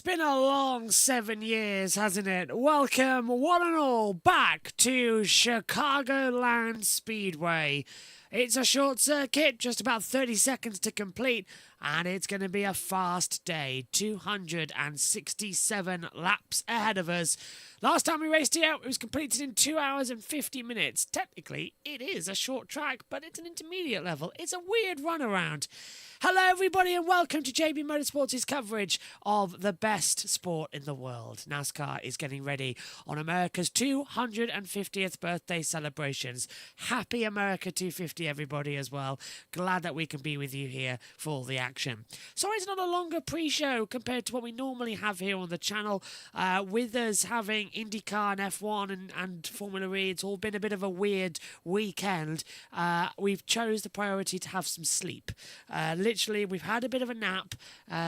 been a long 7 years, hasn't it? Welcome, one and all, back to Chicagoland Speedway. It's a short circuit, just about 30 seconds to complete, and it's going to be a fast day. 267 laps ahead of us. Last time we raced here, it was completed in 2 hours and 50 minutes. Technically, it is a short track, but it's an intermediate level. It's a weird run around. Hello everybody and welcome to JB Motorsports' coverage of the best sport in the world. NASCAR is getting ready on America's 250th birthday celebrations. Happy America 250 everybody as well. Glad that we can be with you here for all the action. Sorry it's not a longer pre-show compared to what we normally have here on the channel. With us having IndyCar and F1 and Formula E, it's all been a bit of a weird weekend. We've chose the priority to have some sleep. Literally, we've had a bit of a nap.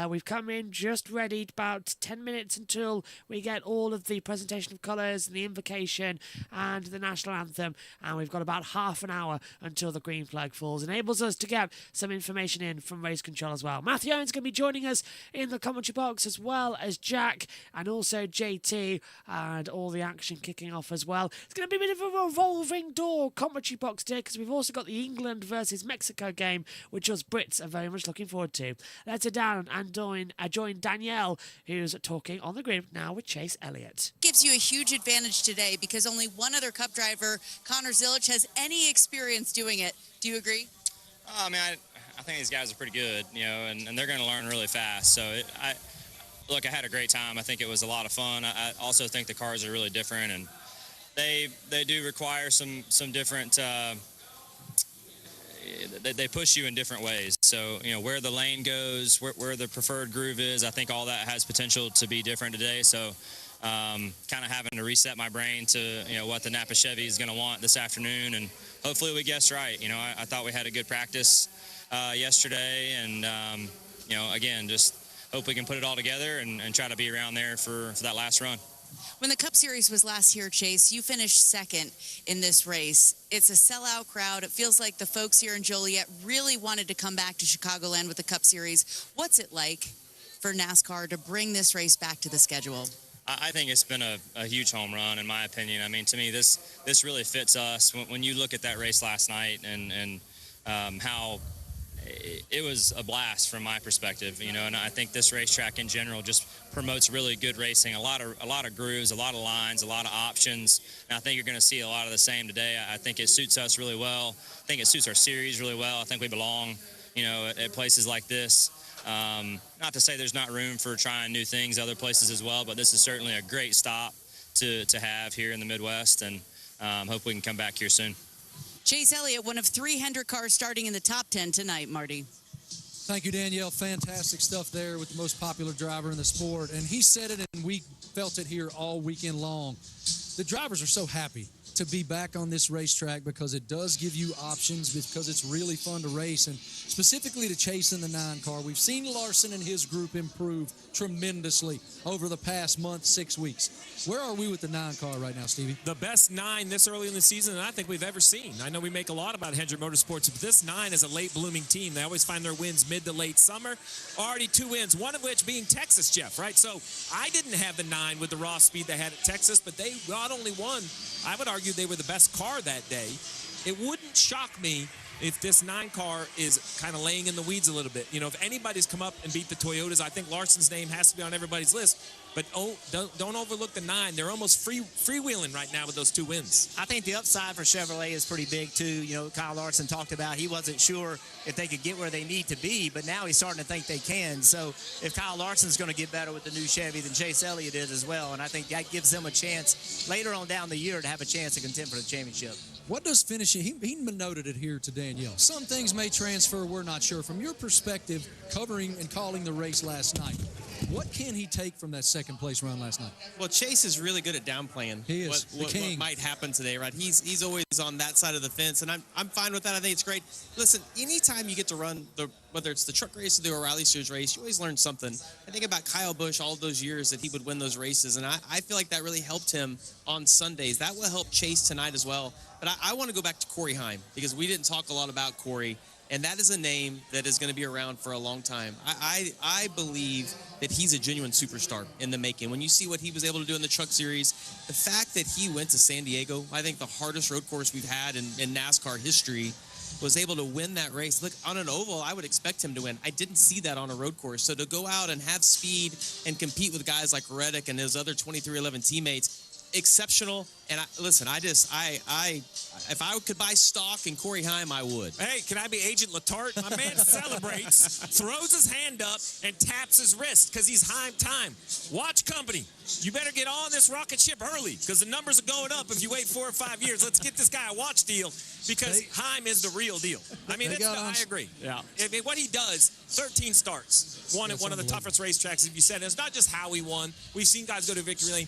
We've come in just ready about 10 minutes until we get all of the presentation of colours and the invocation and the national anthem. And we've got about half an hour until the green flag falls. Enables us to get some information in from race control as well. Matthew Owen's going to be joining us in the commentary box as well as Jack and also JT and all the action kicking off as well. It's going to be a bit of a revolving door commentary box today because we've also got the England versus Mexico game, which us Brits are very much looking forward to. Let's head down and join Danielle, who's talking on the grid now with Chase Elliott. Gives you a huge advantage today because only one other Cup driver, Connor Zilic, has any experience doing it. Do you agree? I mean, I think these guys are pretty good, you know, and they're going to learn really fast. So, I had a great time. I think it was a lot of fun. I also think the cars are really different, and they do require some different. They push you in different ways. So, you know, where the lane goes, where the preferred groove is, I think all that has potential to be different today. So, kind of having to reset my brain to, you know, what the Napa Chevy is going to want this afternoon, and hopefully we guessed right. You know, I thought we had a good practice yesterday, and, you know, again, just hope we can put it all together and try to be around there for that last run. When the Cup Series was last here, Chase, you finished second in this race. It's a sellout crowd. It feels like the folks here in Joliet really wanted to come back to Chicagoland with the Cup Series. What's it like for NASCAR to bring this race back to the schedule? I think it's been a huge home run, in my opinion. I mean, to me, this really fits us. When you look at that race last night and how it was a blast from my perspective, you know, and I think this racetrack in general just promotes really good racing, a lot of grooves, a lot of lines, a lot of options, and I think you're going to see a lot of the same today. I think it suits us really well. I think it suits our series really well. I think we belong, you know, at places like this. Not to say there's not room for trying new things other places as well, but this is certainly a great stop to have here in the Midwest, and hope we can come back here soon. Chase Elliott, one of 3 Hendrick cars starting in the top 10 tonight, Marty. Thank you, Danielle. Fantastic stuff there with the most popular driver in the sport. And he said it, and we felt it here all weekend long. The drivers are so happy to be back on this racetrack because it does give you options, because it's really fun to race, and specifically to chase in the 9 car. We've seen Larson and his group improve tremendously over the past month, 6 weeks. Where are we with the 9 car right now, Stevie? The best 9 this early in the season that I think we've ever seen. I know we make a lot about Hendrick Motorsports, but this 9 is a late blooming team. They always find their wins mid to late summer. Already 2 wins, one of which being Texas, Jeff, right? So I didn't have the 9 with the raw speed they had at Texas, but they not only won, I would argue they were the best car that day. It wouldn't shock me if this 9 car is kind of laying in the weeds a little bit. You know, if anybody's come up and beat the Toyotas, I think Larson's name has to be on everybody's list. But don't overlook the 9. They're almost freewheeling right now with those 2 wins. I think the upside for Chevrolet is pretty big, too. You know, Kyle Larson talked about he wasn't sure if they could get where they need to be, but now he's starting to think they can. So if Kyle Larson's going to get better with the new Chevy, then Chase Elliott is as well. And I think that gives them a chance later on down the year to have a chance to contend for the championship. What does finishing, he noted it here to Danielle. Some things may transfer, we're not sure. From your perspective, covering and calling the race last night, what can he take from that second place run last night? Well, Chase is really good at downplaying what might happen today, right? He's always on that side of the fence, and I'm fine with that. I think it's great. Listen, anytime you get to run, whether it's the truck race or the O'Reilly Series race, you always learn something. I think about Kyle Busch all those years that he would win those races, and I feel like that really helped him on Sundays. That will help Chase tonight as well. But I want to go back to Corey Heim because we didn't talk a lot about Corey. And that is a name that is going to be around for a long time. I believe that he's a genuine superstar in the making. When you see what he was able to do in the Truck Series, the fact that he went to San Diego, I think the hardest road course we've had in NASCAR history, was able to win that race. Look, on an oval, I would expect him to win. I didn't see that on a road course. So to go out and have speed and compete with guys like Reddick and his other 2311 teammates, exceptional. And listen, if I could buy stock in Corey Heim, I would. Hey, can I be Agent Letarte? My man celebrates, throws his hand up, and taps his wrist because he's Heim time. Watch company. You better get on this rocket ship early because the numbers are going up if you wait 4 or 5 years. Let's get this guy a watch deal because Heim is the real deal. I mean, I agree. Yeah. I mean, what he does, 13 starts, won at one of the toughest racetracks, as you said. And it's not just how he won. We've seen guys go to victory lane.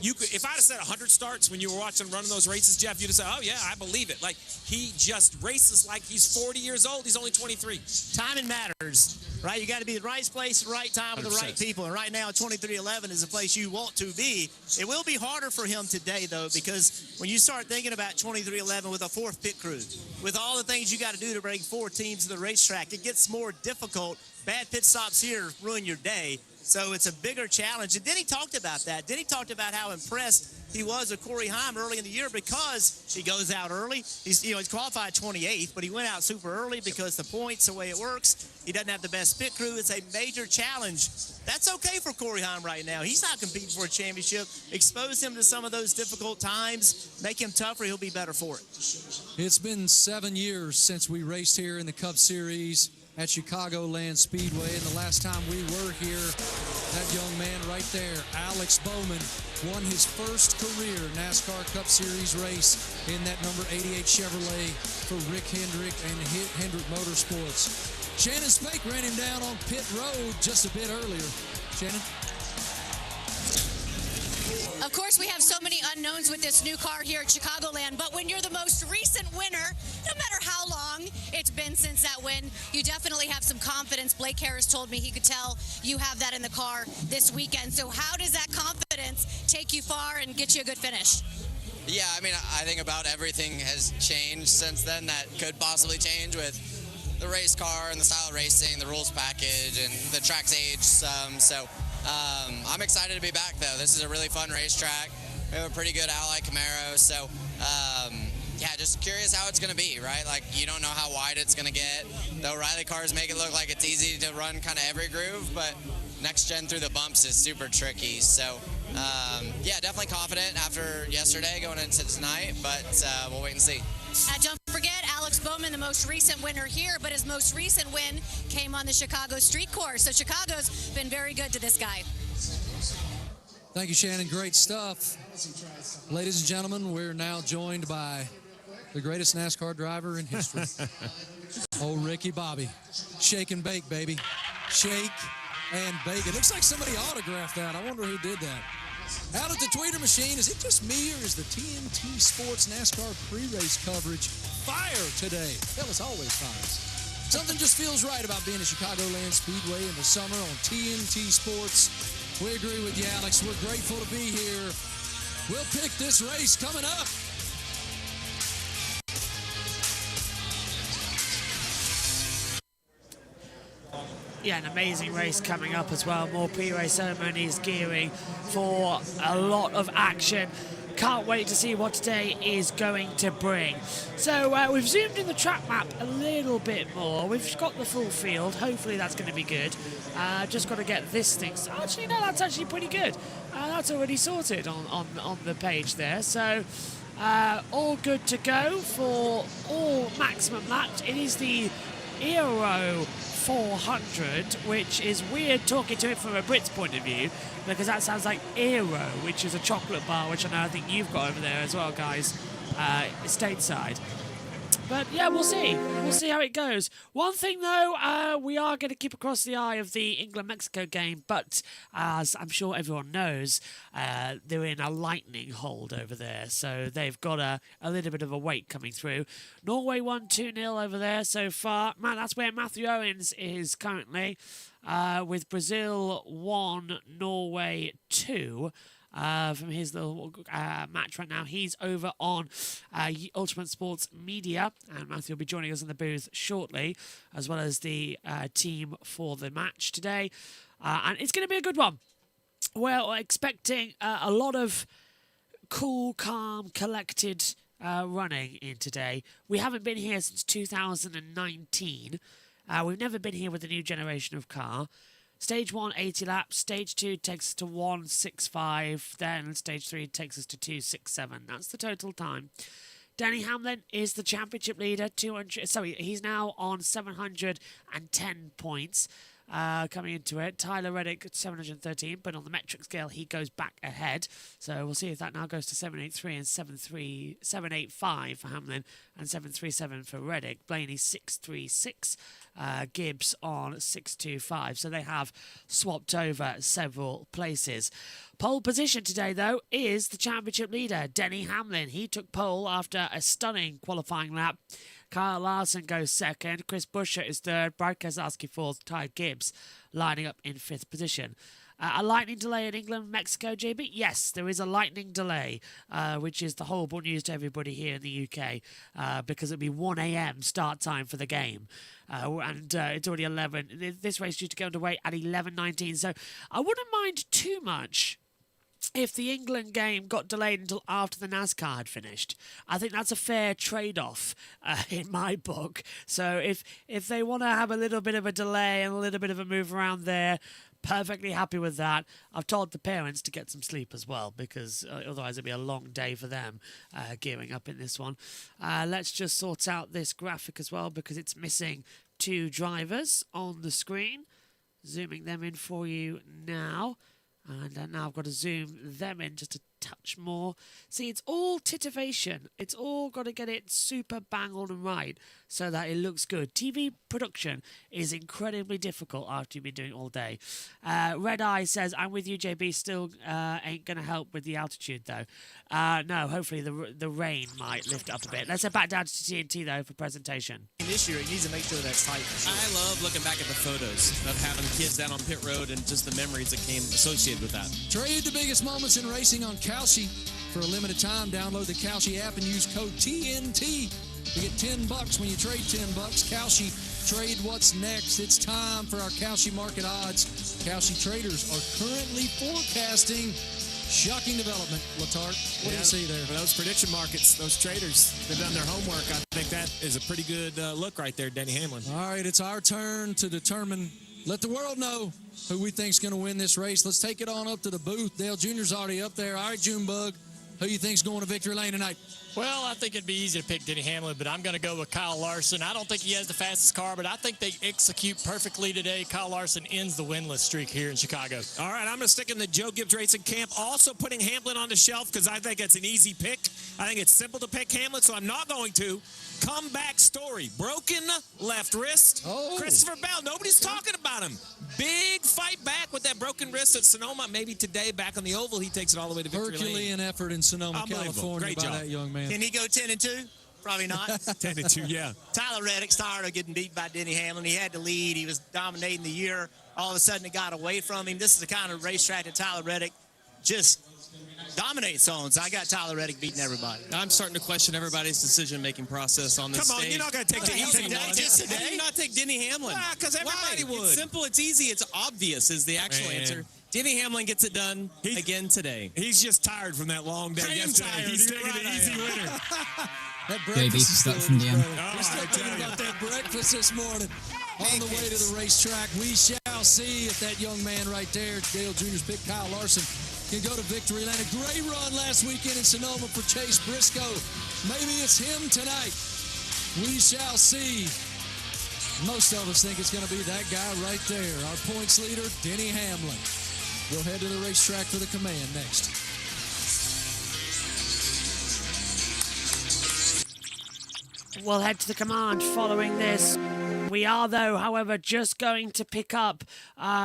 If I'd have said 100 starts when you were watching running those races, Jeff, you'd have said, oh, yeah, I believe it. Like, he just races like he's 40 years old. He's only 23. Timing matters, right? You got to be in the right place, right time with the right people. And right now, 2311 is the place you want to be. It will be harder for him today, though, because when you start thinking about 2311 with a 4th pit crew, with all the things you got to do to bring 4 teams to the racetrack, it gets more difficult. Bad pit stops here ruin your day. So it's a bigger challenge. And then he talked about that. Then he talked about how impressed he was with Corey Heim early in the year because he goes out early. He's qualified 28th, but he went out super early because the points, the way it works, he doesn't have the best pit crew. It's a major challenge. That's okay for Corey Heim right now. He's not competing for a championship. Expose him to some of those difficult times, make him tougher, he'll be better for it. It's been 7 years since we raced here in the Cup Series at Chicagoland Speedway, and the last time we were here, that young man right there, Alex Bowman, won his first career NASCAR Cup Series race in that number 88 Chevrolet for Rick Hendrick and Hendrick Motorsports. Shannon Spake ran him down on pit road just a bit earlier. Shannon? Of course, we have so many unknowns with this new car here at Chicagoland, but when you're the most recent winner, no matter how long it's been since that win, you definitely have some confidence. Blake Harris told me he could tell you have that in the car this weekend. So how does that confidence take you far and get you a good finish? Yeah, I mean, I think about everything has changed since then that could possibly change with the race car and the style of racing, the rules package, and the track's aged some. So I'm excited to be back, though. This is a really fun racetrack. We have a pretty good Ally Camaro, so yeah, just curious how it's going to be, right? Like, you don't know how wide it's going to get. The O'Reilly cars make it look like it's easy to run kind of every groove, but next gen through the bumps is super tricky. So yeah, definitely confident after yesterday going into tonight, but we'll wait and see. Don't forget, Alex Bowman, the most recent winner here, but his most recent win came on the Chicago Street Course. So Chicago's been very good to this guy. Thank you, Shannon. Great stuff. Ladies and gentlemen, we're now joined by the greatest NASCAR driver in history. Old Ricky Bobby. Shake and bake, baby. Shake and bake. It looks like somebody autographed that. I wonder who did that. Out at the tweeter machine, is it just me or is the TNT Sports NASCAR pre-race coverage fire today? Hell, it's always fire. Something just feels right about being at Chicagoland Speedway in the summer on TNT Sports. We agree with you, Alex. We're grateful to be here. We'll pick this race coming up. Yeah, an amazing race coming up as well. More pre-race ceremonies gearing for a lot of action. Can't wait to see what today is going to bring. So we've zoomed in the track map a little bit more. We've got the full field. Hopefully that's going to be good. Just got to get this thing. Actually, no, that's actually pretty good. That's already sorted on the page there. So all good to go for all maximum laps. It is the Aero 400, which is weird talking to it from a Brit's point of view, because that sounds like Aero, which is a chocolate bar, which I know I think you've got over there as well, guys, stateside. But yeah, we'll see. We'll see how it goes. One thing though, we are going to keep across the eye of the England-Mexico game, but as I'm sure everyone knows, they're in a lightning hold over there, so they've got a little bit of a wait coming through. Norway won 2-0 over there so far. Man, that's where Matthew Owens is currently, with Brazil 1, Norway 2. from his little match right now. He's over on Ultimate Sports Media, and Matthew will be joining us in the booth shortly, as well as the team for the match today. And it's going to be a good one. We're expecting a lot of cool, calm, collected running in today. We haven't been here since 2019. We've never been here with a new generation of car. Stage 1, 80 laps. Stage 2 takes us to 1:65. Then Stage 3 takes us to 2:67. That's the total time. Denny Hamlin is the championship leader. He's now on 710 points. Coming into it, Tyler Reddick at 713, but on the metric scale he goes back ahead, so we'll see if that now goes to 783 and 785 for Hamlin and 737 for Reddick. Blaney 636, Gibbs on 625, so they have swapped over several places. Pole position today, though, is the championship leader, Denny Hamlin. He took pole after a stunning qualifying lap. Kyle Larson goes second. Chris Buescher is third. Brad Keselowski fourth. Ty Gibbs lining up in fifth position. A lightning delay in England, Mexico, JB? Yes, there is a lightning delay, which is the horrible news to everybody here in the UK, because it'll be 1 a.m. start time for the game. And it's already 11. This race is due to go underway at 11:19. So I wouldn't mind too much if the England game got delayed until after the NASCAR had finished. I think that's a fair trade-off in my book. So if they want to have a little bit of a delay and a little bit of a move around there, perfectly happy with that. I've told the parents to get some sleep as well, because otherwise it'll be a long day for them gearing up in this one. Let's just sort out this graphic as well, because it's missing 2 drivers on the screen. Zooming them in for you now. And now I've got to zoom them in just a touch more. See, it's all titivation. It's all got to get it super bang on and right so that it looks good. TV production is incredibly difficult after you've been doing it all day. Red Eye says, I'm with you, JB. Still ain't going to help with the altitude, though. No, hopefully the rain might lift it up a bit. Let's head back down to TNT, though, for presentation. This year, it needs to make sure that's tight. For sure. I love looking back at the photos of having kids down on pit road and just the memories that came associated with that. Trade the biggest moments in racing on Kalshi. For a limited time, download the Kalshi app and use code TNT. You get $10 when you trade $10. Kalshi, trade what's next. It's time for our Kalshi market odds. Kalshi traders are currently forecasting shocking development. Latard, what do you see there? For those prediction markets, those traders, they've done their homework. I think that is a pretty good look right there, Denny Hamlin. All right, it's our turn to determine, let the world know who we think's going to win this race. Let's take it on up to the booth. Dale Jr.'s already up there. All right, Junebug, who you think's going to victory lane tonight? Well, I think it'd be easy to pick Denny Hamlin, but I'm going to go with Kyle Larson. I don't think he has the fastest car, but I think they execute perfectly today. Kyle Larson ends the winless streak here in Chicago. All right, I'm going to stick in the Joe Gibbs Racing camp, also putting Hamlin on the shelf because I think it's an easy pick. I think it's simple to pick Hamlin, so I'm not going to. Comeback story. Broken left wrist. Oh. Christopher Bell. Nobody's talking about him. Big fight back with that broken wrist at Sonoma. Maybe today back on the oval, he takes it all the way to victory lane. Herculean effort in Sonoma, California Great by job. that young man. Can he go 10-2? Probably not. 10-2, yeah. Tyler Reddick's tired of getting beat by Denny Hamlin. He had to lead. He was dominating the year. All of a sudden, it got away from him. This is the kind of racetrack that Tyler Reddick just dominates on. So I got Tyler Reddick beating everybody. I'm starting to question everybody's decision-making process on this Come on, stage. you're not going to take the easy one. How do you not take Denny Hamlin? Because everybody would. It's simple, it's easy, it's obvious is the actual answer. Denny Hamlin gets it done again today. He's just tired from that long day yesterday. He's taking the easy winner. That breakfast is stuck from the end. We're still thinking about that breakfast this morning. On the way to the racetrack, we shall see if that young man right there, Dale Jr.'s pick, Kyle Larson, can go to victory lane. A great run last weekend in Sonoma for Chase Briscoe. Maybe it's him tonight. We shall see. Most of us think it's going to be that guy right there. Our points leader, Denny Hamlin. We'll head to the racetrack for the command next. We'll head to the command following this. We are, though, however, just going to pick up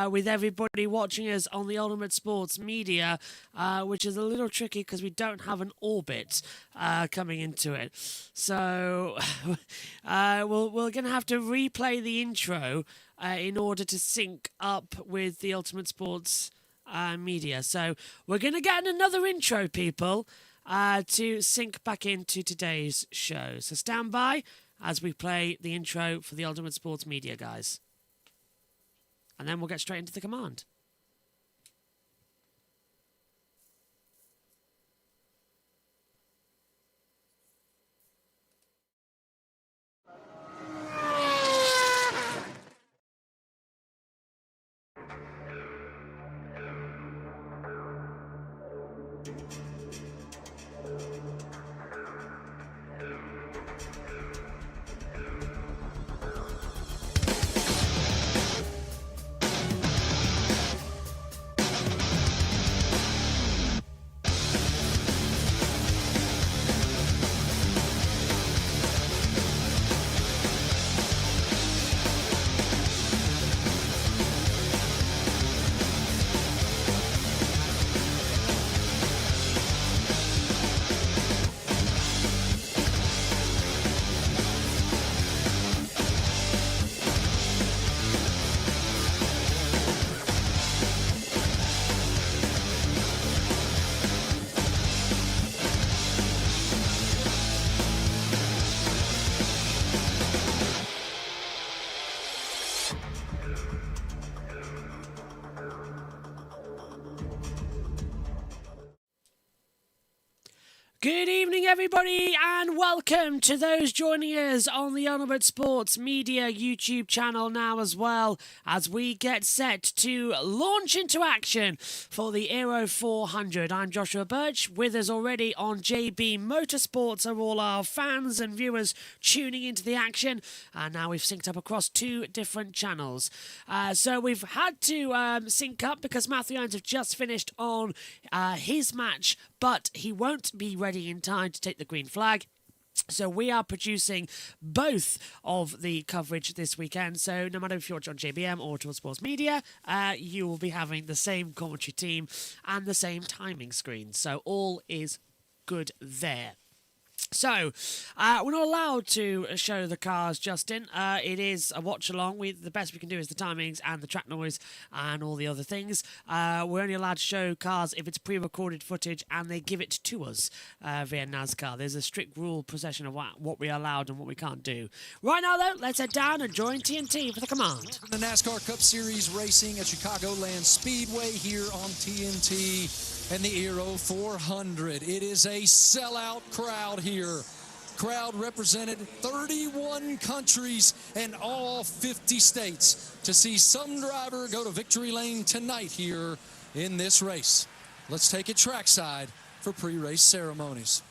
with everybody watching us on the Ultimate Sports Media, which is a little tricky because we don't have an orbit coming into it. So we're going to have to replay the intro in order to sync up with the Ultimate Sports media. So we're going to get another intro, people, to sync back into today's show. So stand by as we play the intro for the Ultimate Sports Media guys. And then we'll get straight into the command. Good evening, everybody, and welcome to those joining us on the Ultimate Sports Media YouTube channel now as well, as we get set to launch into action for the Aero 400. I'm Joshua Birch. With us already on JB Motorsports are all our fans and viewers tuning into the action, and now we've synced up across two different channels. So we've had to sync up because Matthew Owens have just finished on his match, but he won't be ready in time to take the green flag. So we are producing both of the coverage this weekend. So no matter if you're on JBM or Ultimate Sports Media, you will be having the same commentary team and the same timing screen. So all is good there. So, we're not allowed to show the cars, Justin. It is a watch-along. The best we can do is the timings and the track noise and all the other things. We're only allowed to show cars if it's pre-recorded footage and they give it to us via NASCAR. There's a strict rule possession of what we're allowed and what we can't do. Right now, though, let's head down and join TNT for the command. The NASCAR Cup Series racing at Chicagoland Speedway here on TNT. And the Aero 400. It is a sellout crowd here. Crowd represented 31 countries and all 50 states to see some driver go to victory lane tonight here in this race. Let's take it trackside for pre-race ceremonies.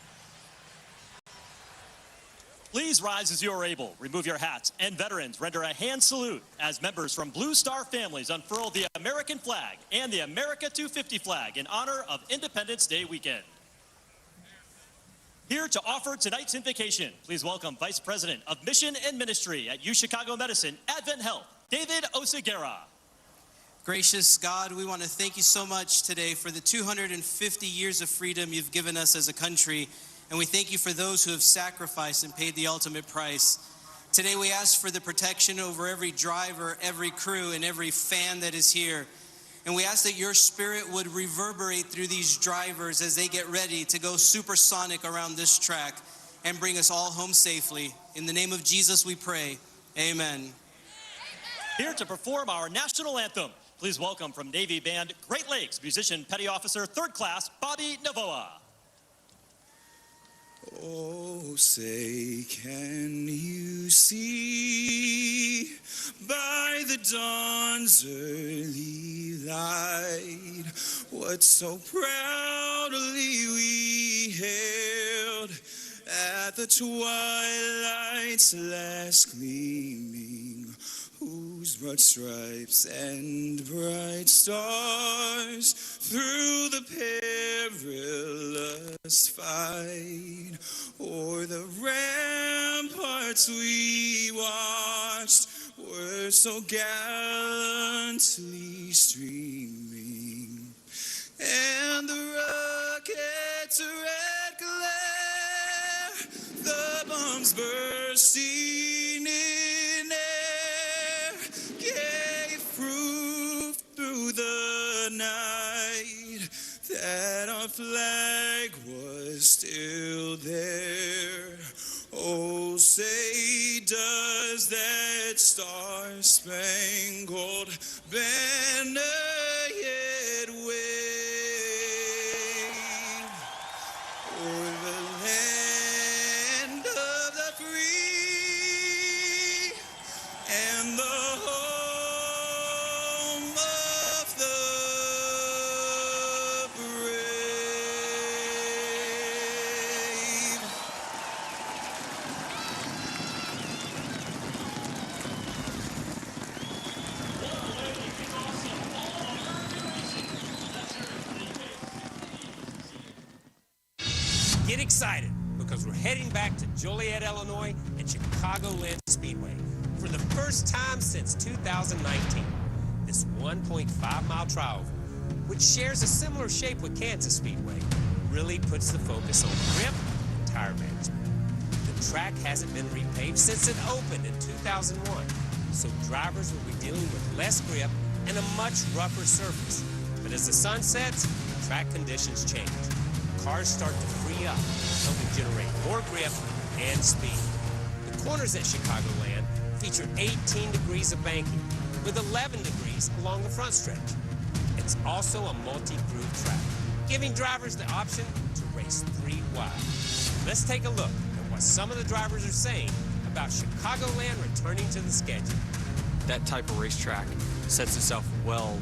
Please rise as you are able. Remove your hats, and veterans render a hand salute as members from Blue Star families unfurl the American flag and the America 250 flag in honor of Independence Day weekend. Here to offer tonight's invocation, please welcome Vice President of Mission and Ministry at UChicago Medicine Advent Health, David Oseguera. Gracious God, we want to thank you so much today for the 250 years of freedom you've given us as a country. And we thank you for those who have sacrificed and paid the ultimate price. Today we ask for the protection over every driver, every crew, and every fan that is here. And we ask that your spirit would reverberate through these drivers as they get ready to go supersonic around this track and bring us all home safely. In the name of Jesus we pray, amen. Here to perform our national anthem, please welcome from Navy Band, Great Lakes musician Petty Officer 3rd Class, Bobby Navoa. Oh, say, can you see by the dawn's early light what so proudly we hailed at the twilight's last gleaming, whose broad stripes and bright stars through the perilous fight o'er the ramparts we watched were so gallantly streaming, and the rocket's red glare, the bombs bursting in air, gave proof through the night is still there. Oh, say does that star-spangled banner yet wave o'er the land of the free and the home of the brave. Get excited because we're heading back to Joliet, Illinois and Chicagoland Speedway for the first time since 2019. This 1.5-mile trioval, which shares a similar shape with Kansas Speedway, really puts the focus on grip and tire management. The track hasn't been repaved since it opened in 2001, so drivers will be dealing with less grip and a much rougher surface. But as the sun sets, track conditions change. Cars start to free up, helping generate more grip and speed. The corners at Chicagoland feature 18 degrees of banking, with 11 degrees along the front stretch. It's also a multi-groove track, giving drivers the option to race 3 wide. Let's take a look at what some of the drivers are saying about Chicagoland returning to the schedule. That type of racetrack sets itself well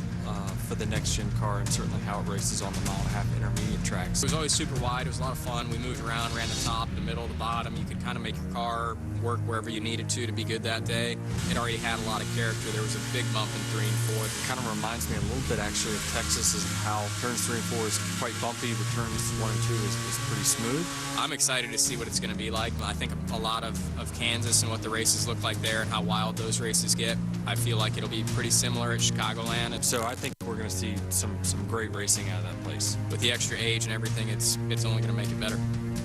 for the next-gen car, and certainly how it races on the mile-and-a-half intermediate tracks. It was always super wide. It was a lot of fun. We moved around, ran the top, the middle, the bottom. You could kind of make your car work wherever you needed to be good that day. It already had a lot of character. There was a big bump in 3 and 4. It kind of reminds me a little bit, actually, of Texas, as how turns 3 and 4 is quite bumpy, but turns 1 and 2 is pretty smooth. I'm excited to see what it's going to be like. I think a lot of Kansas and what the races look like there and how wild those races get. I feel like it'll be pretty similar at Chicagoland, and so I think we're going to see some great racing out of that place. With the extra age and everything, it's only going to make it better.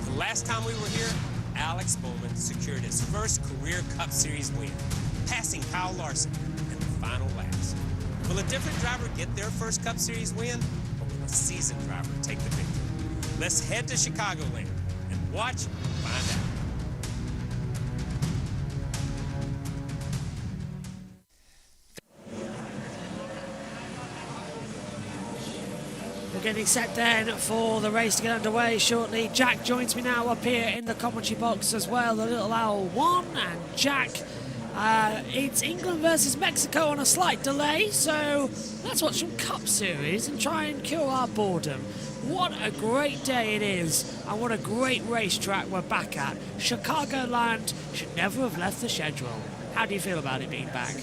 The last time we were here, Alex Bowman secured his first career Cup Series win, passing Kyle Larson in the final laps. Will a different driver get their first Cup Series win, or will a seasoned driver take the victory? Let's head to Chicagoland and watch and find out. We're getting set then for the race to get underway shortly. Jack joins me now up here in the commentary box as well. The little owl won, and Jack, it's England versus Mexico on a slight delay, so let's watch some Cup Series and try and kill our boredom. What a great day it is, and what a great racetrack we're back at. Chicagoland should never have left the schedule. How do you feel about it being back?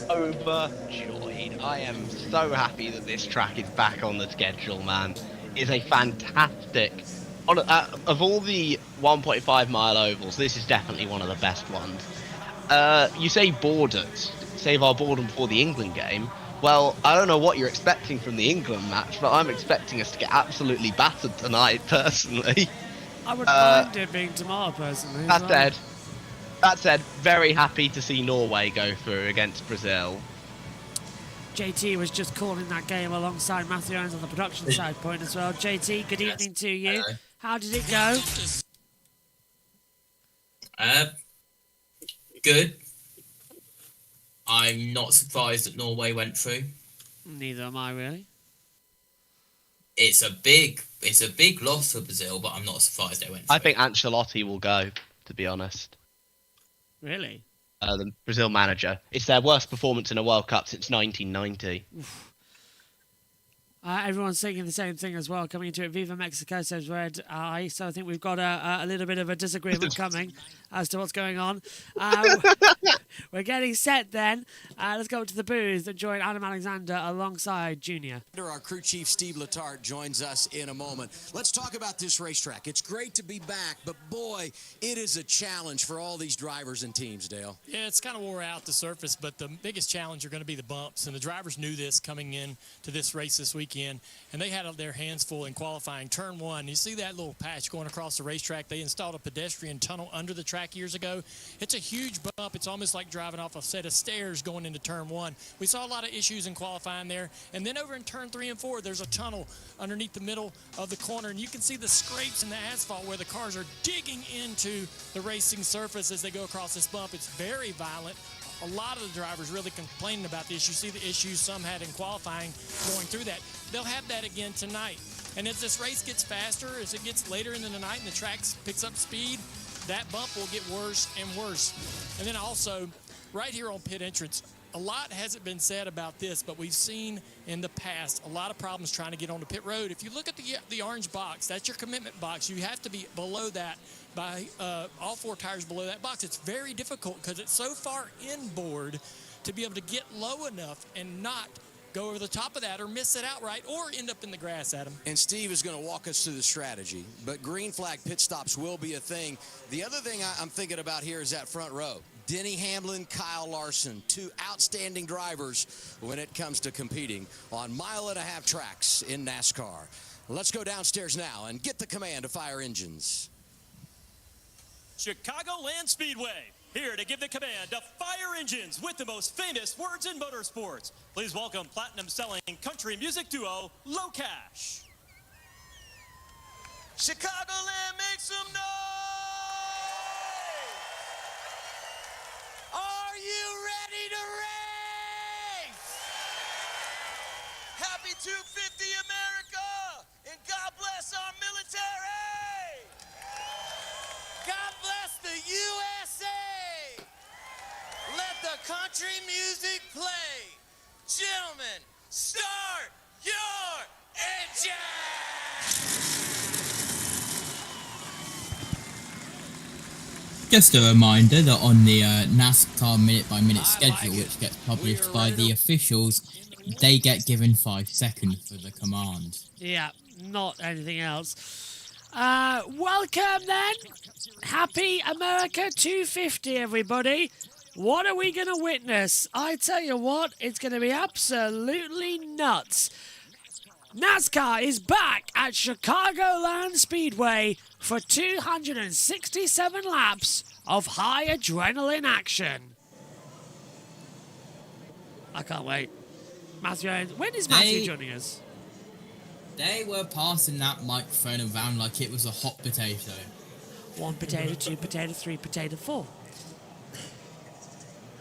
Overjoyed. I am so happy that this track is back on the schedule, man. It's a fantastic... of all the 1.5 mile ovals, this is definitely one of the best ones. You say boredom, save our boredom for the England game. Well, I don't know what you're expecting from the England match, but I'm expecting us to get absolutely battered tonight, personally. I wouldn't mind it being tomorrow, personally. That said, very happy to see Norway go through against Brazil. JT was just calling that game alongside Matthew Owens on the production side point as well. JT, good evening to you. Hello. How did it go? Good. I'm not surprised that Norway went through. Neither am I, really. It's a big loss for Brazil, but I'm not surprised they went through. I think Ancelotti will go, to be honest. Really? The Brazil manager. It's their worst performance in a World Cup since 1990. Everyone's thinking the same thing as well. Coming into it, Viva Mexico, says Red Eye. So I think we've got a little bit of a disagreement coming as to what's going on. We're getting set then. Let's go to the booth and join Adam Alexander alongside Junior. Our crew chief, Steve Letarte, joins us in a moment. Let's talk about this racetrack. It's great to be back, but boy, it is a challenge for all these drivers and teams, Dale. Yeah, it's kind of wore out the surface, but the biggest challenge are going to be the bumps, and the drivers knew this coming in to this race this weekend. weekend, and they had their hands full in qualifying. Turn 1, you see that little patch going across the racetrack? They installed a pedestrian tunnel under the track years ago. It's a huge bump. It's almost like driving off a set of stairs going into Turn 1. We saw a lot of issues in qualifying there. And then over in Turn 3 and 4, there's a tunnel underneath the middle of the corner, and you can see the scrapes in the asphalt where the cars are digging into the racing surface as they go across this bump. It's very violent. A lot of the drivers really complaining about this. You see the issues some had in qualifying going through that. They'll have that again tonight. And as this race gets faster, as it gets later in the night and the track picks up speed, that bump will get worse and worse. And then also, right here on pit entrance, a lot hasn't been said about this, but we've seen in the past a lot of problems trying to get onto pit road. If you look at the orange box, that's your commitment box. You have to be below that by all 4 tires below that box. It's very difficult because it's so far inboard to be able to get low enough and not go over the top of that or miss it outright or end up in the grass, Adam. And Steve is going to walk us through the strategy, but green flag pit stops will be a thing. The other thing I'm thinking about here is that front row. Denny Hamlin, Kyle Larson, 2 outstanding drivers when it comes to competing on mile-and-a-half tracks in NASCAR. Let's go downstairs now and get the command to fire engines. Chicagoland Speedway, here to give the command to fire engines with the most famous words in motorsports. Please welcome platinum-selling country music duo, Low Cash. Chicagoland, make some noise! Are you ready to race? Happy 250 America, and God bless our military! God bless the USA! Let the country music play. Gentlemen, start your engine! Just a reminder that on the NASCAR minute-by-minute schedule, which gets published by the officials, they get given 5 seconds for the command. Yeah, not anything else. Welcome then. Happy America 250, everybody. What are we going to witness? I tell you what, it's going to be absolutely nuts. NASCAR is back at Chicagoland Speedway for 267 laps of high adrenaline action. I can't wait. Matthew Owens. When is Matthew joining us? They were passing that microphone around like it was a hot potato. 1 potato, 2 potato, 3 potato, 4.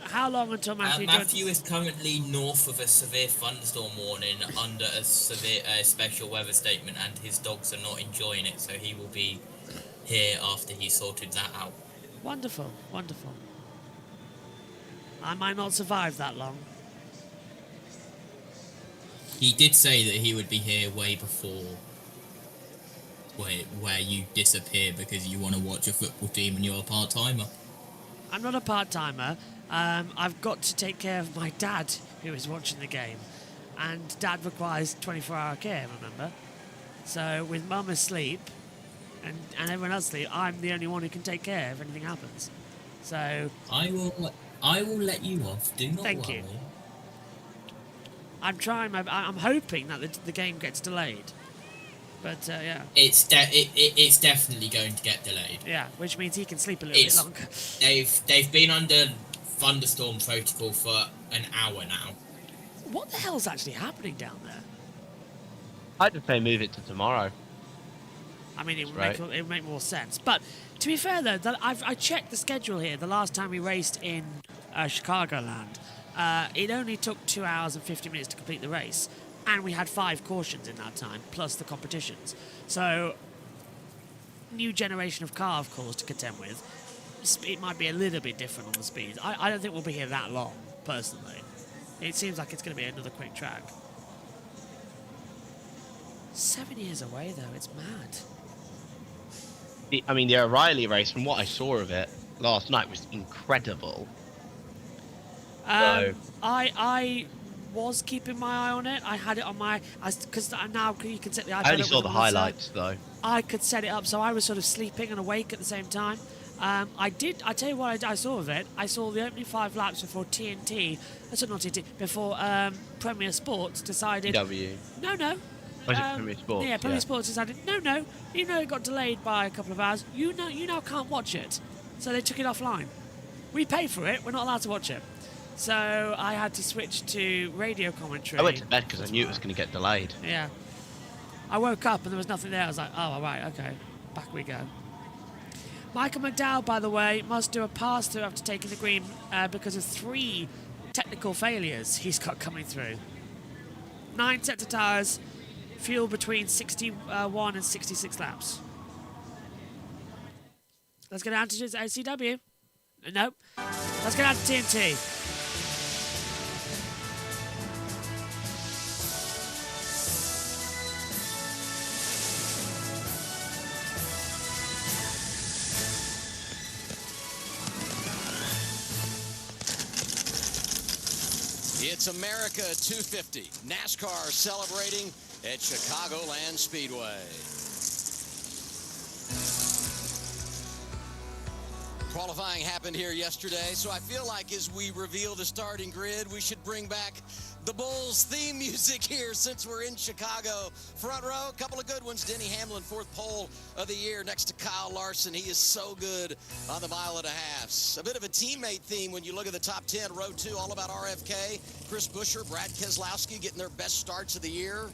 How long until Matthew joins? Matthew is currently north of a severe thunderstorm warning under a severe special weather statement, and his dogs are not enjoying it, so he will be here after he sorted that out. Wonderful, wonderful. I might not survive that long. He did say that he would be here way before where you disappear because you want to watch a football team and you're a part-timer. I'm not a part-timer. I've got to take care of my dad, who is watching the game. And Dad requires 24-hour care, remember? So with Mum asleep and everyone else asleep, I'm the only one who can take care if anything happens. So I will let you off. Do not worry. Thank you. I'm trying. I'm hoping that the game gets delayed. But yeah. It's definitely going to get delayed. Yeah, which means he can sleep a little bit longer. They've been under thunderstorm protocol for an hour now. What the hell's actually happening down there? I'd just say move it to tomorrow. I mean, it would make more sense. But to be fair, though, I checked the schedule here. The last time we raced in Chicagoland, it only took 2 hours and 50 minutes to complete the race. And we had 5 cautions in that time, plus the competitions. So, new generation of car, of course, to contend with. It might be a little bit different on the speed. I don't think we'll be here that long, personally. It seems like it's going to be another quick track. 7 years away, though. It's mad. I mean, the O'Reilly race, from what I saw of it last night, was incredible. I was keeping my eye on it. I had it on my... Because now you can set the iPad I only up saw with the a monitor. highlights, though. I could set it up, so I was sort of sleeping and awake at the same time. I tell you what I saw of it. I saw the opening 5 laps before TNT, not TNT, before Premier Sports decided... W. No. Was it Premier Sports? Yeah, Premier Sports decided, no, it got delayed by a couple of hours. You now can't watch it. So they took it offline. We pay for it, we're not allowed to watch it. So I had to switch to radio commentary. I went to bed because I knew it was going to get delayed. Yeah. I woke up and there was nothing there. I was like, oh, all right, okay. Back we go. Michael McDowell, by the way, must do a pass-through after taking the green because of 3 technical failures he's got coming through. 9 sets of tyres, fuel between 61 and 66 laps. Let's go down to OCW. Nope. Let's go down to TNT. It's America 250. NASCAR celebrating at Chicagoland Speedway. Qualifying happened here yesterday, so I feel like as we reveal the starting grid, we should bring back the Bulls theme music here since we're in Chicago. Front row, a couple of good ones. Denny Hamlin, 4th pole of the year next to Kyle Larson. He is so good on the 1.5 miles. A bit of a teammate theme when you look at the top 10. Row 2, all about RFK. Chris Buescher, Brad Keselowski getting their best starts of the year.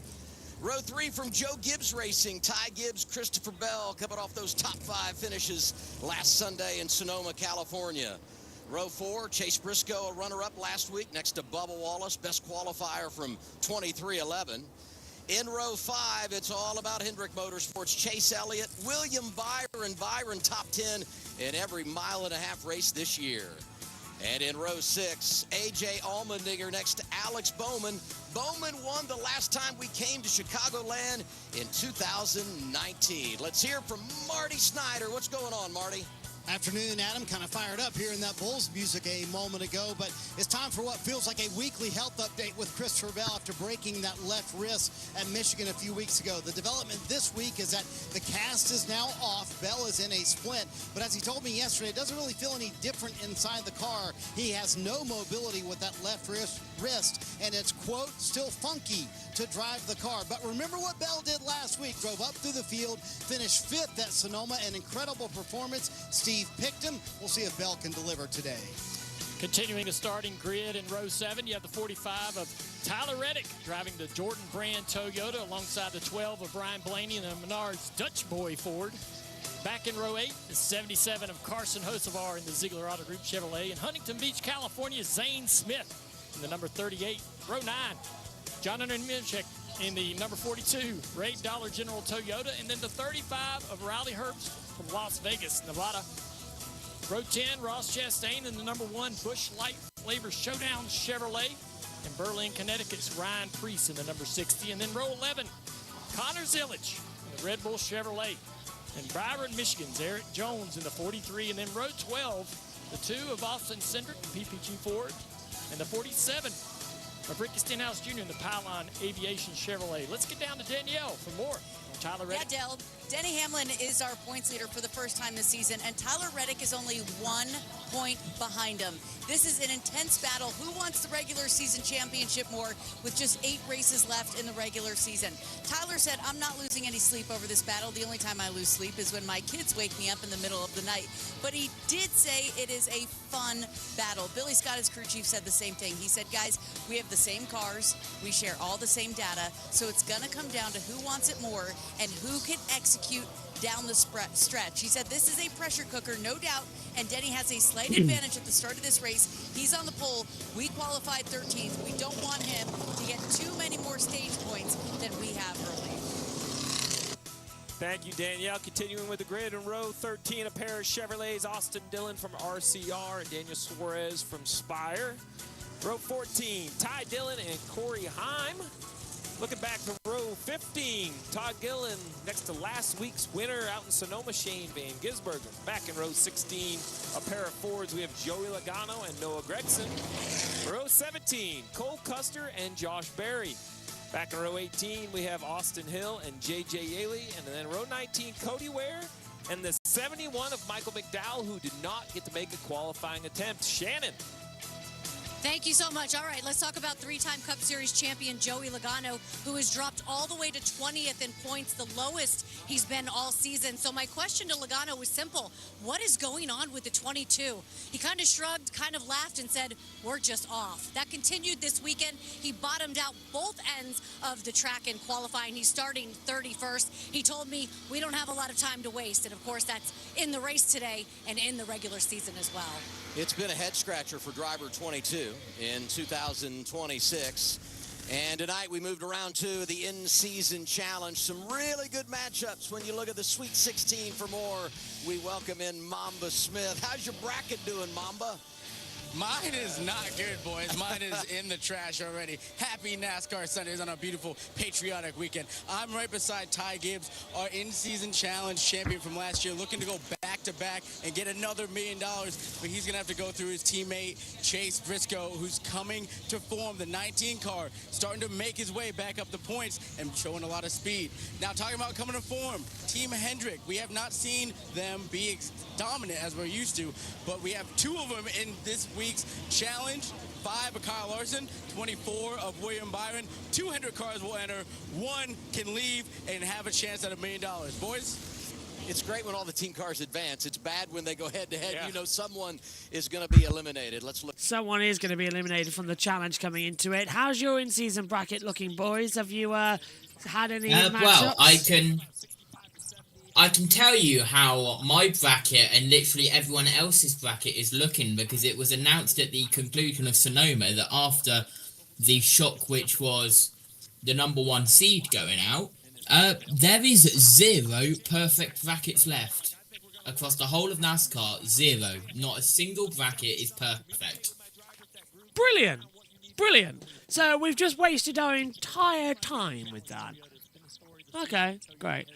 Row 3 from Joe Gibbs Racing, Ty Gibbs, Christopher Bell coming off those top 5 finishes last Sunday in Sonoma, California. Row 4, Chase Briscoe, a runner-up last week next to Bubba Wallace, best qualifier from 23:11. In row 5, it's all about Hendrick Motorsports, Chase Elliott, William Byron, top 10 in every 1.5 mile race this year. And in row 6, A.J. Allmendinger next to Alex Bowman. Bowman won the last time we came to Chicagoland in 2019. Let's hear from Marty Snyder. What's going on, Marty? Afternoon, Adam. Kind of fired up hearing that Bulls music a moment ago, but it's time for what feels like a weekly health update with Christopher Bell after breaking that left wrist at Michigan a few weeks ago. The development this week is that the cast is now off. Bell is in a splint, but as he told me yesterday, it doesn't really feel any different inside the car. He has no mobility with that left wrist, and it's, quote, still funky to drive the car. But remember what Bell did last week. Drove up through the field, finished 5th at Sonoma, an incredible performance. Steve picked him. We'll see if Bell can deliver today. Continuing the starting grid in row 7, you have the 45 of Tyler Reddick driving the Jordan brand Toyota alongside the 12 of Brian Blaney and the Menards Dutch Boy Ford. Back in row 8, the 77 of Carson Hocevar in the Ziegler Auto Group Chevrolet. In Huntington Beach, California, Zane Smith in the number 38. Row 9, John Hunter Minchek in the number 42, Ray Dollar General Toyota. And then the 35 of Riley Herbst from Las Vegas, Nevada. Row 10, Ross Chastain in the number 1, Busch Light Flavor Showdown Chevrolet. In Berlin, Connecticut's Ryan Preece in the number 60. And then row 11, Connor Zillage in the Red Bull Chevrolet. And Byron, Michigan's Eric Jones in the 43. And then row 12, the 2 of Austin Cindric, PPG Ford. And the 47 of Ricky Stenhouse Jr. in the Pylon Aviation Chevrolet. Let's get down to Danielle for more on Tyler Reddick. Yeah, Dell. Denny Hamlin is our points leader for the first time this season, and Tyler Reddick is only 1 point behind him. This is an intense battle. Who wants the regular season championship more with just 8 races left in the regular season? Tyler said, I'm not losing any sleep over this battle. The only time I lose sleep is when my kids wake me up in the middle of the night. But he did say it is a fun battle. Billy Scott, his crew chief, said the same thing. He said, guys, we have the same cars. We share all the same data. So it's going to come down to who wants it more and who can execute down the stretch. He said this is a pressure cooker, no doubt, and Denny has a slight advantage at the start of this race. He's on the pole. We qualified 13th. We don't want him to get too many more stage points than we have early. Thank you, Danielle. Continuing with the grid in row 13, a pair of Chevrolets, Austin Dillon from RCR and Daniel Suarez from Spire. Row 14, Ty Dillon and Corey Heim. Looking back to row 15, Todd Gillen next to last week's winner out in Sonoma, Shane Van Gisbergen. Back in row 16, a pair of Fords, we have Joey Logano and Noah Gregson. Row 17, Cole Custer and Josh Berry. Back in row 18, we have Austin Hill and J.J. Yaley. And then row 19, Cody Ware and the 71 of Michael McDowell, who did not get to make a qualifying attempt. Shannon. Thank you so much. All right, let's talk about three-time Cup Series champion Joey Logano, who has dropped all the way to 20th in points, the lowest he's been all season. So my question to Logano was simple. What is going on with the 22? He kind of shrugged, kind of laughed, and said, we're just off. That continued this weekend. He bottomed out both ends of the track in qualifying. He's starting 31st. He told me we don't have a lot of time to waste. And, of course, that's in the race today and in the regular season as well. It's been a head-scratcher for driver 22 in 2026. And tonight we moved around to the in-season challenge. Some really good matchups when you look at the Sweet 16 for more. We welcome in Mamba Smith. How's your bracket doing, Mamba? Mine is not good, boys. Mine is in the trash already. Happy NASCAR Sundays on a beautiful patriotic weekend. I'm right beside Ty Gibbs, our in-season challenge champion from last year, looking to go back-to-back and get another $1 million. But he's going to have to go through his teammate, Chase Briscoe, who's coming to form the 19 car, starting to make his way back up the points and showing a lot of speed. Now, talking about coming to form, Team Hendrick. We have not seen them be dominant as we're used to, but we have two of them in this week's challenge. 5 of Kyle Larson, 24 of William Byron. 200 cars will enter. 1 can leave and have a chance at $1 million. Boys? It's great when all the team cars advance. It's bad when they go head-to-head. Yeah. You know someone is going to be eliminated. Let's look. Someone is going to be eliminated from the challenge coming into it. How's your in-season bracket looking, boys? Have you had any matchups? Well, I can tell you how my bracket and literally everyone else's bracket is looking, because it was announced at the conclusion of Sonoma that after the shock, which was the #1 seed going out, there is 0 perfect brackets left. Across the whole of NASCAR, 0. Not a single bracket is perfect. Brilliant. Brilliant. So we've just wasted our entire time with that. Okay, great.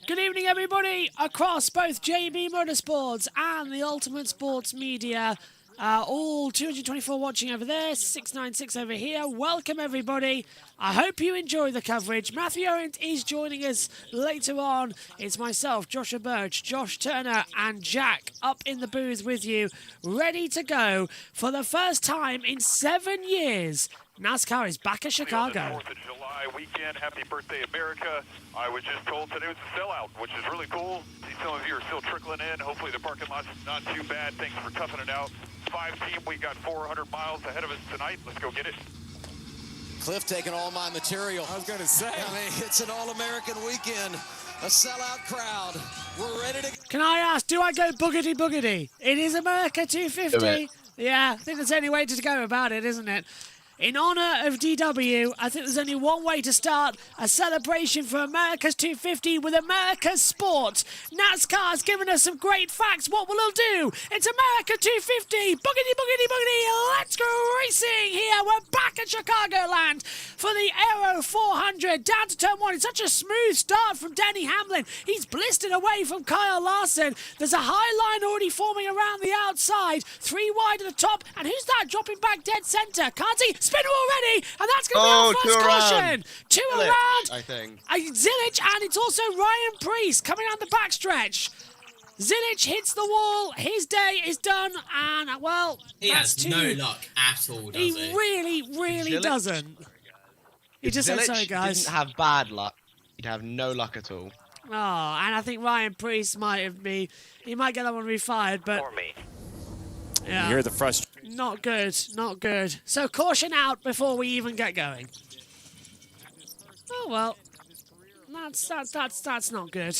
Good evening, everybody, across both JB Motorsports and the Ultimate Sports Media. All 224 watching over there, 696 over here. Welcome, everybody. I hope you enjoy the coverage. Matthew Owens is joining us later on. It's myself, Joshua Birch, Josh Turner, and Jack up in the booth with you, ready to go for the first time in 7 years. NASCAR is back at Chicago. 4th of July weekend. Happy birthday, America. I was just told today was a sellout, which is really cool. See, some of you are still trickling in. Hopefully the parking lot's not too bad. Thanks for toughing it out. 5-team, we got 400 miles ahead of us tonight. Let's go get it. Cliff taking all my material. I was going to say. I mean, it's an all-American weekend. A sellout crowd. We're ready to... Can I ask, do I go boogity? It is America 250. Yeah, I think that's the only way to go about it, isn't it? In honour of DW, I think there's only one way to start a celebration for America's 250 with America's sport. NASCAR's given us some great facts. What will it do? It's America 250. Boogity. Let's go racing here. We're back at Chicagoland for the Aero 400. Down to turn 1. It's such a smooth start from Denny Hamlin. He's blistered away from Kyle Larson. There's a high line already forming around the outside. 3 wide at the top. And who's that dropping back dead centre? Can't see. Spin already, and that's going to be our first caution. 2 around, I think. Zilich, and it's also Ryan Preece coming on the backstretch. Zilich hits the wall. His day is done, and, well, he has no luck at all, does he? He really doesn't. He just said, sorry, guys. Didn't have bad luck. He'd have no luck at all. Oh, and I think Ryan Preece he might get that one refired, but... Yeah. You hear the frustration. Not good. So caution out before we even get going. Oh well, that's not good.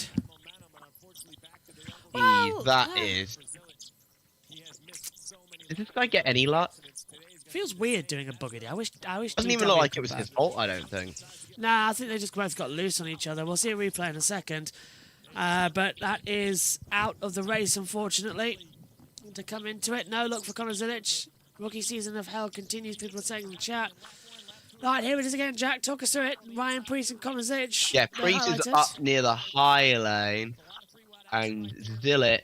Well, Did this guy get any luck? Feels weird doing a boogity. I wish. Doesn't even look like it was his fault. I don't think. Nah, I think they just both got loose on each other. We'll see a replay in a second. But that is out of the race, unfortunately. To come into it. No look for Connor Zilich. Rookie season of hell continues, people are saying in the chat. Right, here it is again, Jack. Talk us through it. Ryan Preece and Connor Zilich. Yeah, Preece is up near the high lane. And Zilich,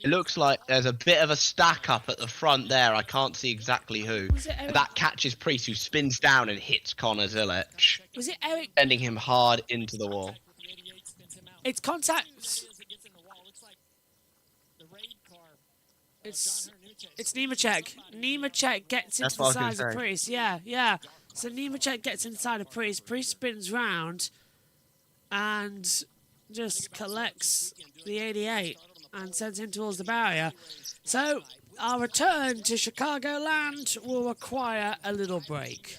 it looks like there's a bit of a stack up at the front there. I can't see exactly who. That catches Preece, who spins down and hits Connor Zilich. Was it Eric? Sending him hard into the wall. It's contact. It's Nemechek. Nemechek gets into the side of Priest. Yeah. So Nemechek gets inside of Priest. Priest spins round and just collects the 88 and sends him towards the barrier. So our return to Chicagoland will require a little break.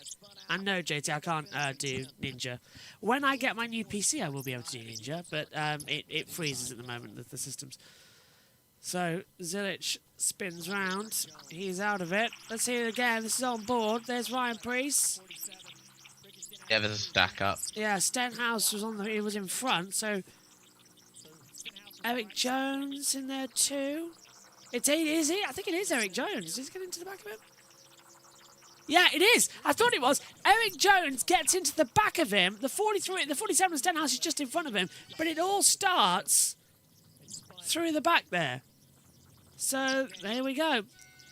And no, JT, I can't do Ninja. When I get my new PC, I will be able to do Ninja, but it freezes at the moment with the systems. So Zilic spins round. He's out of it. Let's see it again. This is on board. There's Ryan Priest. Yeah, there's a stack up. Yeah, Stenhouse was in front, so Eric Jones in there too. Is he? I think it is Eric Jones. Is he getting into the back of him? Yeah, it is. I thought it was. Eric Jones gets into the back of him. The 47 Stenhouse is just in front of him, but it all starts through the back there. So there we go.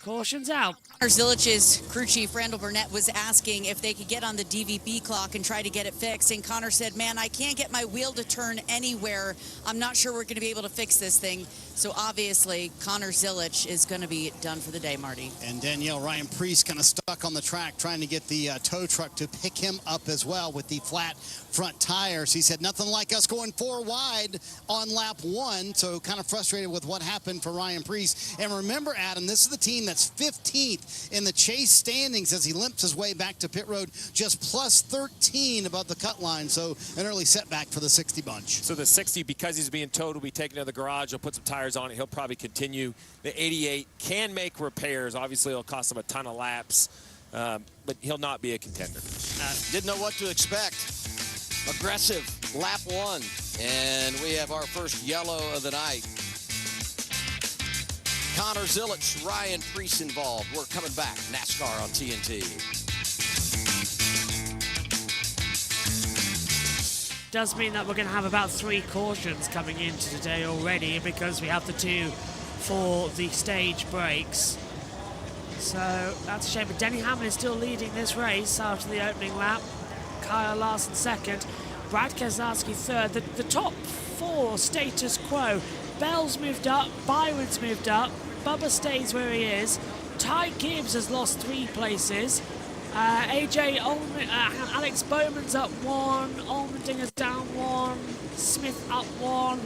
Caution's out. Zilic's crew chief, Randall Burnett, was asking if they could get on the DVB clock and try to get it fixed. And Connor said, man, I can't get my wheel to turn anywhere. I'm not sure we're going to be able to fix this thing. So obviously, Connor Zilic is going to be done for the day, Marty. And Danielle, Ryan Priest kind of stuck on the track trying to get the tow truck to pick him up as well with the flat front tires. He said, nothing like us going 4 wide on lap 1. So kind of frustrated with what happened for Ryan Priest. And remember, Adam, this is the team that's 15th in the chase standings as he limps his way back to pit road, just plus 13 above the cut line. So an early setback for the 60 bunch. So the 60, because he's being towed, will be taken to the garage. He'll put some tires on it. He'll probably continue. The 88 can make repairs. Obviously, it'll cost him a ton of laps, but he'll not be a contender. Didn't know what to expect. Aggressive lap 1, and we have our first yellow of the night. Connor Zilic, Ryan Priest involved. We're coming back. NASCAR on TNT. Does mean that we're going to have about 3 cautions coming into today already because we have the 2 for the stage breaks. So that's a shame. But Denny Hamlin is still leading this race after the opening lap. Kyle Larson second. Brad Keselowski third. The top 4 status quo. Bell's moved up. Byron's moved up. Bubba stays where he is. Ty Gibbs has lost 3 places. Alex Bowman's up 1, Allmendinger's down 1, Smith up 1,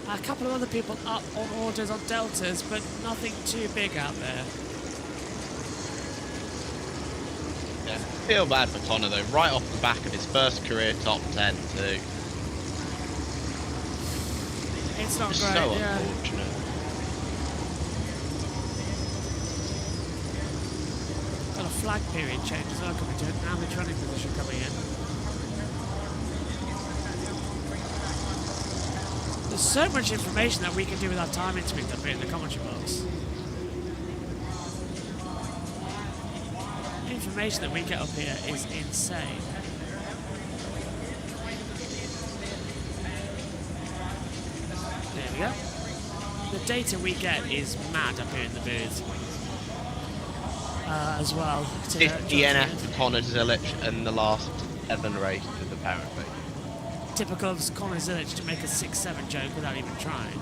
a couple of other people up on orders on deltas, but nothing too big out there. Yeah, feel bad for Connor though, right off the back of his first career top 10 too. It's not just great, so yeah. Unfortunate. Got a flag period change as well coming to it. Now the running position coming in. There's so much information that we can do with our timing screens up here in the commentary box. The information that we get up here is insane. There we go. The data we get is mad up here in the booth. As well. 50 NF for Connor Zilic in the last 7 races, apparently. Typical of Connor Zilic to make a 6-7 joke without even trying.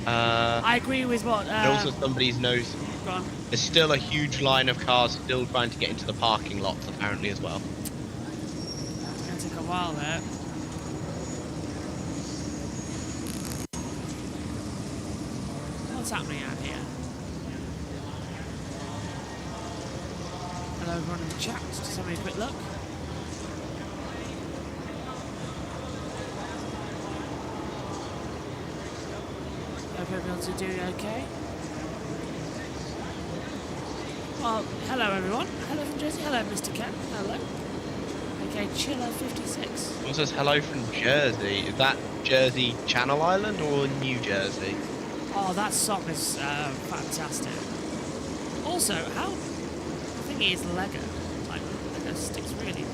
Yeah. I agree with what... and also somebody's knows there's still a huge line of cars still trying to get into the parking lots, apparently, as well. It's going to take a while there. What's happening out here? Hello everyone in the chat, just having a quick look. Hope everyone's doing okay. Well, hello everyone. Hello from Jersey. Hello Mr. Ken. Hello. Okay, Chiller 56. Someone says hello from Jersey. Is that Jersey Channel Island or New Jersey? Oh, that song is fantastic. Also, how thingy is Lego? Like, Lego sticks really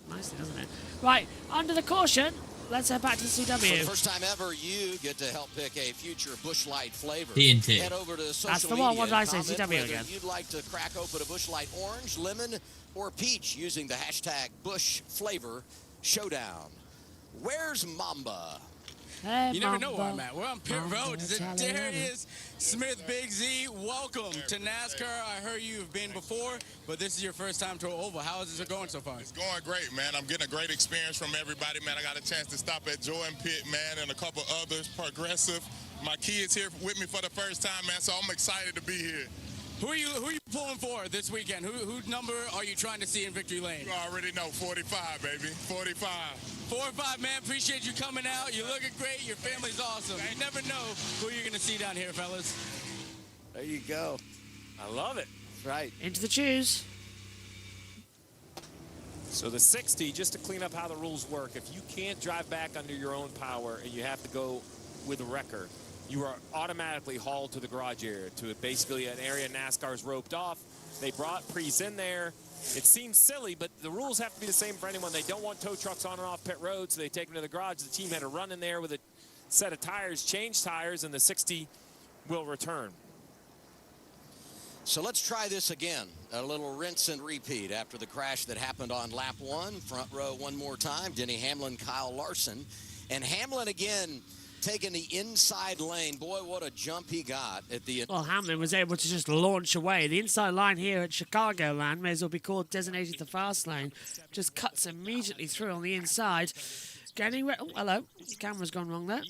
nicely, doesn't it? Right, under the caution, let's head back to the CW. For the first time ever, you get to help pick a future Busch Light flavor. TNT. Head over to social That's the one. media What did I say? and comment CW whether again. You'd like to crack open a Busch Light orange, lemon, or peach using the hashtag Busch Flavor Showdown. Where's Mamba? Hey, you never know where I'm at. We're on pit road. There it is. Smith Big Z, welcome to NASCAR. I heard you've been before, but this is your first time to an oval. How is this going so far? It's going great, man. I'm getting a great experience from everybody, man. I got a chance to stop at Jordan Pit, man, and a couple others, Progressive. My kids here with me for the first time, man, so I'm excited to be here. Who are you pulling for this weekend? Whose number are you trying to see in victory lane? You already know, 45, baby, 45. 45, man. Appreciate you coming out. You're looking great. Your family's awesome. You never know who you're going to see down here, fellas. There you go. I love it. That's right. Into the choose. So the 60, just to clean up how the rules work, if you can't drive back under your own power and you have to go with a wrecker, you are automatically hauled to the garage area, to basically an area NASCAR's roped off. They brought Preece in there. It seems silly, but the rules have to be the same for anyone. They don't want tow trucks on and off pit road, so they take them to the garage. The team had to run in there with a set of tires, change tires, and the 60 will return. So let's try this again. A little rinse and repeat after the crash that happened on lap 1. Front row one more time. Denny Hamlin, Kyle Larson. And Hamlin again taking the inside lane. Boy, what a jump he got at the end. Well, Hamlin was able to just launch away. The inside line here at Chicagoland may as well be called designated the fast lane. Just cuts immediately through on the inside. Getting ready. Oh, hello. The camera's gone wrong there.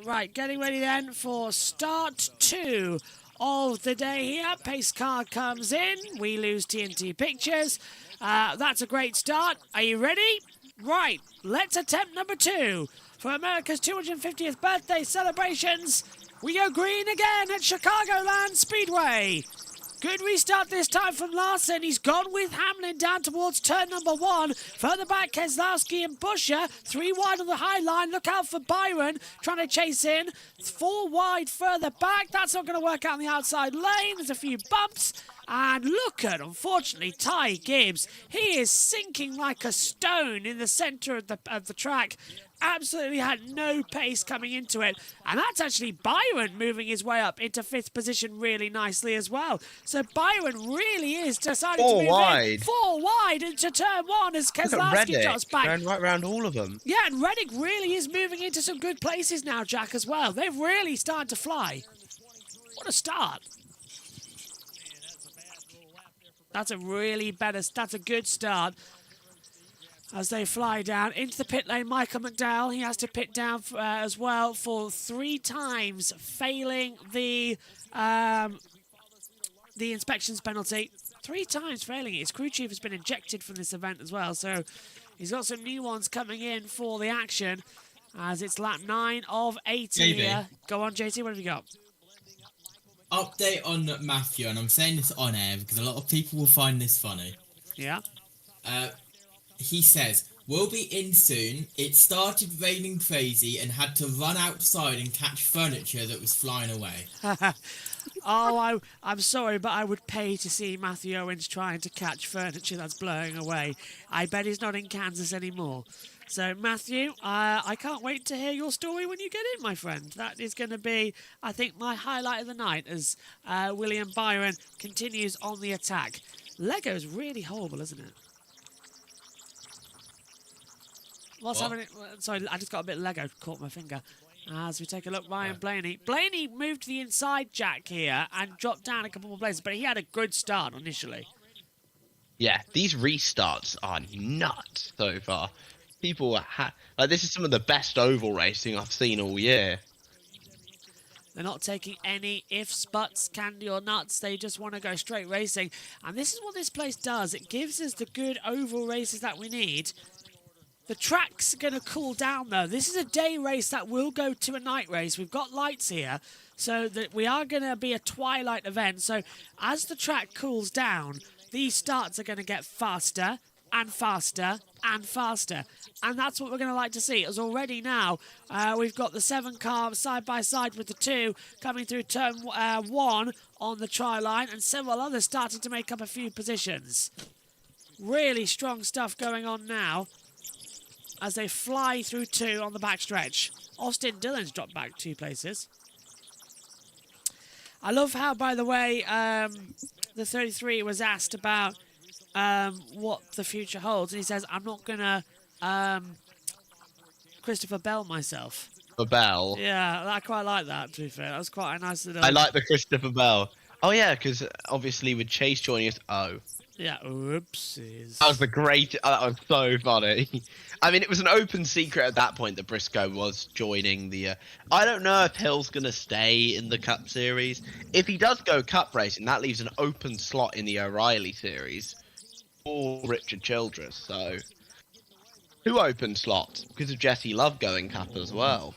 Right, getting ready then for start 2 of the day here. Pace car comes in. We lose TNT pictures. That's a great start. Are you ready? Right, let's attempt number 2 for America's 250th birthday celebrations. We go green again at Chicagoland Speedway. Good restart this time from Larson. He's gone with Hamlin down towards turn number 1. Further back, Keselowski and Buescher. 3 wide on the high line. Look out for Byron trying to chase in. 4 wide further back. That's not going to work out on the outside lane. There's a few bumps. And look at, unfortunately, Ty Gibbs. He is sinking like a stone in the centre of the track. Absolutely had no pace coming into it. And that's actually Byron moving his way up into 5th position really nicely as well. So Byron really is deciding to move in. 4 wide into turn 1 as Keselowski drops back. Ran right round all of them. Yeah, and Reddick really is moving into some good places now, Jack, as well. They've really started to fly. What a start. That's a good start. As they fly down into the pit lane, Michael McDowell, he has to pit down as well for 3 times, failing the inspections penalty. 3 times failing it. His crew chief has been ejected from this event as well, so he's got some new ones coming in for the action as it's lap 9 of 80 here. Go on, JT, what have you got? Update on Matthew, and I'm saying this on air because a lot of people will find this funny. Yeah. He says, we'll be in soon. It started raining crazy and had to run outside and catch furniture that was flying away. Oh, I'm sorry, but I would pay to see Matthew Owens trying to catch furniture that's blowing away. I bet he's not in Kansas anymore. So, Matthew, I can't wait to hear your story when you get in, my friend. That is going to be, I think, my highlight of the night as William Byron continues on the attack. Lego's really horrible, isn't it? What's happening? Sorry, I just got a bit of Lego caught my finger. As we take a look, Ryan Blaney. Blaney moved to the inside, Jack, here and dropped down a couple more places, but he had a good start initially. Yeah, these restarts are nuts so far. People like this is some of the best oval racing I've seen all year. They're not taking any ifs, buts, candy or nuts. They just want to go straight racing. And this is what this place does. It gives us the good oval races that we need. The track's going to cool down, though. This is a day race that will go to a night race. We've got lights here, so that we are going to be a twilight event. So as the track cools down, these starts are going to get faster and faster and faster. And that's what we're going to like to see. As already now, we've got the 7 car side by side with the 2 coming through turn 1 on the tri-line, and several others starting to make up a few positions. Really strong stuff going on now as they fly through 2 on the backstretch. Austin Dillon's dropped back 2 places. I love how, by the way, the 33 was asked about what the future holds, and he says, I'm not going to Christopher Bell myself. Christopher Bell. Yeah, I quite like that, to be fair. That was quite a nice little... I like the Christopher Bell. Oh, yeah, because obviously with Chase joining us... Oh. Yeah, oopsies. That was the great... that was so funny. I mean, it was an open secret at that point that Briscoe was joining the... I don't know if Hill's going to stay in the Cup Series. If he does go Cup racing, that leaves an open slot in the O'Reilly Series for Richard Childress, so... 2 open slots, because of Jesse Love going Cup as well.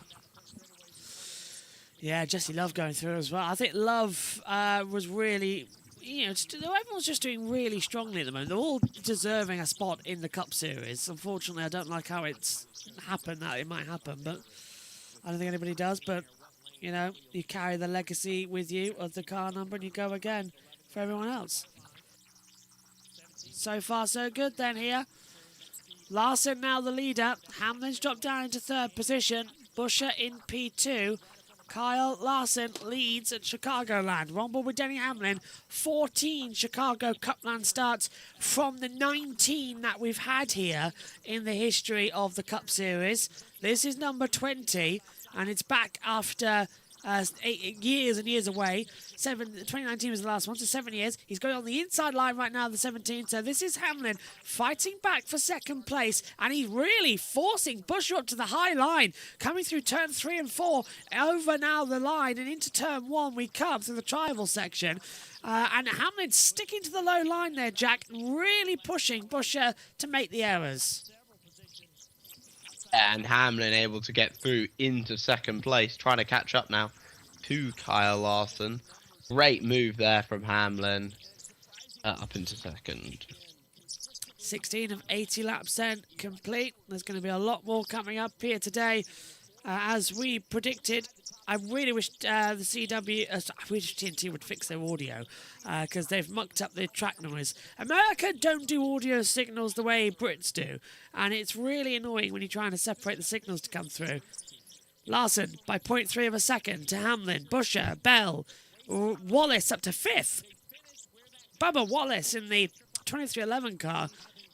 Yeah, Jesse Love going through as well. I think Love was really... everyone's just doing really strongly at the moment. They're all deserving a spot in the Cup Series. Unfortunately, I don't like how it's happened, that it might happen, but I don't think anybody does. But, you carry the legacy with you of the car number and you go again for everyone else. So far, so good then here. Larson now the leader. Hamlin's dropped down into 3rd position. Buescher in P2. Kyle Larson leads at Chicagoland. Rumble with Denny Hamlin. 14 Chicago Cupland starts from the 19 that we've had here in the history of the Cup Series. This is number 20, and it's back after 8 years and years away. 2019 was the last one, so 7 years. He's going on the inside line right now, the 17. So this is Hamlin fighting back for 2nd place, and he's really forcing Buescher up to the high line, coming through turn 3 and 4, over now the line, and into turn 1 we come through the tribal section. And Hamlin sticking to the low line there, Jack, really pushing Buescher to make the errors. And Hamlin able to get through into 2nd place, trying to catch up now to Kyle Larson. Great move there from Hamlin. Up into 2nd. 16 of 80 laps then complete. There's going to be a lot more coming up here today. As we predicted, I really wish the CW... I wish TNT would fix their audio, because they've mucked up the track noise. America don't do audio signals the way Brits do, and it's really annoying when you're trying to separate the signals to come through. Larson by 0.3 of a second to Hamlin, Buescher, Bell, Wallace up to 5th. Bubba Wallace in the 2311 car.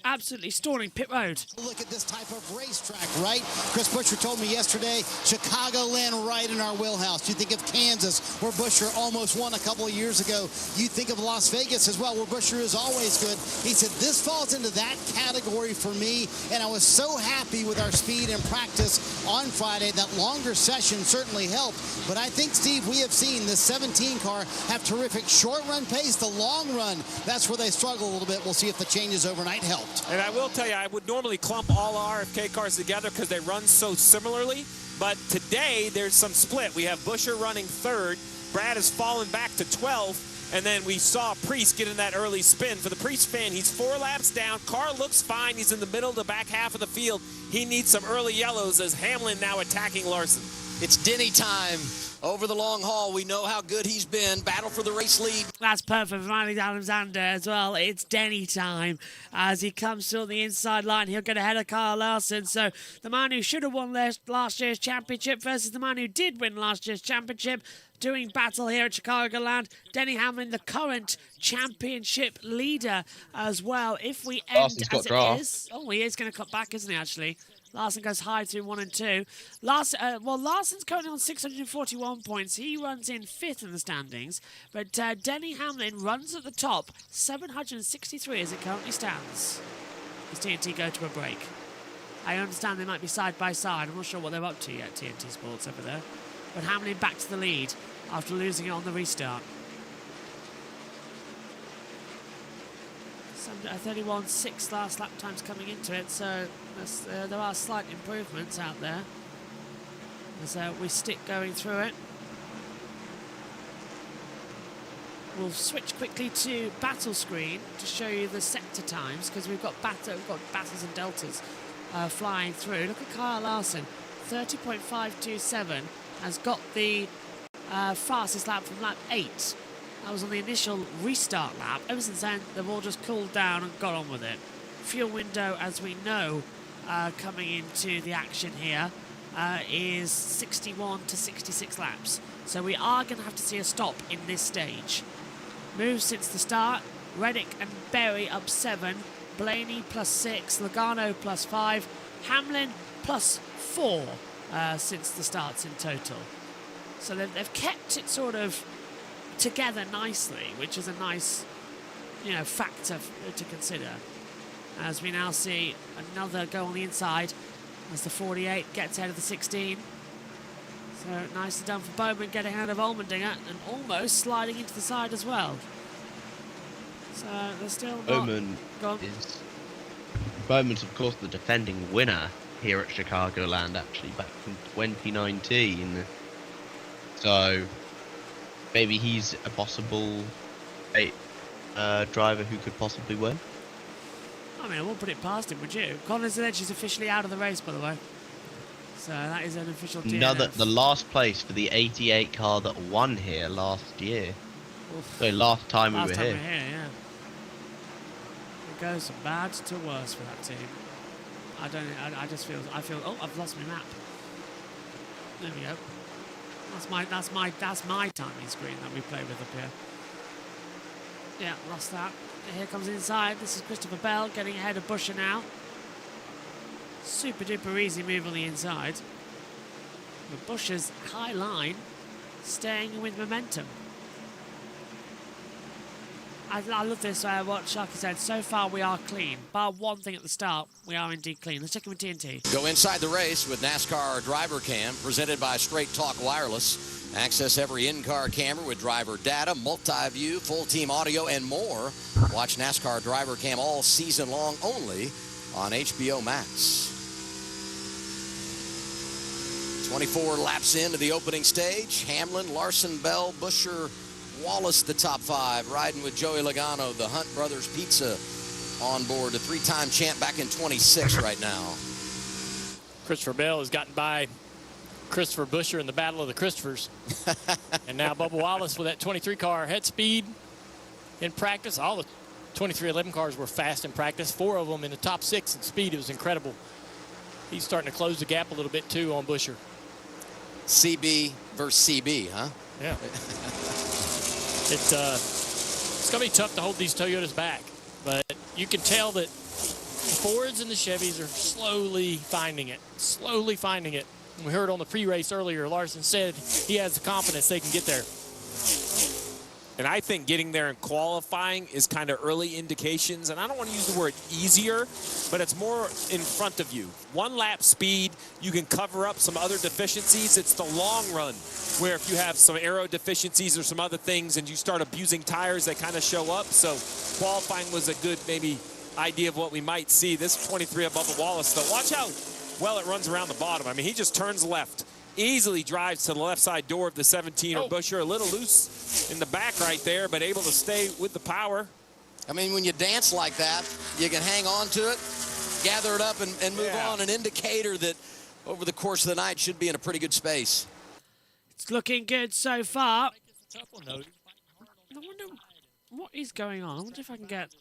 Absolutely stalling pit road. Look at this type of racetrack, right? Chris Buescher told me yesterday, Chicagoland right in our wheelhouse. You think of Kansas, where Buescher almost won a couple of years ago. You think of Las Vegas as well, where Buescher is always good. He said, this falls into that category for me, and I was so happy with our speed and practice on Friday. That longer session certainly helped, but I think, Steve, we have seen the 17 car have terrific short run pace. The long run, that's where they struggle a little bit. We'll see if the changes overnight helped. And I will tell you, I would normally clump all RFK cars together because they run so similarly. But today, there's some split. We have Buescher running 3rd. Brad has fallen back to 12th. And then we saw Priest get in that early spin. For the Priest fan, he's 4 laps down. Car looks fine. He's in the middle, the back half of the field. He needs some early yellows as Hamlin now attacking Larson. It's Denny time. Over the long haul, we know how good he's been. Battle for the race lead. That's perfect for Riley Alexander as well. It's Denny time as he comes to the inside line. He'll get ahead of Kyle Larson. So the man who should have won last year's championship versus the man who did win last year's championship doing battle here at Chicagoland. Denny Hamlin, the current championship leader as well. If we end as it is... Oh, he is going to cut back, isn't he, actually? Larson goes high to 1 and 2. Larson's currently on 641 points. He runs in 5th in the standings. But Denny Hamlin runs at the top, 763 as it currently stands. As TNT go to a break. I understand they might be side by side. I'm not sure what they're up to yet, TNT Sports over there. But Hamlin back to the lead after losing it on the restart. 31.6 last lap times coming into it, so there are slight improvements out there as we stick going through it. We'll switch quickly to battle screen to show you the sector times, because we've got battles and deltas flying through. Look at Kyle Larson, 30.527, has got the fastest lap from lap 8. That was on the initial restart lap. Ever since then, they've all just cooled down and got on with it. Fuel window, as we know, coming into the action here, is 61 to 66 laps. So we are going to have to see a stop in this stage. Moves since the start. Reddick and Berry up 7. Blaney plus 6. Logano plus 5. Hamlin plus 4 since the starts in total. So they've kept it sort of together nicely, which is a nice, factor to consider. As we now see another go on the inside as the 48 gets ahead of the 16. So nicely done for Bowman, getting ahead of Allmendinger and almost sliding into the side as well. So they're still not... Bowman's, of course, the defending winner here at Chicagoland, actually, back in 2019. So maybe he's a possible driver who could possibly win. I mean, I won't put it past him, would you? Collins Edge is officially out of the race, by the way. So that is an official DNF. The last place for the 88 car that won here last year. Oof. So last time we were here. Yeah. It goes from bad to worse for that team. I feel. Oh, I've lost my map. There we go. That's my timing screen that we play with up here. Yeah, lost that. Here comes inside. This is Christopher Bell getting ahead of Buescher now. Super duper easy move on the inside. But Buescher's high line staying with momentum. I love this, what Sharky said. So far, we are clean. Bar one thing at the start, we are indeed clean. Let's check in with TNT. Go inside the race with NASCAR Driver Cam, presented by Straight Talk Wireless. Access every in-car camera with driver data, multi-view, full-team audio, and more. Watch NASCAR Driver Cam all season long only on HBO Max. 24 laps into the opening stage. Hamlin, Larson, Bell, Buescher, Wallace, the top five, riding with Joey Logano, the Hunt Brothers Pizza on board, the three-time champ back in 26 right now. Christopher Bell has gotten by Christopher Buescher in the Battle of the Christophers. And now Bubba Wallace with that 23 car head speed in practice. All the 2311 cars were fast in practice. 4 of them in the top 6 in speed. It was incredible. He's starting to close the gap a little bit, too, on Buescher. CB versus CB, huh? Yeah. It's going to be tough to hold these Toyotas back, but you can tell that the Fords and the Chevys are slowly finding it. We heard on the pre-race earlier, Larson said he has the confidence they can get there. And I think getting there and qualifying is kind of early indications, and I don't want to use the word easier, but it's more in front of you. 1 lap speed, you can cover up some other deficiencies. It's the long run where if you have some aero deficiencies or some other things and you start abusing tires, they kind of show up. So qualifying was a good maybe idea of what we might see. This 23 above Bubba Wallace, though. Watch how well it runs around the bottom. I mean, he just turns left. Easily drives to the left side door of the 17 or Buescher, a little loose in the back right there, but able to stay with the power. I mean, when you dance like that, you can hang on to it, gather it up, and move on. An indicator that over the course of the night should be in a pretty good space. It's looking good so far. I wonder what is going on. I wonder if I can get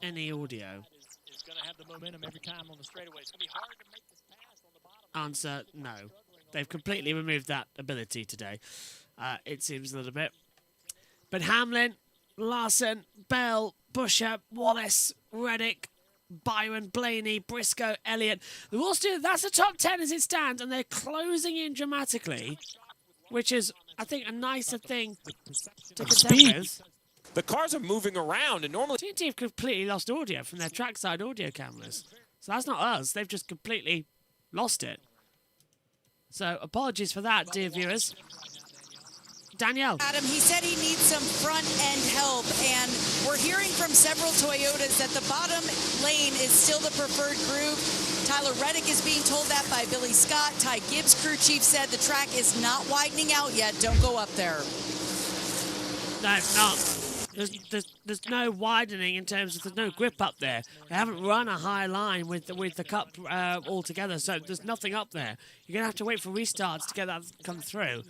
any audio. It's going to have the momentum every time on the straightaway. It's going to be hard to make this pass on the bottom. Answer, no. They've completely removed that ability today, it seems a little bit. But Hamlin, Larson, Bell, Buescher, Wallace, Reddick, Byron, Blaney, Briscoe, Elliott. That's the top 10 as it stands, and they're closing in dramatically, which is, I think, a nicer thing to contend with. The cars are moving around, and normally... TNT have completely lost audio from their trackside audio cameras. So that's not us. They've just completely lost it. So apologies for that, dear viewers. Danielle. Adam, he said he needs some front-end help, and we're hearing from several Toyotas that the bottom lane is still the preferred groove. Tyler Reddick is being told that by Billy Scott. Ty Gibbs, crew chief, said the track is not widening out yet. Don't go up there. No, it's not. There's no widening in terms of there's no grip up there. They haven't run a high line with the cup altogether, so there's nothing up there. You're going to have to wait for restarts to get that to come through.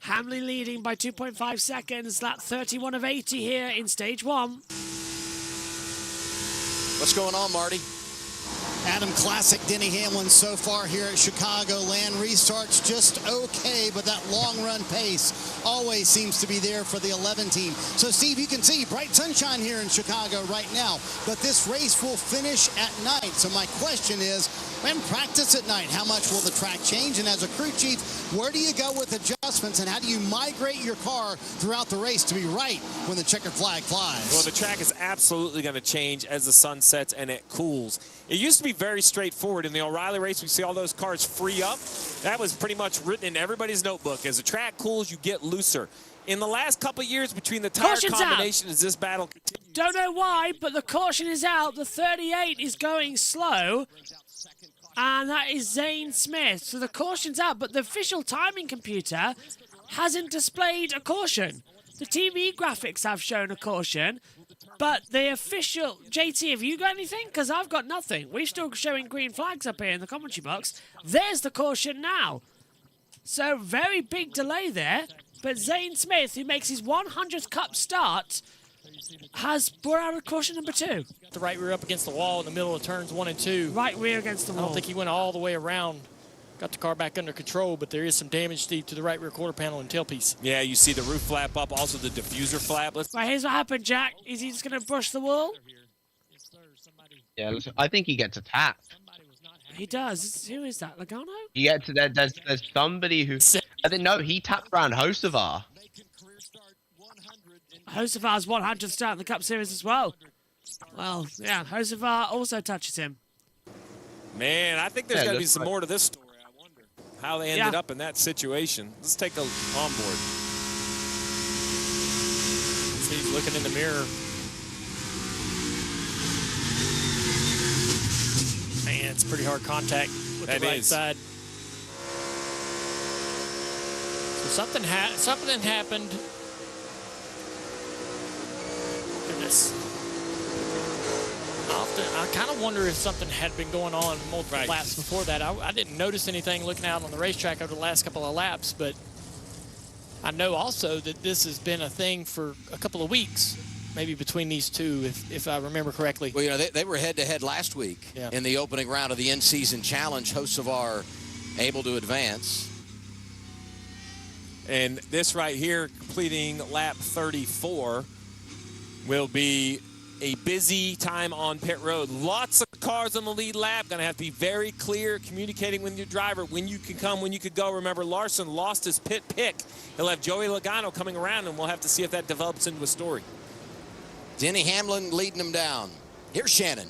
Hamlin leading by 2.5 seconds. Lap 31 of 80 here in stage 1. What's going on, Marty? Adam, classic Denny Hamlin so far here at Chicagoland. Restarts just okay, but that long run pace always seems to be there for the 11 team. So, Steve, you can see bright sunshine here in Chicago right now, but this race will finish at night. So my question is, when practice at night, how much will the track change? And as a crew chief, where do you go with adjustments, and how do you migrate your car throughout the race to be right when the checkered flag flies? Well, the track is absolutely going to change as the sun sets and it cools. It used to be very straightforward. In the O'Reilly race, we see all those cars free up. That was pretty much written in everybody's notebook. As the track cools, you get looser. In the last couple of years between the tire combination as this battle continues. Don't know why, but the caution is out. The 38 is going slow. And that is Zane Smith. So the caution's out, but the official timing computer hasn't displayed a caution. The TV graphics have shown a caution, but the official... JT, have you got anything? Because I've got nothing. We're still showing green flags up here in the commentary box. There's the caution now. So very big delay there, but Zane Smith, who makes his 100th Cup start, has brought out a caution number 2. The right rear up against the wall in the middle of turns 1 and 2. Right rear against the wall. I don't think he went all the way around. Got the car back under control, but there is some damage, Steve, to the right rear quarter panel and tailpiece. Yeah, you see the roof flap up, also the diffuser flap. Right, here's what happened, Jack. Is he just going to brush the wall? Yeah, listen, I think he gets attacked. He does. Who is that? Logano? Yeah, there's somebody who... I think, no, he tapped around Hocevar. Hocevar's 100th start in the Cup Series as well. Well, yeah, Hocevar also touches him. Man, I think there's got to be some more to this story. I wonder how they ended up in that situation. Let's take a onboard. Steve's looking in the mirror. Man, it's pretty hard contact with the right side. So something happened. Goodness. I kind of wonder if something had been going on multiple laps before that. I didn't notice anything looking out on the racetrack over the last couple of laps, but I know also that this has been a thing for a couple of weeks, maybe between these two, if I remember correctly. Well, you know, they were head-to-head last week in the opening round of the in-season challenge. Hocevar able to advance. And this right here, completing lap 34, will be a busy time on pit road. Lots of cars on the lead lap. Going to have to be very clear, communicating with your driver when you can come, when you could go. Remember, Larson lost his pit pick. He'll have Joey Logano coming around, and we'll have to see if that develops into a story. Denny Hamlin leading him down. Here's Shannon.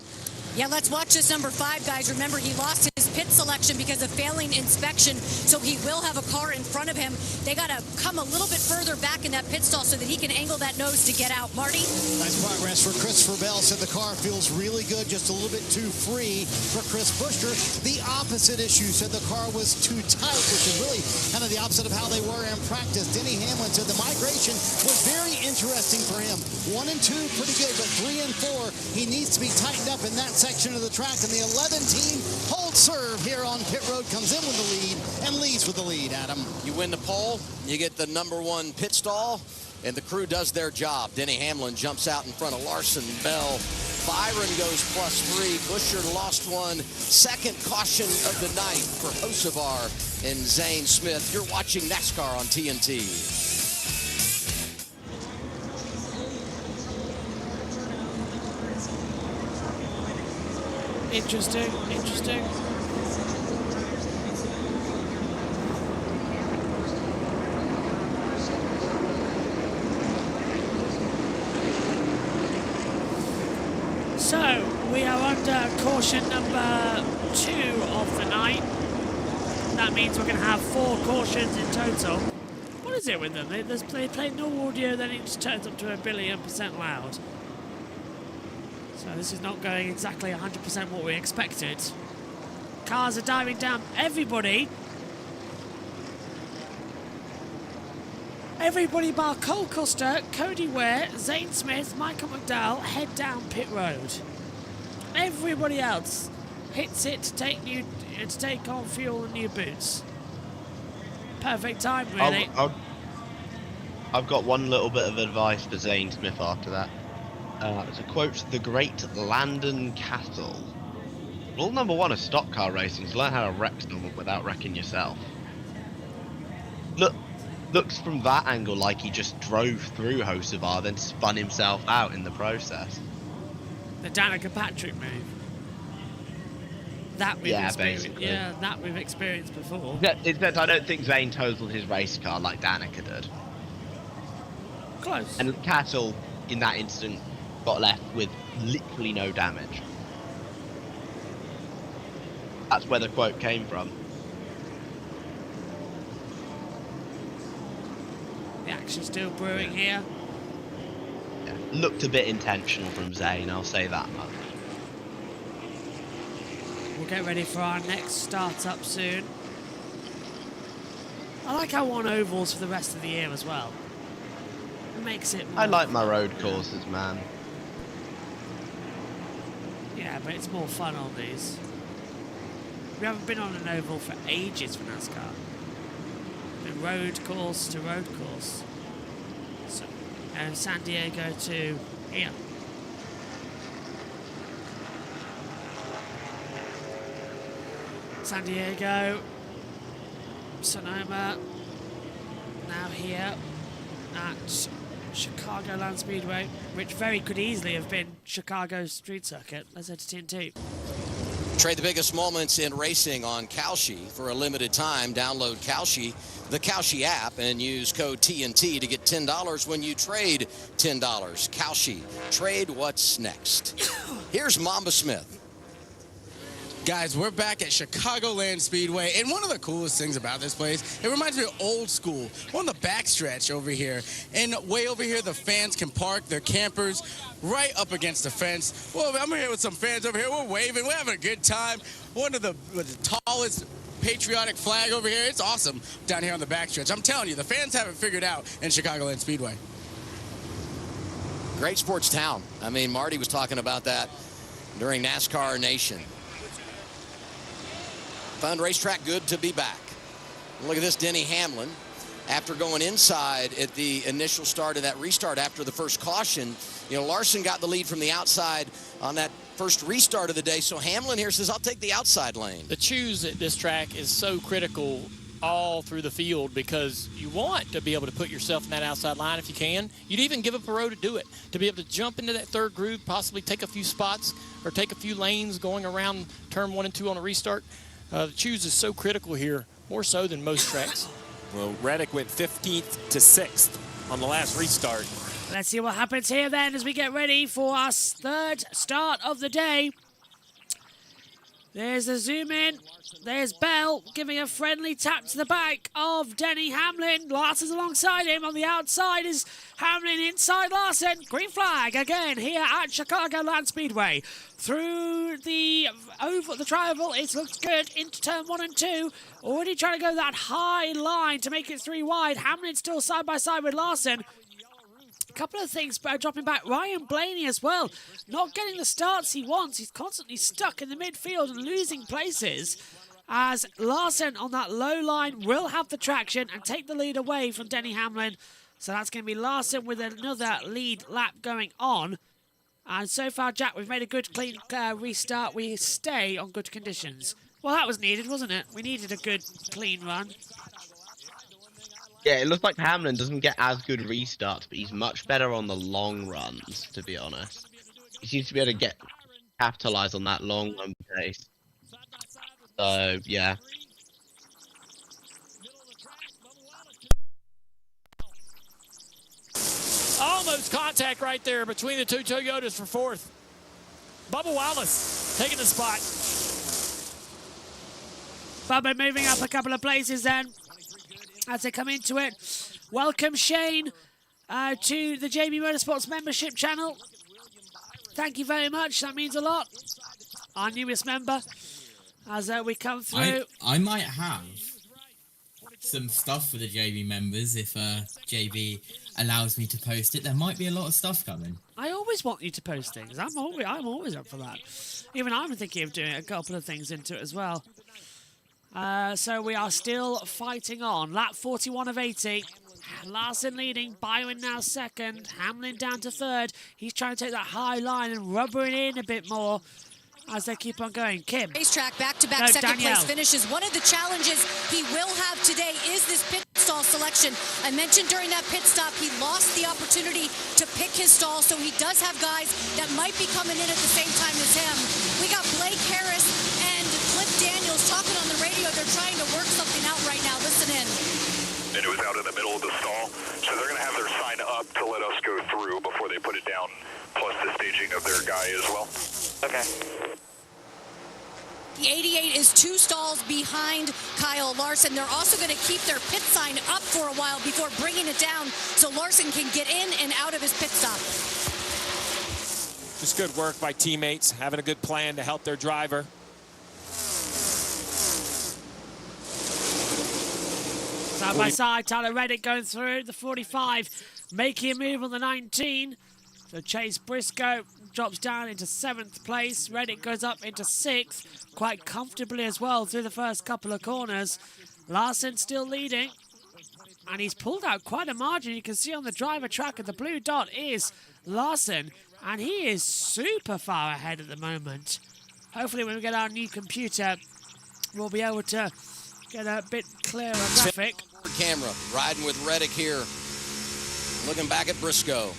Yeah, let's watch this number 5, guys. Remember, he lost his pit selection because of failing inspection, so he will have a car in front of him. They got to come a little bit further back in that pit stall so that he can angle that nose to get out. Marty? Nice progress for Christopher Bell. Said the car feels really good, just a little bit too free for Chris Buescher. The opposite issue, said the car was too tight, which is really kind of the opposite of how they were in practice. Denny Hamlin said the migration was very interesting for him. 1 and 2, pretty good, but 3 and 4, he needs to be tightened up in that section of the track. And the 11 team holds serve here on pit road, comes in with the lead and leads with the lead. Adam, you win the pole, you get the number 1 pit stall, and the crew does their job. Denny Hamlin jumps out in front of Larson, Bell. Byron goes +3. Buescher lost 1. Second caution of the night for Hocevar and Zane Smith. You're watching NASCAR on TNT. Interesting. So, we are under caution number 2 of the night. That means we're going to have 4 cautions in total. What is it with them? They play no audio, then it just turns up to 1,000,000,000% loud. So this is not going exactly 100% what we expected. Cars are diving down. Everybody bar Cole Custer, Cody Ware, Zane Smith, Michael McDowell head down pit road. Everybody else hits it to take on fuel and new boots. Perfect time, really. I've got one little bit of advice for Zane Smith after that. To quote the great Landon Castle, Rule number 1 of stock car racing is learn how to wreck someone without wrecking yourself. Looks from that angle like he just drove through Hocevar, then spun himself out in the process. The Danica Patrick move. That we've experienced. Basically. Yeah, that we've experienced before. Except I don't think Zane totaled his race car like Danica did. Close. And Castle, in that instant, got left with literally no damage. That's where the quote came from. The action's still brewing here. Yeah. Looked a bit intentional from Zane, I'll say that much. We'll get ready for our next start-up soon. I like how one ovals for the rest of the year as well. It makes it more... I like my road courses, man. Yeah, but it's more fun on these. We haven't been on an oval for ages for NASCAR. Been road course to road course. So, and San Diego to here. San Diego, Sonoma, now here at Chicagoland Speedway, which very could easily have been Chicago's street circuit. Let's head to TNT. Trade the biggest moments in racing on Kalshi for a limited time. Download Kalshi, the Kalshi app, and use code TNT to get $10 when you trade $10. Kalshi, trade what's next. Here's Mamba Smith. Guys, we're back at Chicagoland Speedway, and one of the coolest things about this place, it reminds me of old school. We're on the backstretch over here, and way over here, the fans can park their campers right up against the fence. Well, I'm here with some fans over here. We're waving. We're having a good time. One of the tallest patriotic flag over here. It's awesome down here on the backstretch. I'm telling you, the fans have it figured out in Chicagoland Speedway. Great sports town. I mean, Marty was talking about that during NASCAR Nation. Fun racetrack, good to be back. Look at this, Denny Hamlin. After going inside at the initial start of that restart after the first caution, you know, Larson got the lead from the outside on that first restart of the day. So Hamlin here says, I'll take the outside lane. The choose at this track is so critical all through the field because you want to be able to put yourself in that outside line if you can. You'd even give up a row to do it, to be able to jump into that third groove, possibly take a few spots or take a few lanes going around turn 1 and 2 on a restart. The choose is so critical here, more so than most tracks. Well, Reddick went 15th to 6th on the last restart. Let's see what happens here then as we get ready for our third start of the day. There's a zoom in. There's Bell giving a friendly tap to the back of Denny Hamlin. Larson's alongside him. On the outside is Hamlin inside Larson. Green flag again here at Chicagoland Speedway. Through the tri-oval, it looks good into turn 1 and 2. Already trying to go that high line to make it 3 wide. Hamlin still side by side with Larson. Couple of things dropping back. Ryan Blaney as well, not getting the starts he wants. He's constantly stuck in the midfield and losing places, as Larson on that low line will have the traction and take the lead away from Denny Hamlin. So that's going to be Larson with another lead lap going on. And so far, Jack, we've made a good clean restart. We stay on good conditions. Well, that was needed, wasn't it? We needed a good clean run. Yeah, it looks like Hamlin doesn't get as good restarts, but he's much better on the long runs, to be honest. He seems to be able to capitalize on that long run pace. So, yeah. Almost contact right there between the two Toyotas for fourth. Bubba Wallace taking the spot. Bubba moving up a couple of places then as they come into it. Welcome, Shane, to the JB Motorsports membership channel. Thank you very much. That means a lot. Our newest member as we come through. I might have some stuff for the JB members if JB allows me to post it. There might be a lot of stuff coming. I always want you to post things. I'm always up for that. Even I'm thinking of doing a couple of things into it as well. So we are still fighting on. Lap 41 of 80. Larson leading. Byron now second. Hamlin down to third. He's trying to take that high line and rubber it in a bit more. as they keep on going. Kim. Racetrack back-to-back second place finishes. One of the challenges he will have today is this pit stall selection. I mentioned during that pit stop he lost the opportunity to pick his stall, so he does have guys that might be coming in at the same time as him. We got Blake Harris and Cliff Daniels talking on the radio. They're trying to work something out right now. Listen in. And it was out in the middle of the stall, so they're going to have their sign up to let us go through before they put it down, plus the staging of their guy as well. Okay. The 88 is 2 stalls behind Kyle Larson. They're also going to keep their pit sign up for a while before bringing it down so Larson can get in and out of his pit stop. Just good work by teammates, having a good plan to help their driver. Side by side, Tyler Reddick going through the 45, making a move on the 19. So Chase Briscoe drops down into 7th place. Reddick goes up into 6th, quite comfortably as well through the first couple of corners. Larson still leading, and he's pulled out quite a margin. You can see on the driver tracker, the blue dot is Larson, and he is super far ahead at the moment. Hopefully when we get our new computer, we'll be able to get a bit clearer graphic. Camera riding with Reddick here, looking back at Briscoe.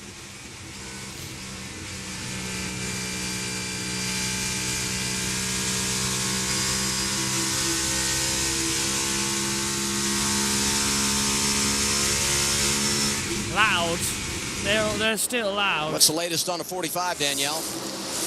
Loud. They're still loud. What's the latest on the 45, Danielle?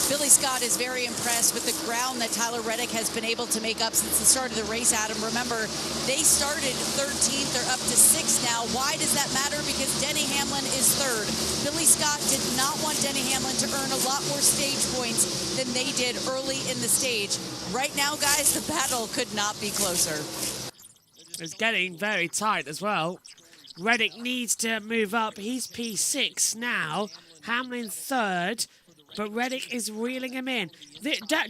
Billy Scott is very impressed with the ground that Tyler Reddick has been able to make up since the start of the race, Adam. Remember, they started 13th. They're up to 6th now. Why does that matter? Because Denny Hamlin is 3rd. Billy Scott did not want Denny Hamlin to earn a lot more stage points than they did early in the stage. Right now, guys, the battle could not be closer. It's getting very tight as well. Reddick needs to move up. He's P6 now. Hamlin 3rd. But Reddick is reeling him in.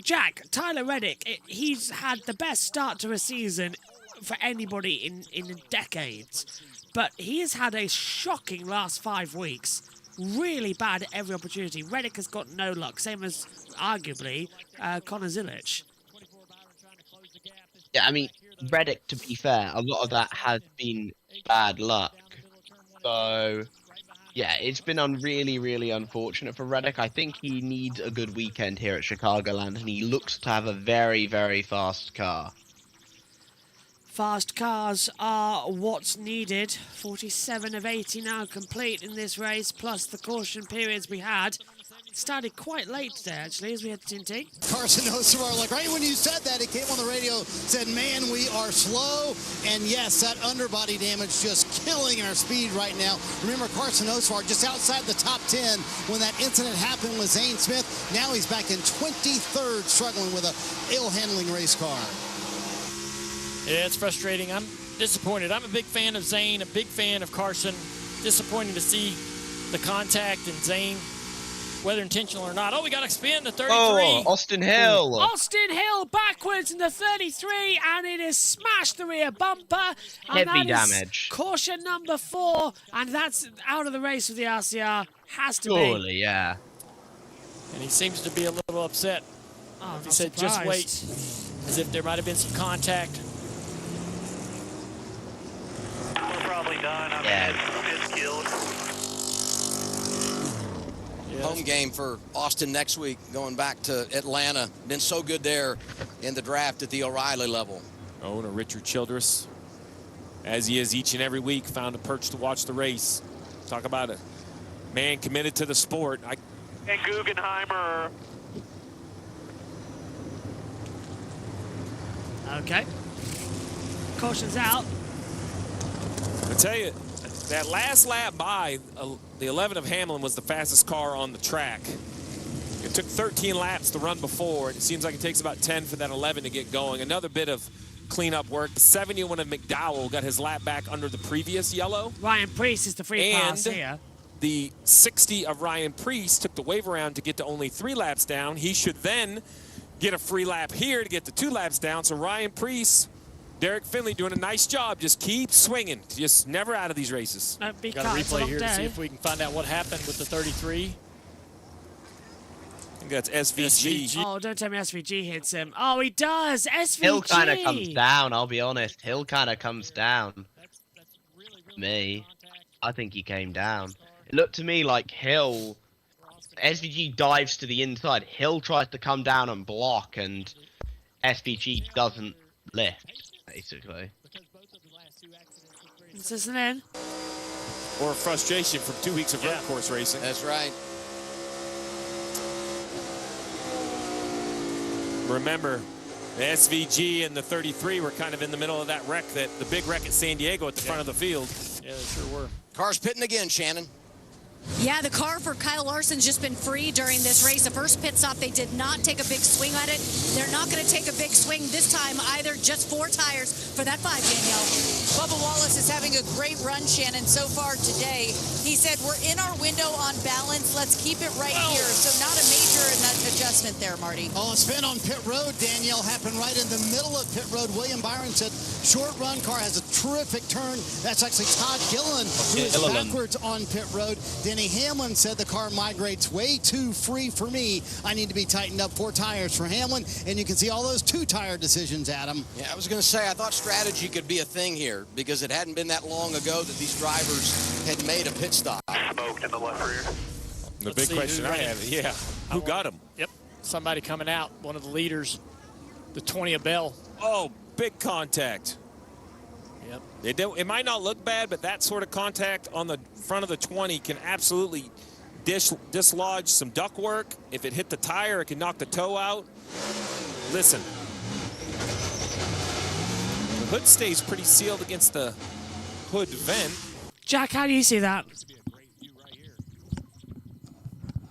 Jack, Tyler Reddick, he's had the best start to a season for anybody in decades. But he has had a shocking last 5 weeks. Really bad at every opportunity. Reddick has got no luck, same as, arguably, Connor Zilic. Yeah, I mean, Reddick, to be fair, a lot of that has been bad luck. So... yeah, it's been really, really unfortunate for Reddick. I think he needs a good weekend here at Chicagoland, and he looks to have a very, very fast car. Fast cars are what's needed. 47 of 80 now complete in this race, plus the caution periods we had. Started quite late today, actually, as we had Tinty. Carson Osterwar, like right when you said that, it came on the radio, said, man, we are slow. And yes, that underbody damage just killing our speed right now. Remember, Carson Osterwar just outside the top 10 when that incident happened with Zane Smith. Now he's back in 23rd, struggling with a ill-handling race car. Yeah, it's frustrating. I'm disappointed. I'm a big fan of Zane, a big fan of Carson. Disappointing to see the contact and Zane, whether intentional or not. Oh, we got to spin the 33. Oh, Austin Hill. Austin Hill backwards in the 33, and it has smashed the rear bumper. And Heavy that is damage. Caution number 4, and that's out of the race with the RCR. Has to be. Surely, yeah. And he seems to be a little upset. Oh, he said, just wait, as if there might have been some contact. We're probably done. I'm it's killed. Home game for Austin next week, going back to Atlanta. Been so good there in the draft at the O'Reilly level. Owner Richard Childress, as he is each and every week, found a perch to watch the race. Talk about a man committed to the sport. And Guggenheimer. Okay. Caution's out. I tell you, that last lap by the 11 of Hamlin was the fastest car on the track. It took 13 laps to run before, and it seems like it takes about 10 for that 11 to get going. Another bit of cleanup work. The 71 of McDowell got his lap back under the previous yellow. Ryan Preece is the free pass here. The 60 of Ryan Preece took the wave around to get to only 3 laps down. He should then get a free lap here to get to 2 laps down. So Ryan Preece, Derek Finley doing a nice job. Just keep swinging. Just never out of these races. Got a replay here to see if we can find out what happened with the 33. think that's SVG. Oh, don't tell me SVG hits him. Oh, he does. SVG. Hill kind of comes down, I'll be honest. Hill kind of comes down. Me. I think he came down. It looked to me like Hill... SVG dives to the inside. Hill tries to come down and block, and SVG doesn't lift, basically. This isn't in. Or frustration from 2 weeks of road course racing. That's right. Remember, the SVG and the 33 were kind of in the middle of that wreck, the big wreck at San Diego at the front of the field. Yeah, they sure were. Car's pitting again, Shannon. Yeah, the car for Kyle Larson's just been free during this race. The first pit stop, they did not take a big swing at it. They're not going to take a big swing this time either. Just 4 tires for that 5, Danielle. Bubba Wallace is having a great run, Shannon, so far today. He said, we're in our window on balance. Let's keep it right here. So not a major adjustment there, Marty. Oh, a spin on pit road, Danielle, happened right in the middle of pit road. William Byron said, short run car has a terrific turn. That's actually Todd Gilliland, who is backwards on pit road. Denny Hamlin said the car migrates way too free for me. I need to be tightened up. 4 tires for Hamlin, and you can see all those 2-tire decisions, Adam. Yeah, I was going to say, I thought strategy could be a thing here because it hadn't been that long ago that these drivers had made a pit stop. Smoked in the left rear. The big question I have, who got him? Yep, somebody coming out, one of the leaders, the 20 of Bell. Oh, big contact. Yep. It might not look bad, but that sort of contact on the front of the 20 can absolutely dislodge some ductwork. If it hit the tire, it can knock the toe out. Listen. The hood stays pretty sealed against the hood vent. Jack, how do you see that?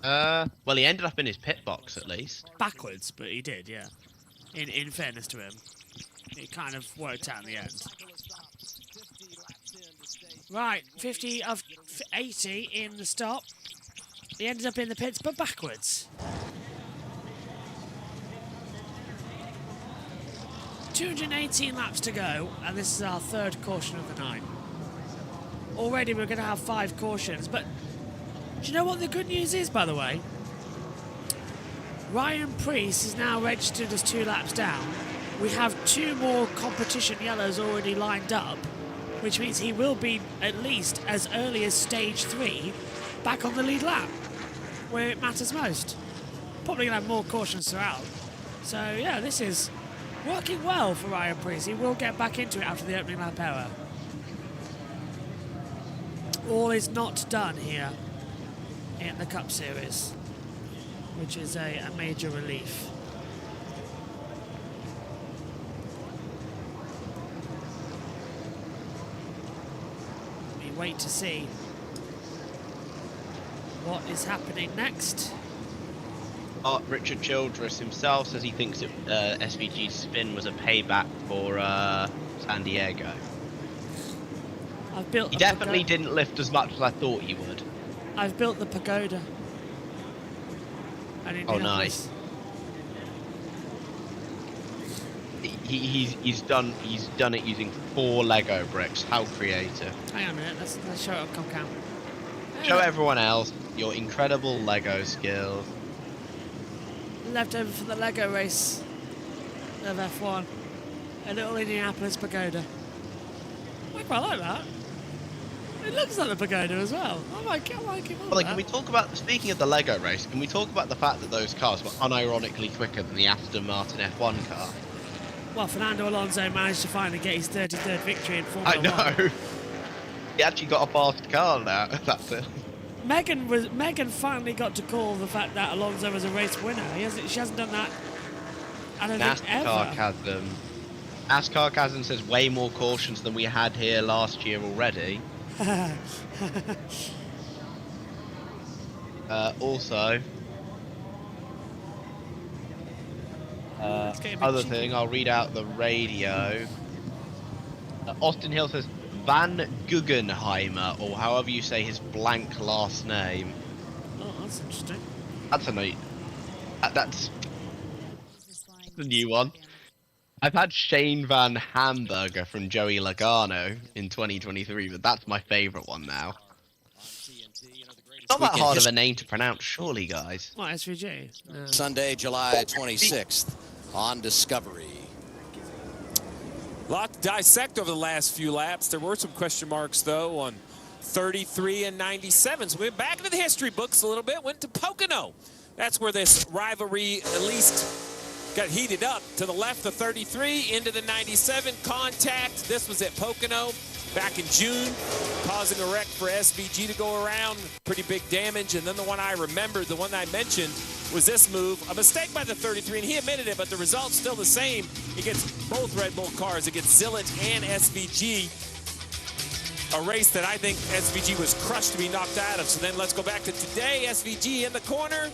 Well, he ended up in his pit box, at least. Backwards, but he did, yeah. In fairness to him. It kind of worked out in the end. Right, 50 of 80 in the stop. He ended up in the pits, but backwards. 218 laps to go, and this is our 3rd caution of the night. Already we're going to have 5 cautions, but do you know what the good news is, by the way? Ryan Preece is now registered as 2 laps down. We have 2 more competition yellows already lined up, which means he will be at least as early as stage 3 back on the lead lap, where it matters most. Probably going to have more cautions throughout. So, yeah, this is working well for Ryan Preece. He will get back into it after the opening lap error. All is not done here in the Cup Series, which is a major relief. We wait to see what is happening next. Richard Childress himself says he thinks SVG's spin was a payback for San Diego. He definitely didn't lift as much as I thought he would. I've built the pagoda. Oh, nice. He's done it using 4 Lego bricks. How creative! Hang on a minute. Let's show it on Comcam. Show everyone else your incredible Lego skills. Left over for the Lego race of F1. A little Indianapolis pagoda. I quite like that. It looks like the pagoda as well. I like it. Well, can we talk about, speaking of the Lego race, can we talk about the fact that those cars were unironically quicker than the Aston Martin F1 car? Well, Fernando Alonso managed to finally get his 33rd victory in Formula 1. I know. He actually got a fast car now. That's it. Megan finally got to call the fact that Alonso was a race winner. She hasn't done that, I don't think, ever. NASCAR Chasm says way more cautions than we had here last year already. Also, other thing, I'll read out the radio. Austin Hill says Van Guggenheimer, or however you say his blank last name. Oh, that's interesting. That's a neat. That's the new one. I've had Shane Van Hamburger from Joey Logano in 2023, but that's my favourite one now. Not that hard of a name to pronounce, surely, guys. What, SVG? No. Sunday, July 26th on Discovery. A lot to dissect over the last few laps. There were some question marks, though, on 33 and 97. So we went back into the history books a little bit, went to Pocono. That's where this rivalry at least got heated up. To the left, the 33, into the 97, contact. This was at Pocono back in June, causing a wreck for SVG to go around. Pretty big damage. And then the one I remembered, the one I mentioned, was this move. A mistake by the 33, and he admitted it, but the result's still the same. He gets both Red Bull cars. It gets Zillett and SVG. A race that I think SVG was crushed to be knocked out of. So then let's go back to today. SVG in the corner.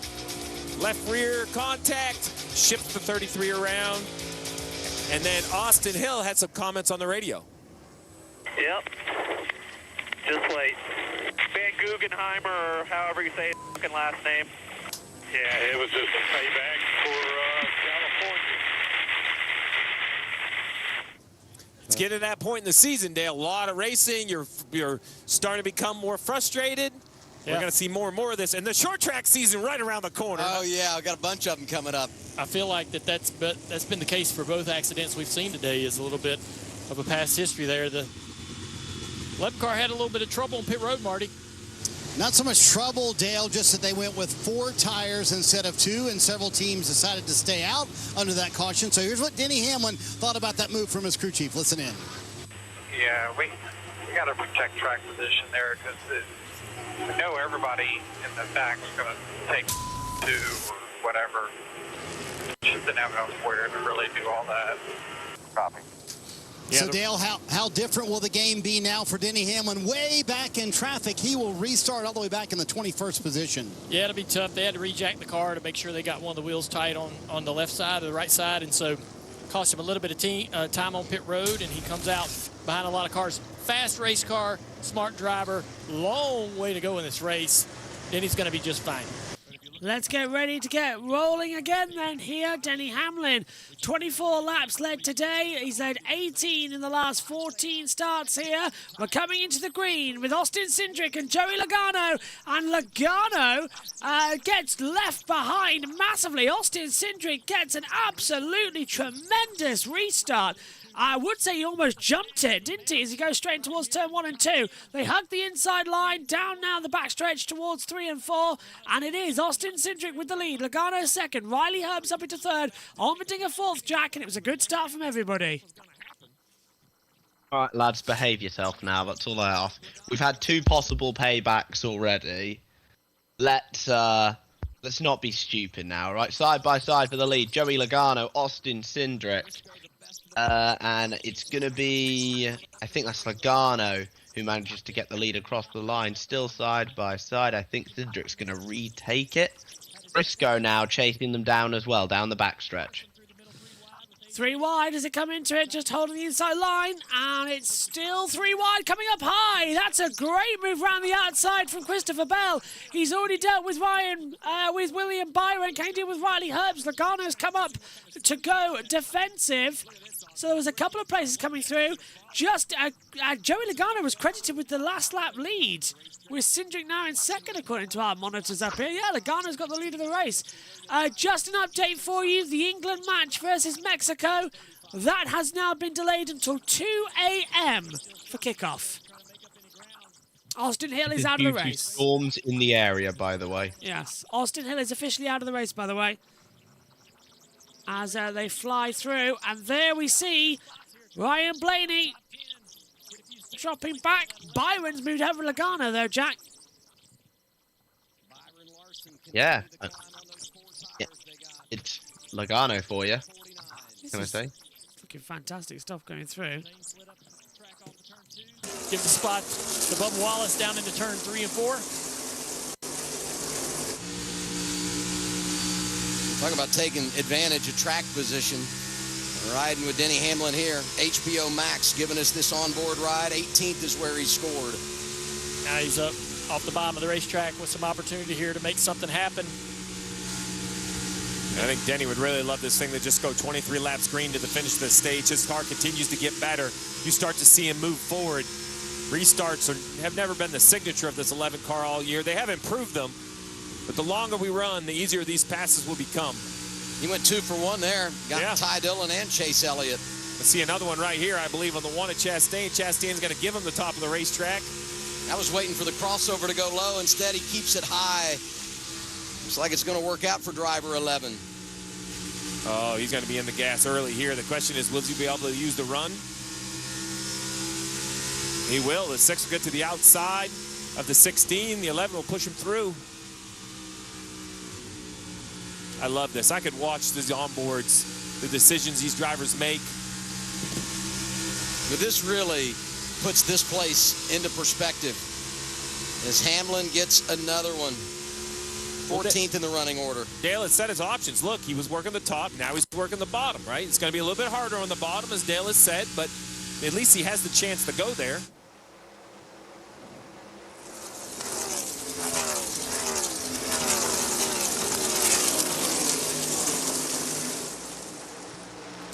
Left rear contact. Ships the 33 around. And then Austin Hill had some comments on the radio. Yep. Just wait. Van Guggenheimer, or however you say his fucking last name. Yeah, it was just a payback for California. Let's get to that point in the season, Dale. A lot of racing. You're starting to become more frustrated. Yeah. We're going to see more and more of this. And the short track season right around the corner. Oh, yeah. I've got a bunch of them coming up. I feel like that's been the case for both accidents we've seen today, is a little bit of a past history there. The 11 car had a little bit of trouble on pit road, Marty. Not so much trouble, Dale, just that they went with 4 tires instead of 2, and several teams decided to stay out under that caution. So here's what Denny Hamlin thought about that move from his crew chief. Listen in. Yeah, we got to protect track position there because we know everybody in the back is going to take 2 or whatever. Just didn't have enough square to really do all that. Copy. Yeah, so, Dale, how different will the game be now for Denny Hamlin? Way back in traffic, he will restart all the way back in the 21st position. Yeah, it'll be tough. They had to rejack the car to make sure they got one of the wheels tight on the left side or the right side, and so cost him a little bit of time on pit road, and he comes out behind a lot of cars. Fast race car, smart driver, long way to go in this race. Denny's going to be just fine. Let's get ready to get rolling again then here. Denny Hamlin, 24 laps led today. He's led 18 in the last 14 starts here. We're coming into the green with Austin Cindric and Joey Logano. And Logano gets left behind massively. Austin Cindric gets an absolutely tremendous restart. I would say he almost jumped it, didn't he, as he goes straight towards turn 1 and 2. They hug the inside line, down now the backstretch towards 3 and 4, and it is Austin Cindric with the lead. Logano second, Riley Herbst up into third, Allmendinger fourth, Jack, and it was a good start from everybody. All right, lads, behave yourself now. That's all I ask. We've had 2 possible paybacks already. Let's not be stupid now, right? Side by side for the lead, Joey Logano, Austin Cindric. And it's going to be, I think that's Logano who manages to get the lead across the line. Still side by side. I think Cindric's going to retake it. Briscoe now chasing them down as well, down the backstretch. 3 wide as it come into it, just holding the inside line, and it's still 3 wide coming up high. That's a great move around the outside from Christopher Bell. He's already dealt with with William Byron. Can he deal with Riley Herbst? Logano's come up to go defensive. So there was a couple of places coming through. Just Joey Logano was credited with the last lap lead, with Cindric now in second according to our monitors up here. Yeah, Logano's got the lead of the race. Just an update for you, the England match versus Mexico, that has now been delayed until 2 a.m. for kickoff. Austin Hill is out of the race. Storms in the area, by the way. Yes, Austin Hill is officially out of the race, by the way. As they fly through, and there we see Ryan Blaney dropping back. Byron's moved over Logano though, Jack. Yeah. It's Logano for you. Can I say? Looking fantastic stuff going through. Give the spot to Bubba Wallace down into turn 3 and 4. Talk about taking advantage of track position. Riding with Denny Hamlin here. HBO Max giving us this onboard ride. 18th is where he scored. Now he's up off the bottom of the racetrack with some opportunity here to make something happen. I think Denny would really love this thing to just go 23 laps green to the finish of the stage. His car continues to get better. You start to see him move forward. Restarts have never been the signature of this 11 car all year. They have improved them, but the longer we run, the easier these passes will become. He went 2 for 1 there. Got Ty Dillon and Chase Elliott. Let's see another one right here, I believe, on the one at Chastain. Chastain's going to give him the top of the racetrack. I was waiting for the crossover to go low. Instead, he keeps it high. Looks like it's going to work out for driver 11. Oh, he's going to be in the gas early here. The question is, will he be able to use the run? He will. The 6 will get to the outside of the 16. The 11 will push him through. I love this. I could watch these onboards, the decisions these drivers make. But this really puts this place into perspective as Hamlin gets another one. 14th in the running order. Dale has set his options. Look, he was working the top. Now he's working the bottom, right? It's going to be a little bit harder on the bottom, as Dale has said, but at least he has the chance to go there.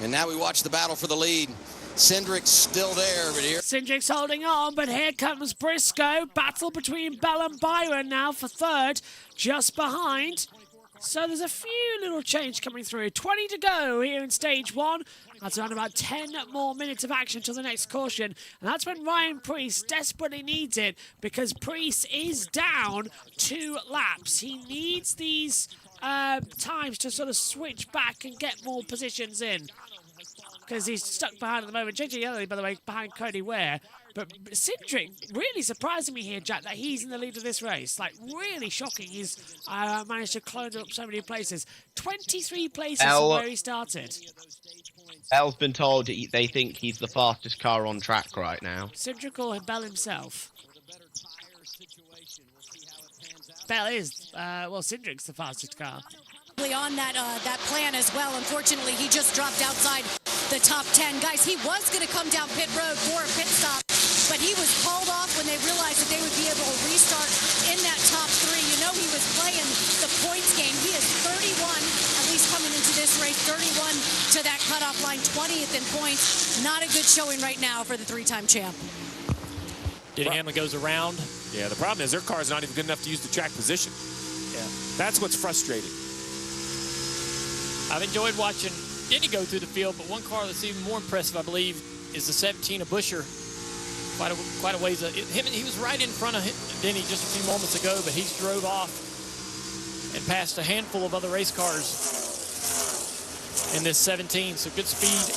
And now we watch the battle for the lead. Cindric's still there, but here. Cindric's holding on, but here comes Briscoe. Battle between Bell and Byron now for third, just behind. So there's a few little change coming through. 20 to go here in stage 1. That's around about 10 more minutes of action till the next caution. And that's when Ryan Preece desperately needs it, because Preece is down 2 laps. He needs these times to sort of switch back and get more positions in, because he's stuck behind at the moment. JJ Elliott, by the way, behind Cody Ware. But Cindric really surprising me here, Jack, that he's in the lead of this race. Like, really shocking. He's managed to clone up so many places. 23 places from where he started. Bell's been told they think he's the fastest car on track right now. Cindric or Bell himself? Bell is. Well, Cindric's the fastest car. On that plan as well. Unfortunately, he just dropped outside the top 10. Guys, he was going to come down pit road for a pit stop, but he was called off when they realized that they would be able to restart in that top 3. You know, he was playing the points game. He is 31, at least coming into this race, 31 to that cutoff line, 20th in points. Not a good showing right now for the 3-time champ. Denny Hamlin goes around. Yeah, the problem is their car is not even good enough to use the track position. Yeah. That's what's frustrating. I've enjoyed watching Denny go through the field, but one car that's even more impressive, I believe, is the 17 of Buscher. Quite a ways. He was right in front of Denny just a few moments ago, but he drove off and passed a handful of other race cars in this 17. So good speed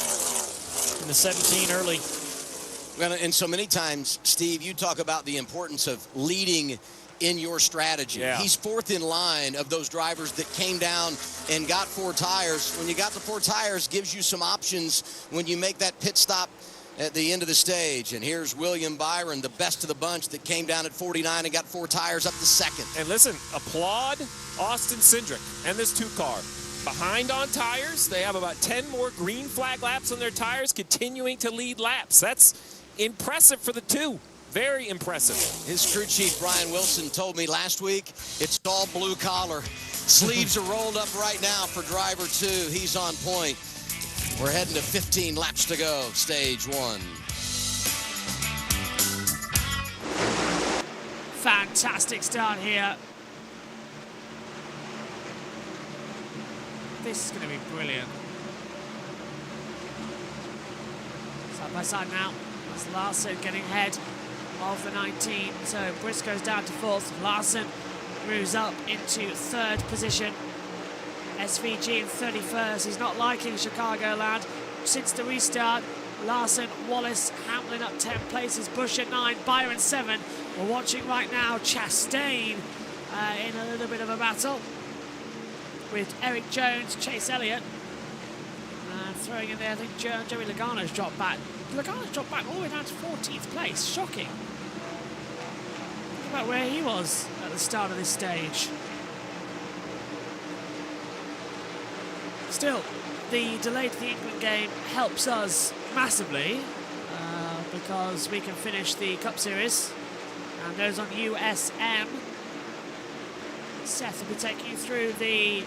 in the 17 early. Well, and so many times, Steve, you talk about the importance of leading in your strategy. Yeah. He's 4th in line of those drivers that came down and got 4 tires. When you got the 4 tires, gives you some options when you make that pit stop at the end of the stage. And here's William Byron, the best of the bunch, that came down at 49 and got 4 tires up to 2nd. And listen, applaud Austin Cindric and this 2 car. Behind on tires, they have about 10 more green flag laps on their tires, continuing to lead laps. That's impressive for the 2. Very impressive. His crew chief, Brian Wilson, told me last week it's all blue collar. Sleeves are rolled up right now for driver 2. He's on point. We're heading to 15 laps to go, stage 1. Fantastic start here. This is going to be brilliant. Side by side now. That's Larson getting ahead of the 19. So Briscoe's down to 4th. Larson moves up into 3rd position. SVG in 31st. He's not liking Chicagoland since the restart. Larson, Wallace, Hamlin up 10 places. Bush at 9, Byron 7. We're watching right now Chastain in a little bit of a battle with Eric Jones, Chase Elliott. And throwing in there, I think Joey Logano's dropped back. Logano's dropped back all the way down to 14th place. Shocking. Think about where he was at the start of this stage. Still, the delay to the England game helps us massively because we can finish the Cup Series. And those on USM. Seth will be taking you through the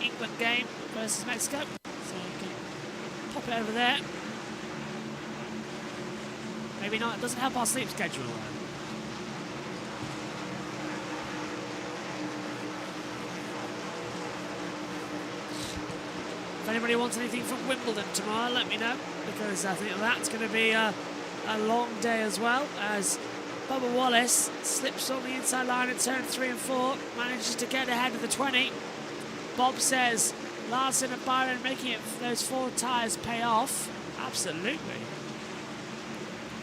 England game versus Mexico. So you can pop it over there. Maybe not. It doesn't help our sleep schedule. If anybody wants anything from Wimbledon tomorrow, let me know, because I think that's going to be a long day as well, as Bubba Wallace slips on the inside line at turn 3 and 4, manages to get ahead of the 20. Bob says Larson and Byron making it those 4 tyres pay off. Absolutely.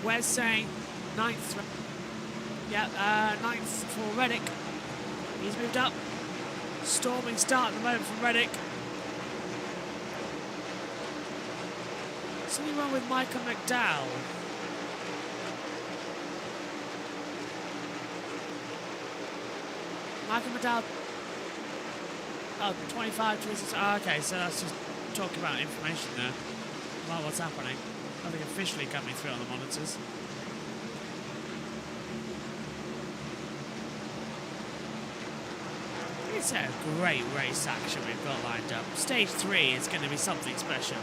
Wes saying 9th. Yeah, 9th for Reddick. He's moved up. Storming start at the moment from Reddick. Something wrong with Michael McDowell. Michael McDowell. Oh, 25, 26. Oh, okay, so that's just talking about information there about what's happening. Nothing officially coming through on the monitors. It's a great race action we've got lined up. Stage 3 is going to be something special.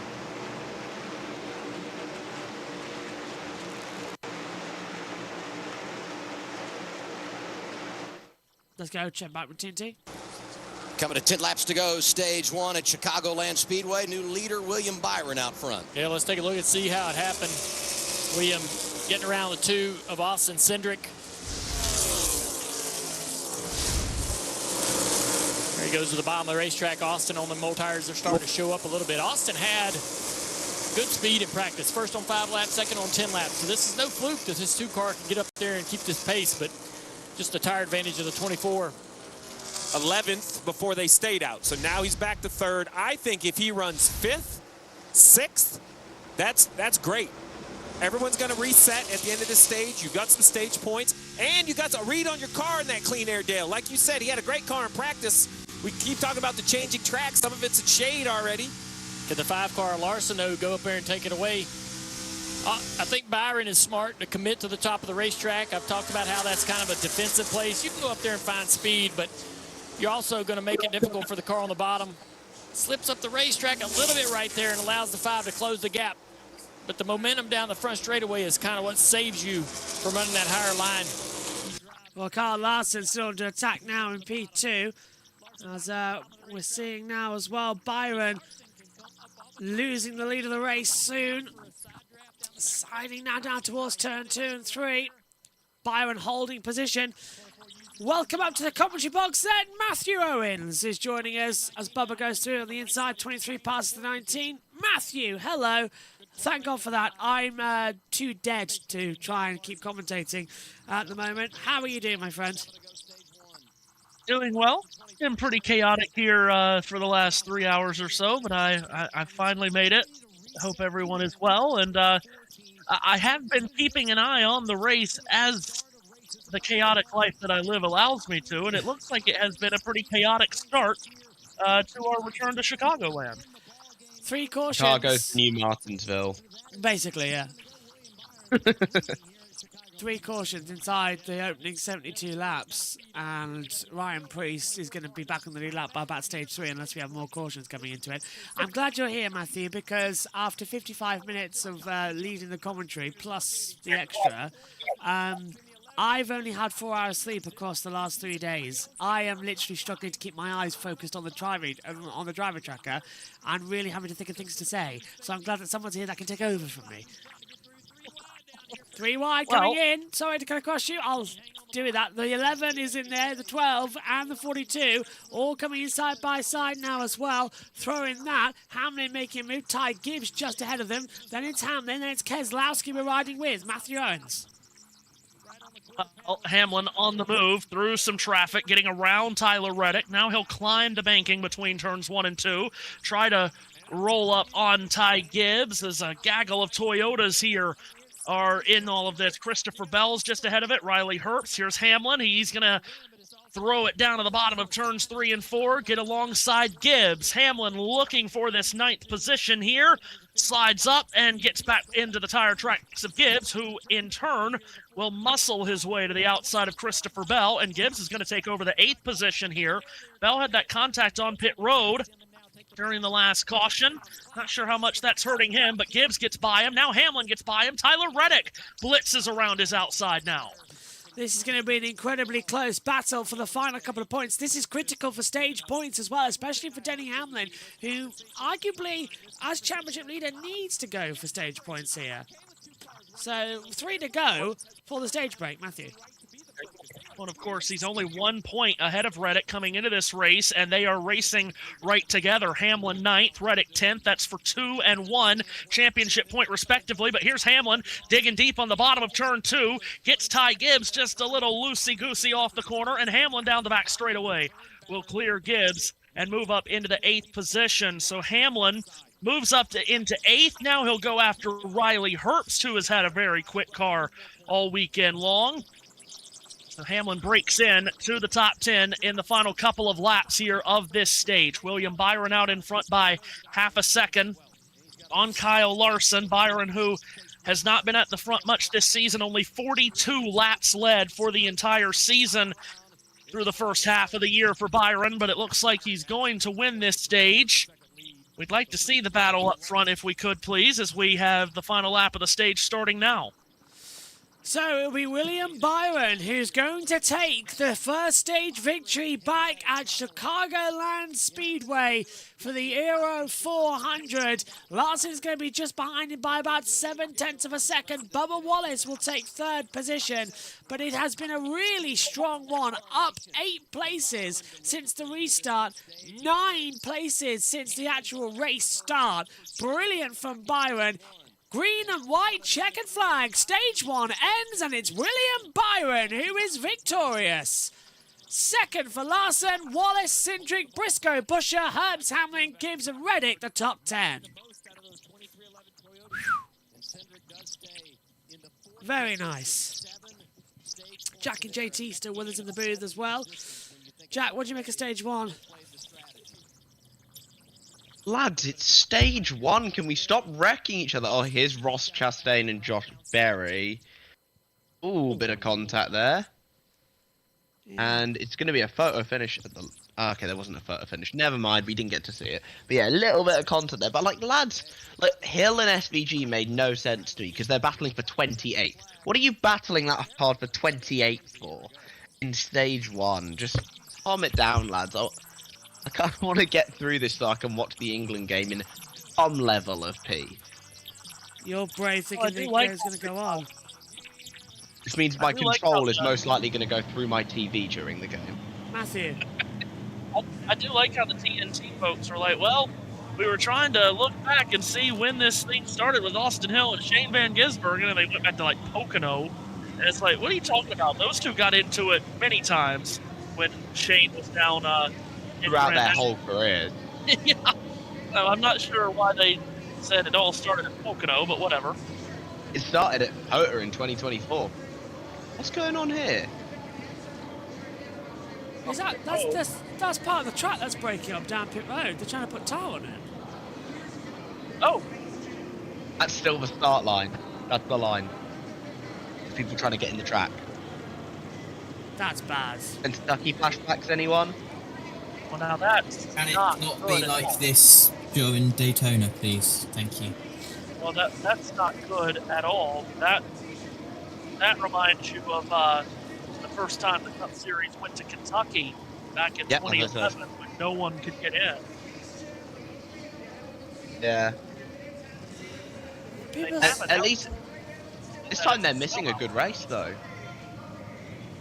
Let's go check back with Tinty. Coming to 10 laps to go, stage 1 at Chicagoland Speedway. New leader, William Byron out front. Yeah, let's take a look and see how it happened. William getting around the 2 of Austin Cindric. There he goes to the bottom of the racetrack. Austin on the mold tires are starting to show up a little bit. Austin had good speed in practice. First on 5 laps, second on 10 laps. So this is no fluke that this 2 car can get up there and keep this pace, but just a tire advantage of the 24. 11th before they stayed out. So now he's back to 3rd. I think if he runs 5th, 6th, that's great. Everyone's going to reset at the end of this stage. You got some stage points, and you got a read on your car in that Clean Air Dale. Like you said, he had a great car in practice. We keep talking about the changing track. Some of it's in shade already. Can the 5 car Larson, though, go up there and take it away? I think Byron is smart to commit to the top of the racetrack. I've talked about how that's kind of a defensive place. You can go up there and find speed, but you're also going to make it difficult for the car on the bottom. Slips up the racetrack a little bit right there and allows the 5 to close the gap. But the momentum down the front straightaway is kind of what saves you from running that higher line. Well, Carl Larson still under attack now in P2. As we're seeing now as well, Byron losing the lead of the race soon. Sliding now down towards turn 2 and 3. Byron holding position. Welcome up to the commentary box then. Matthew Owens is joining us as Bubba goes through on the inside. 23 passes to 19. Matthew, hello. Thank God for that. I'm too dead to try and keep commentating at the moment. How are you doing, my friend? Doing well. Been pretty chaotic here for the last 3 hours or so, but I finally made it. Hope everyone is well, and I have been keeping an eye on the race as the chaotic life that I live allows me to, and it looks like it has been a pretty chaotic start to our return to Chicagoland. 3 cautions. Chicago's New Martinsville. Basically, yeah. 3 cautions inside the opening 72 laps, and Ryan Preece is going to be back on the lead lap by about stage 3 unless we have more cautions coming into it. I'm glad you're here, Matthew, because after 55 minutes of leading the commentary plus the extra, I've only had 4 hours sleep across the last 3 days. I am literally struggling to keep my eyes focused on the driver tracker and really having to think of things to say. So I'm glad that someone's here that can take over from me. 3 wide coming in. Sorry to cut across you. I'll do it that. The 11 is in there, the 12 and the 42 all coming in side by side now as well. Throwing that. Hamlin making a move. Ty Gibbs just ahead of them. Then it's Hamlin. Then it's Keselowski we're riding with. Matthew Owens. Hamlin on the move through some traffic, getting around Tyler Reddick. Now he'll climb the banking between turns 1 and 2. Try to roll up on Ty Gibbs. There's a gaggle of Toyotas here are in all of this. Christopher Bell's just ahead of it. Riley Herbst. Here's Hamlin. He's going to throw it down to the bottom of turns 3 and 4. Get alongside Gibbs. Hamlin looking for this 9th position here. Slides up and gets back into the tire tracks of Gibbs, who in turn will muscle his way to the outside of Christopher Bell, and Gibbs is going to take over the 8th position here. Bell had that contact on pit road during the last caution. Not sure how much that's hurting him, but Gibbs gets by him. Now Hamlin gets by him. Tyler Reddick blitzes around his outside now. This is going to be an incredibly close battle for the final couple of points. This is critical for stage points as well, especially for Denny Hamlin, who arguably, as championship leader, needs to go for stage points here. So 3 to go for the stage break, Matthew. Well, of course, he's only 1 point ahead of Reddick coming into this race, and they are racing right together. Hamlin 9th, Reddick 10th. That's for 2 and 1 championship point respectively. But here's Hamlin digging deep on the bottom of turn 2. Gets Ty Gibbs just a little loosey-goosey off the corner, and Hamlin down the back straightaway will clear Gibbs and move up into the 8th position. So Hamlin moves up into 8th. Now he'll go after Riley Herbst, who has had a very quick car all weekend long. So Hamlin breaks in to the top 10 in the final couple of laps here of this stage. William Byron out in front by half a second on Kyle Larson. Byron, who has not been at the front much this season, only 42 laps led for the entire season through the first half of the year for Byron, but it looks like he's going to win this stage. We'd like to see the battle up front if we could, please, as we have the final lap of the stage starting now. So it'll be William Byron who's going to take the first stage victory back at Chicagoland Speedway for the Aero 400. Larson's going to be just behind him by about 0.7 of a second. Bubba Wallace will take 3rd position, but it has been a really strong one, up 8 places since the restart, 9 places since the actual race start. Brilliant from Byron. Green and white checkered flag. Stage 1 ends, and it's William Byron who is victorious. 2nd for Larson, Wallace, Cindric, Briscoe, Busher, Herbst, Hamlin, Gibbs, and Reddick, the top 10. Very nice. Jack and JT still with us in the booth as well. Jack, what do you make of stage 1? Lads, it's stage 1. Can we stop wrecking each other? Oh, here's Ross Chastain and Josh Berry. Ooh, bit of contact there. And it's going to be a photo finish at the... Okay, there wasn't a photo finish. Never mind, we didn't get to see it. But yeah, a little bit of contact there. But like, lads, like, Hill and SVG made no sense to me because they're battling for 28th. What are you battling that hard for 28th for in stage 1? Just calm it down, lads. I kind of want to get through this so I can watch the England game in some level of P. You're brave thinking the game is going to go on. This means my control is most likely going to go through my TV during the game. Matthew. I do like how the TNT folks are like, well, we were trying to look back and see when this thing started with Austin Hill and Shane Van Gisbergen, and they went back to, like, Pocono. And it's like, what are you talking about? Those two got into it many times when Shane was down... throughout their whole career. Yeah. I'm not sure why they said it all started at Pocono, but whatever. It started at Pota in 2024. What's going on here? Is that's part of the track that's breaking up down pit road. They're trying to put tar on it. Oh. That's still the start line. That's the line. People trying to get in the track. That's bad. Kentucky flashbacks, anyone? Well, now that's Can it not be like this during Daytona, please? Thank you. Well, that's not good at all. That reminds you of the first time the Cup Series went to Kentucky back in 2011 when no one could get in. Yeah. At least this time they're missing a good race, though.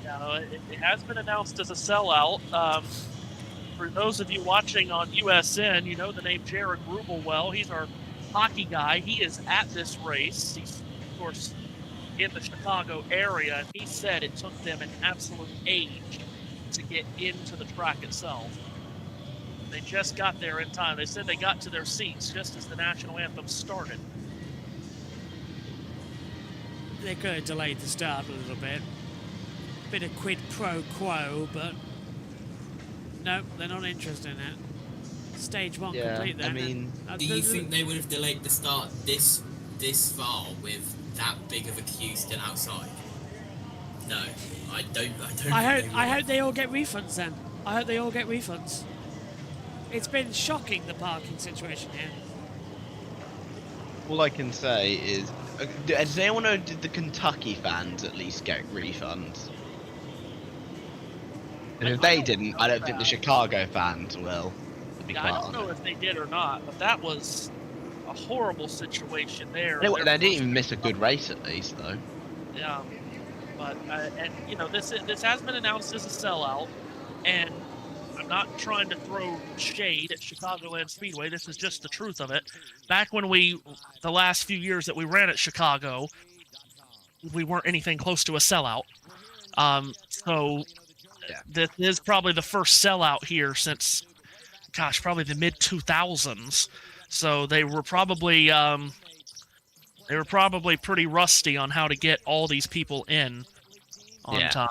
Yeah, it has been announced as a sellout. For those of you watching on USN, you know the name Jared Rubel well. He's our hockey guy. He is at this race. He's, of course, in the Chicago area, and he said it took them an absolute age to get into the track itself. They just got there in time. They said they got to their seats just as the national anthem started. They could have delayed the start a little bit. Bit of quid pro quo, but no, they're not interested in it. Stage 1 complete then. I mean, do you think they would have delayed the start this far with that big of a queue still outside? No, I don't. I hope they all get refunds then. I hope they all get refunds. It's been shocking, the parking situation here. All I can say is, does anyone know, did the Kentucky fans at least get refunds? And if they didn't, I don't think the Chicago fans will. Yeah, I don't know if they did or not, but that was a horrible situation there. They didn't even miss a good race at least, though. Yeah, but and you know, this has been announced as a sellout, and I'm not trying to throw shade at Chicagoland Speedway. This is just the truth of it. Back when the last few years that we ran at Chicago, we weren't anything close to a sellout. So this is probably the first sellout here since, gosh, probably the mid-2000s. So they were probably pretty rusty on how to get all these people in on time,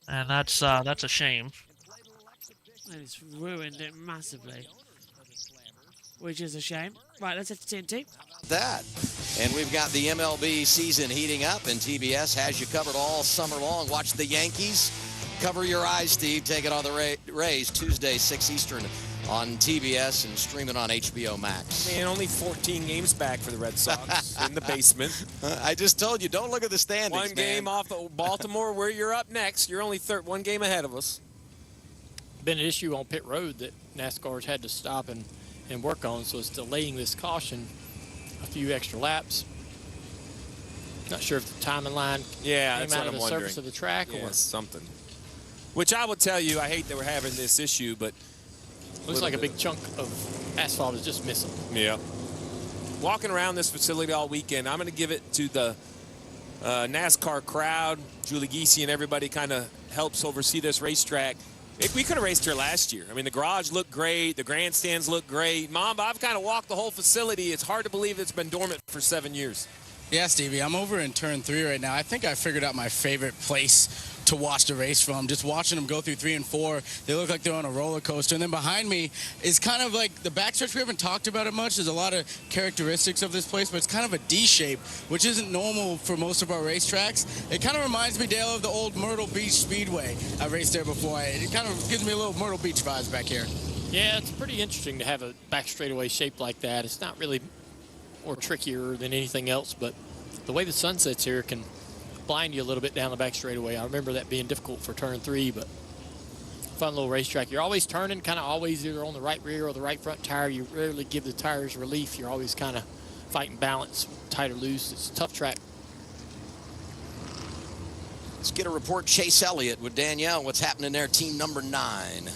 and that's a shame. And it's ruined it massively, which is a shame. Right, let's hit the TNT. That. And we've got the MLB season heating up, and TBS has you covered all summer long. Watch the Yankees. Cover your eyes, Steve. Take it on the Rays Tuesday, 6 Eastern on TBS and stream it on HBO Max. Man, only 14 games back for the Red Sox in the basement. I just told you, don't look at the standings, One game off of Baltimore, where you're up next. You're only one game ahead of us. Been an issue on pit road that NASCAR's had to stop and work on, so it's delaying this caution a few extra laps. Not sure if the timing line came out of the surface of the track or something. Which I will tell you, I hate that we're having this issue, but looks like a big chunk of asphalt is just missing. Yeah. Walking around this facility all weekend, I'm going to give it to the NASCAR crowd. Julie Giese and everybody kind of helps oversee this racetrack. We could have raced here last year. I mean, the garage looked great. The grandstands look great. Mamba, I've kind of walked the whole facility. It's hard to believe it's been dormant for 7 years. Yeah, Stevie, I'm over in turn 3 right now. I think I figured out my favorite place to watch the race from. Just watching them go through 3 and 4, they look like they're on a roller coaster. And then behind me is kind of like the backstretch. We haven't talked about it much. There's a lot of characteristics of this place, but it's kind of a D shape, which isn't normal for most of our racetracks. It kind of reminds me, Dale, of the old Myrtle Beach Speedway. I raced there before. It kind of gives me a little Myrtle Beach vibes back here. Yeah, it's pretty interesting to have a back straightaway shape like that. It's not really more trickier than anything else, but the way the sun sets here can blind you a little bit down the back straightaway. I remember that being difficult for turn 3, but fun little racetrack. You're always turning, kind of always either on the right rear or the right front tire. You rarely give the tires relief. You're always kind of fighting balance, tight or loose. It's a tough track. Let's get a report. Chase Elliott with Danielle. What's happening there, team number 9?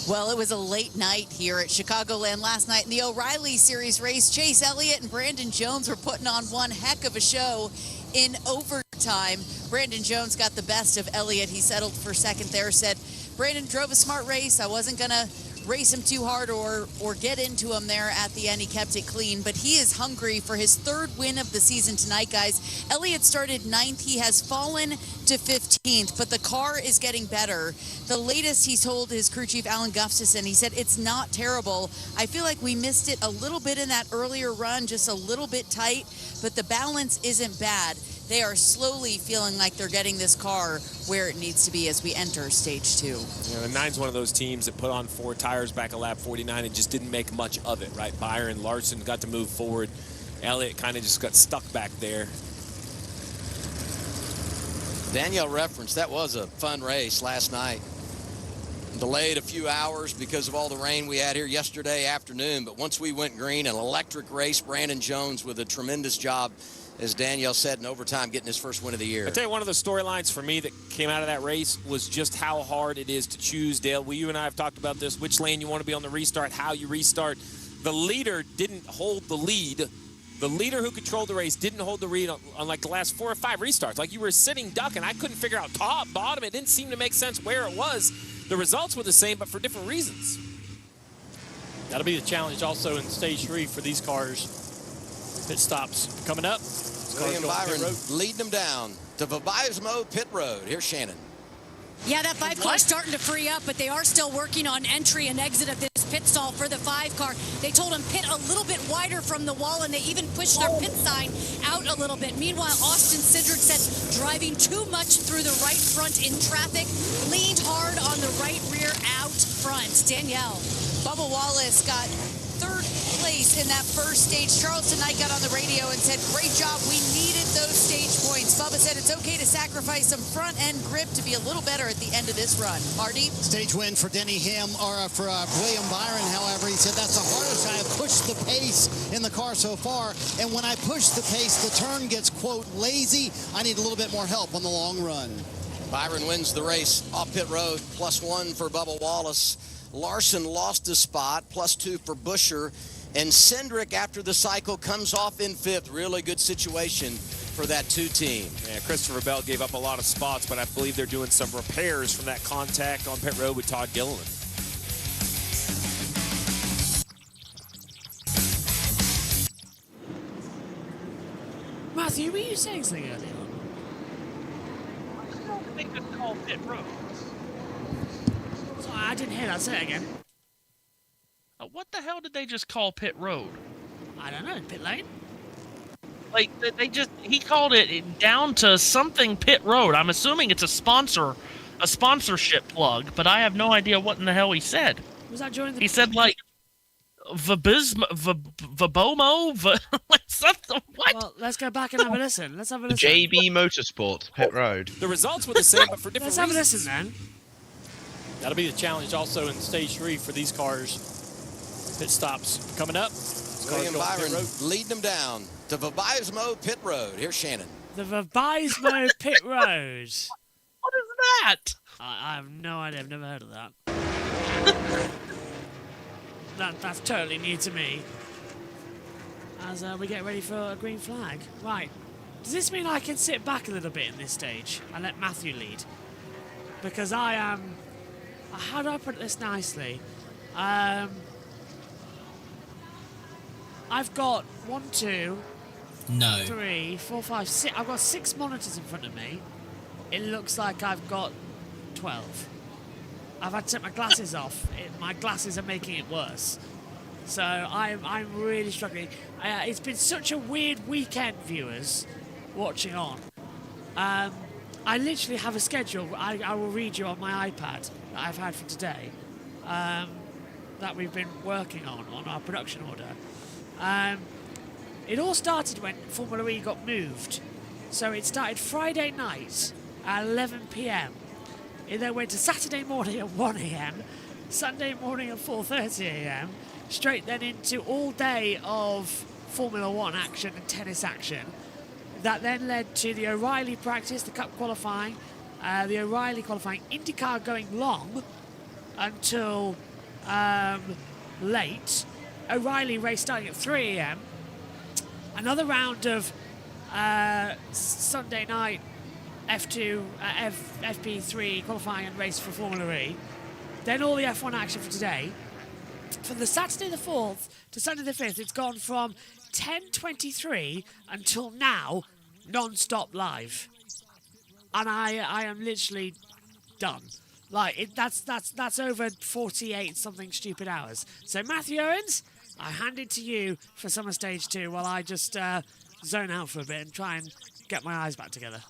Well, it was a late night here at Chicagoland last night in the O'Reilly Series race. Chase Elliott and Brandon Jones were putting on one heck of a show in overtime. Brandon Jones got the best of Elliott. He settled for second there, said Brandon drove a smart race. I wasn't going to race him too hard or get into him there at the end. He kept it clean, but he is hungry for his 3rd win of the season tonight, guys. Elliott started 9th. He has fallen to 15th, but the car is getting better. The latest he told his crew chief, Alan Gustafson, he said, it's not terrible. I feel like we missed it a little bit in that earlier run, just a little bit tight, but the balance isn't bad. They are slowly feeling like they're getting this car where it needs to be as we enter stage 2. You know, the 9's one of those teams that put on 4 tires back at lap 49 and just didn't make much of it, right? Byron Larson got to move forward. Elliott kind of just got stuck back there. Danielle referenced that was a fun race last night. Delayed a few hours because of all the rain we had here yesterday afternoon, but once we went green, an electric race. Brandon Jones with a tremendous job, as Danielle said, in overtime, getting his first win of the year. I tell you, one of the storylines for me that came out of that race was just how hard it is to choose, Dale. Well, you and I have talked about this, which lane you want to be on the restart, how you restart. The leader didn't hold the lead. The leader who controlled the race didn't hold the lead on like the last 4 or 5 restarts. Like you were sitting ducking. I couldn't figure out top, bottom. It didn't seem to make sense where it was. The results were the same, but for different reasons. That'll be the challenge also in stage 3 for these cars. Pit stops coming up. William Byron leading them down to Vabismo Pit Road. Here's Shannon. Yeah, that 5 car is starting to free up, but they are still working on entry and exit of this pit stall for the 5 car. They told them pit a little bit wider from the wall, and they even pushed their pit sign out a little bit. Meanwhile, Austin Cindric said driving too much through the right front in traffic, leaned hard on the right rear out front. Danielle. Bubba Wallace got 3rd place in that first stage. Charleston Knight got on the radio and said, great job, we needed those stage points. Bubba said it's okay to sacrifice some front end grip to be a little better at the end of this run. Marty? Stage win for Denny Ham, or for William Byron, however. He said, that's the hardest I have pushed the pace in the car so far. And when I push the pace, the turn gets, quote, lazy. I need a little bit more help on the long run. Byron wins the race off pit road, +1 for Bubba Wallace. Larson lost a spot, +2 for Buscher. And Cindric, after the cycle, comes off in 5th. Really good situation for that 2 team. Yeah, Christopher Bell gave up a lot of spots, but I believe they're doing some repairs from that contact on pit road with Todd Gilliland. Matthew, were you saying something earlier? They just call pit road. Sorry, I didn't hear that. Say it again. What the hell did they just call pit road? I don't know. Pit lane? Like, he called it down to something pit road. I'm assuming it's a sponsorship plug, but I have no idea what in the hell he said. Was that during the... He said, like, Vabomo? Like something, what? Well, let's go back and have a listen. Let's have a listen. JBMotorsports Pit Road. The results were the same, but for different reasons. reasons. Let's have a listen, then. That'll be the challenge also in stage 3 for these cars. Pit stops coming up. William Byron leading them down to Vabismo Pit Road. Here's Shannon. The Vabismo Pit Road. What is that? I have no idea. I've never heard of that. That's totally new to me. As we get ready for a green flag. Right. Does this mean I can sit back a little bit in this stage and let Matthew lead? Because I am... how do I put this nicely? I've got 1, 2, No. 3, 4, 5, 6. I've got 6 monitors in front of me. It looks like I've got 12. I've had to take my glasses off. My glasses are making it worse. So I'm really struggling. It's been such a weird weekend, viewers, watching on. I literally have a schedule. I will read you on my iPad that I've had for today. That we've been working on our production order. It all started when Formula E got moved. So it started Friday night at 11 p.m. It then went to Saturday morning at 1 a.m., Sunday morning at 4:30 a.m., straight then into all day of Formula 1 action and tennis action. That then led to the O'Reilly practice, the Cup qualifying, the O'Reilly qualifying, IndyCar going long until late. O'Reilly race starting at 3 a.m. Another round of Sunday night F2, FP3 qualifying and race for Formula E. Then all the F1 action for today. From the Saturday the 4th to Sunday the 5th, it's gone from 10:23 until now, non-stop live. And I am literally done. Like, that's over 48 something stupid hours. So Matthew Owens, I hand it to you for Summer Stage 2 while I just zone out for a bit and try and get my eyes back together.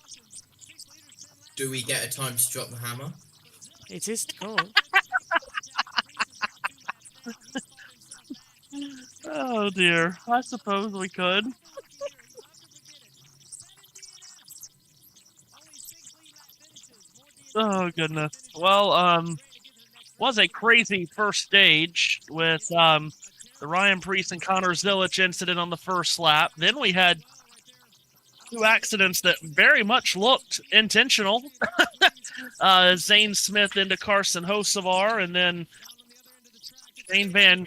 Do we get a time to drop the hammer? It is cool. Oh dear, I suppose we could. Oh goodness. Well, was a crazy first stage with the Ryan Preece and Connor Zilic incident on the first lap. Then we had 2 accidents that very much looked intentional. Zane Smith into Carson Hocevar, and then Shane Van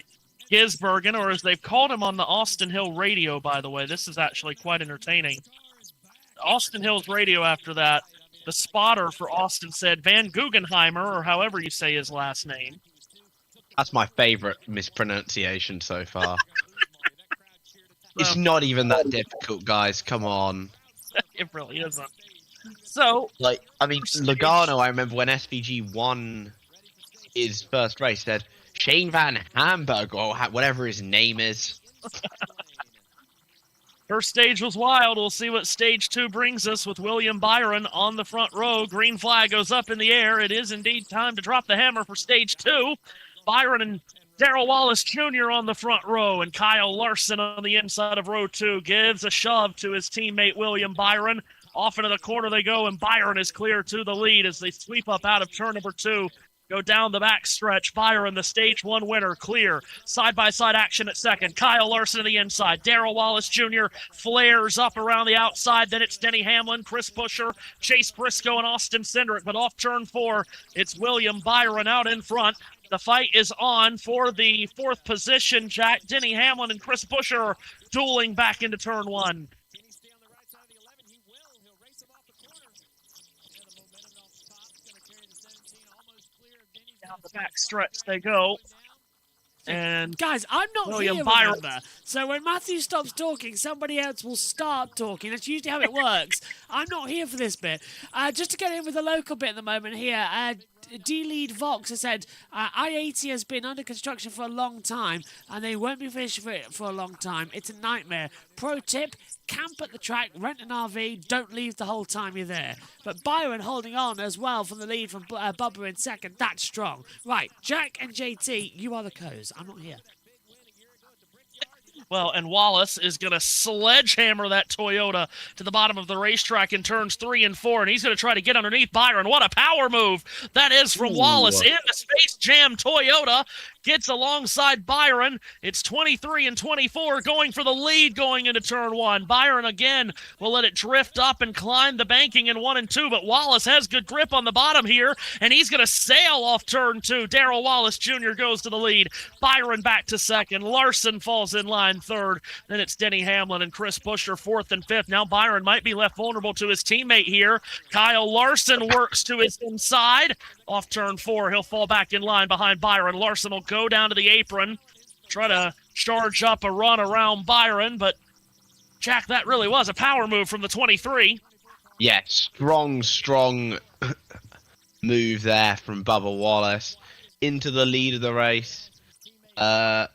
Gisbergen, or as they've called him on the Austin Hill radio, by the way. This is actually quite entertaining. Austin Hill's radio after that, the spotter for Austin said Van Guggenheimer, or however you say his last name. That's my favorite mispronunciation so far. It's not even that difficult, guys. Come on. It really isn't. So, like, I mean, Logano, I remember when SVG won his first race, said Shane Van Hamburg, or whatever his name is. First stage was wild. We'll see what stage 2 brings us with William Byron on the front row. Green flag goes up in the air. It is indeed time to drop the hammer for stage 2. Byron and Darrell Wallace Jr. on the front row, and Kyle Larson on the inside of row 2 gives a shove to his teammate William Byron. Off into the corner they go, and Byron is clear to the lead as they sweep up out of turn number 2. Go down the back stretch. Byron, the stage 1 winner, clear. Side-by-side action at second. Kyle Larson to the inside. Darrell Wallace Jr. flares up around the outside. Then it's Denny Hamlin, Chris Buescher, Chase Briscoe, and Austin Cindric. But off turn 4, it's William Byron out in front. The fight is on for the 4th position. Jack, Denny Hamlin, and Chris Buescher dueling back into turn 1. Down the back stretch they go. And guys, I'm not William here, Byron. remember. So when Matthew stops talking, somebody else will start talking. That's usually how it works. I'm not here for this bit. Just to get in with the local bit at the moment here, D-Lead Vox has said, I-80 has been under construction for a long time, and they won't be finished for a long time. It's a nightmare. Pro tip, camp at the track, rent an RV, don't leave the whole time you're there. But Byron holding on as well from the lead from Bubba in second. That's strong. Right, Jack and JT, you are the co's. I'm not here. Well, and Wallace is going to sledgehammer that Toyota to the bottom of the racetrack in turns 3 and 4, and he's going to try to get underneath Byron. What a power move that is from Wallace in the Space Jam Toyota. Gets alongside Byron. It's 23 and 24 going for the lead going into turn 1. Byron again will let it drift up and climb the banking in 1 and 2, but Wallace has good grip on the bottom here, and he's going to sail off turn 2. Darrell Wallace Jr. goes to the lead. Byron back to second. Larson falls in line third. Then it's Denny Hamlin and Chris Buescher 4th and 5th. Now Byron might be left vulnerable to his teammate here. Kyle Larson works to his inside. Off turn 4, he'll fall back in line behind Byron. Larson will go down to the apron, try to charge up a run around Byron, but Jack, that really was a power move from the 23. Yeah, strong move there from Bubba Wallace into the lead of the race. And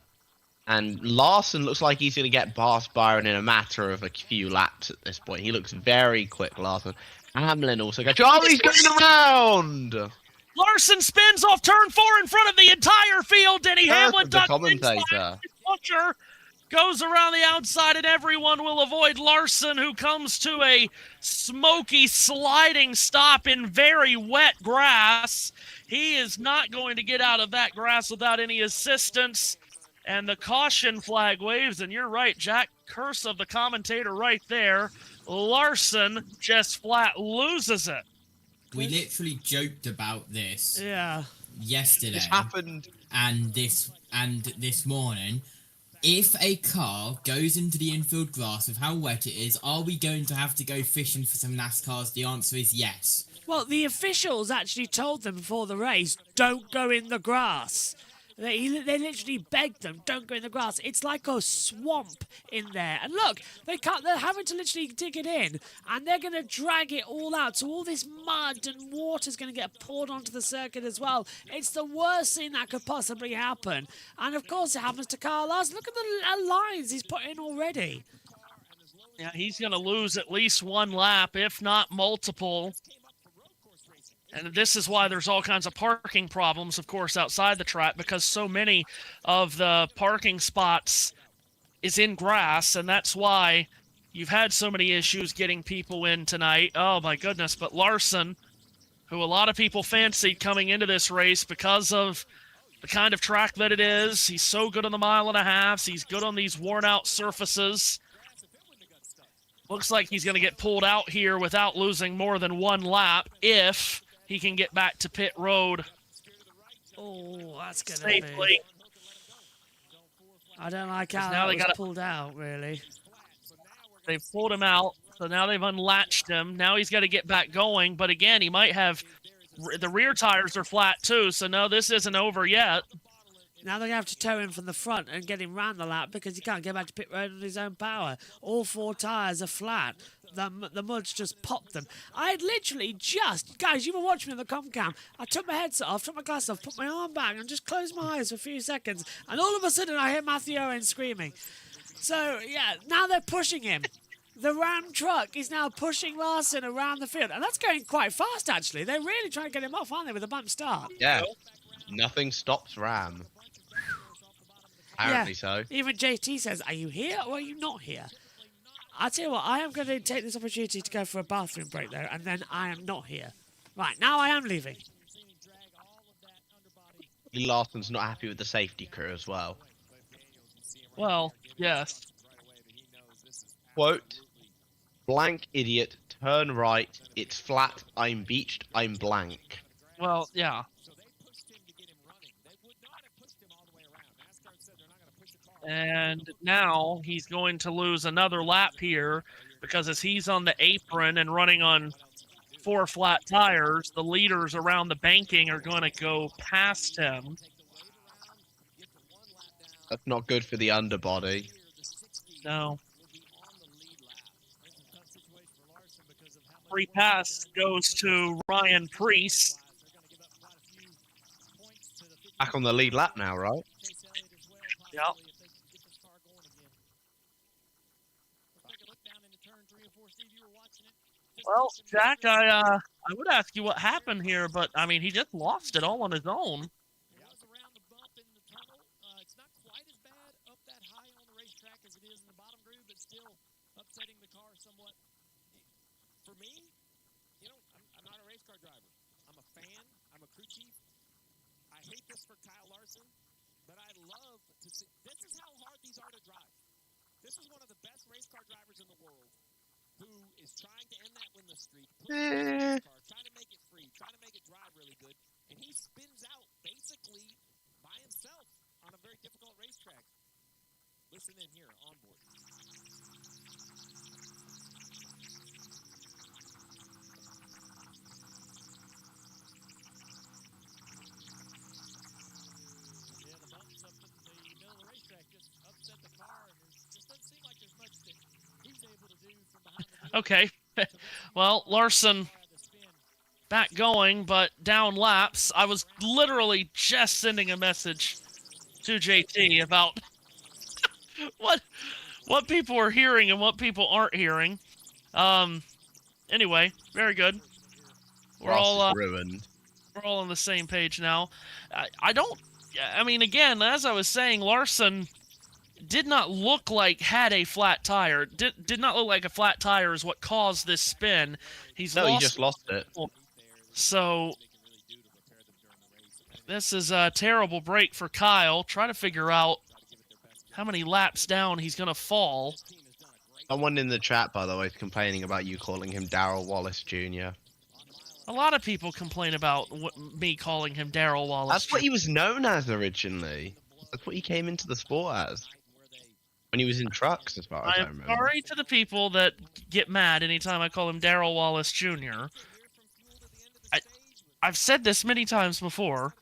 Larson looks like he's going to get past Byron in a matter of a few laps at this point. He looks very quick, Larson. Hamlin also goes, oh, he's going around! Larson spins off turn 4 in front of the entire field. Denny Hamlin the ducks commentator. inside. Buescher goes around the outside, and everyone will avoid Larson, who comes to a smoky sliding stop in very wet grass. He is not going to get out of that grass without any assistance. And the caution flag waves, and you're right, Jack, curse of the commentator right there. Larson just flat loses it. We literally joked about this. Yeah. Yesterday. This happened. And this morning. If a car goes into the infield grass with how wet it is, are we going to have to go fishing for some NASCARs? The answer is yes. Well, the officials actually told them before the race, don't go in the grass. They literally begged them, don't go in the grass. It's like a swamp in there. And look, they're having to literally dig it in, and they're going to drag it all out. So all this mud and water is going to get poured onto the circuit as well. It's the worst thing that could possibly happen. And of course it happens to Kyle Larson. Look at the lines he's put in already. Yeah, he's going to lose at least one lap, if not multiple. And this is why there's all kinds of parking problems, of course, outside the track, because so many of the parking spots is in grass, and that's why you've had so many issues getting people in tonight. Oh, my goodness. But Larson, who a lot of people fancied coming into this race because of the kind of track that it is, he's so good on the 1.5 miles. He's good on these worn-out surfaces. Looks like he's going to get pulled out here without losing more than one lap if he can get back to pit road. Oh, that's going to safely. I don't like how that was pulled out, really. They've pulled him out, so now they've unlatched him. Now he's got to get back going, but again, he might have... The rear tires are flat, too, so no, this isn't over yet. Now they're going to have to tow him from the front and get him round the lap because he can't get back to pit road on his own power. All 4 tyres are flat. The mud's just popped them. I had literally just... Guys, you were watching me on the comcam. I took my headset off, took my glasses off, put my arm back and just closed my eyes for a few seconds. And all of a sudden I hear Matthew Owen screaming. So, yeah, now they're pushing him. The Ram truck is now pushing Larson around the field. And that's going quite fast, actually. They're really trying to get him off, aren't they, with a bump start? Yeah. Nothing stops Ram. Apparently so. Even JT says, are you here or are you not here? I'll tell you what, I am going to take this opportunity to go for a bathroom break, though, and then I am not here. Right, now I am leaving. Larson's not happy with the safety crew as well. Well, yes. Quote, blank idiot, turn right, it's flat, I'm beached, I'm blank. Well, yeah. And now he's going to lose another lap here because as he's on the apron and running on 4 flat tires, the leaders around the banking are going to go past him. That's not good for the underbody. No. Free pass goes to Ryan Preece. Back on the lead lap now, right? Yep. Well, Jack, I would ask you what happened here, but I mean, he just lost it all on his own. For me, you know, I'm not a race car driver. I'm a fan. I'm a crew chief. I hate this for Kyle Larson, but I love to see. This is how hard these are to drive. This is one of the best race car drivers in the world who is trying to end that winless streak, trying to make it free, trying to make it drive really good, and he spins out basically by himself on a very difficult racetrack. Listen in here, on board. Okay. Well, Larson back going, but down laps. I was literally just sending a message to JT about what people are hearing and what people aren't hearing. Anyway, very good. We're all ruined. We're all on the same page now. I mean, again, as I was saying, Larson did not look like had a flat tire. Did not look like a flat tire is what caused this spin. He just lost it. So this is a terrible break for Kyle. Try to figure out how many laps down he's going to fall. Someone in the chat, by the way, is complaining about you calling him Darrell Wallace Jr. A lot of people complain about me calling him Darrell Wallace. That's what he was known as originally. That's what he came into the sport as. When he was in trucks, as far as I remember. I'm sorry to the people that get mad anytime I call him Darrell Wallace Jr. I've said this many times before.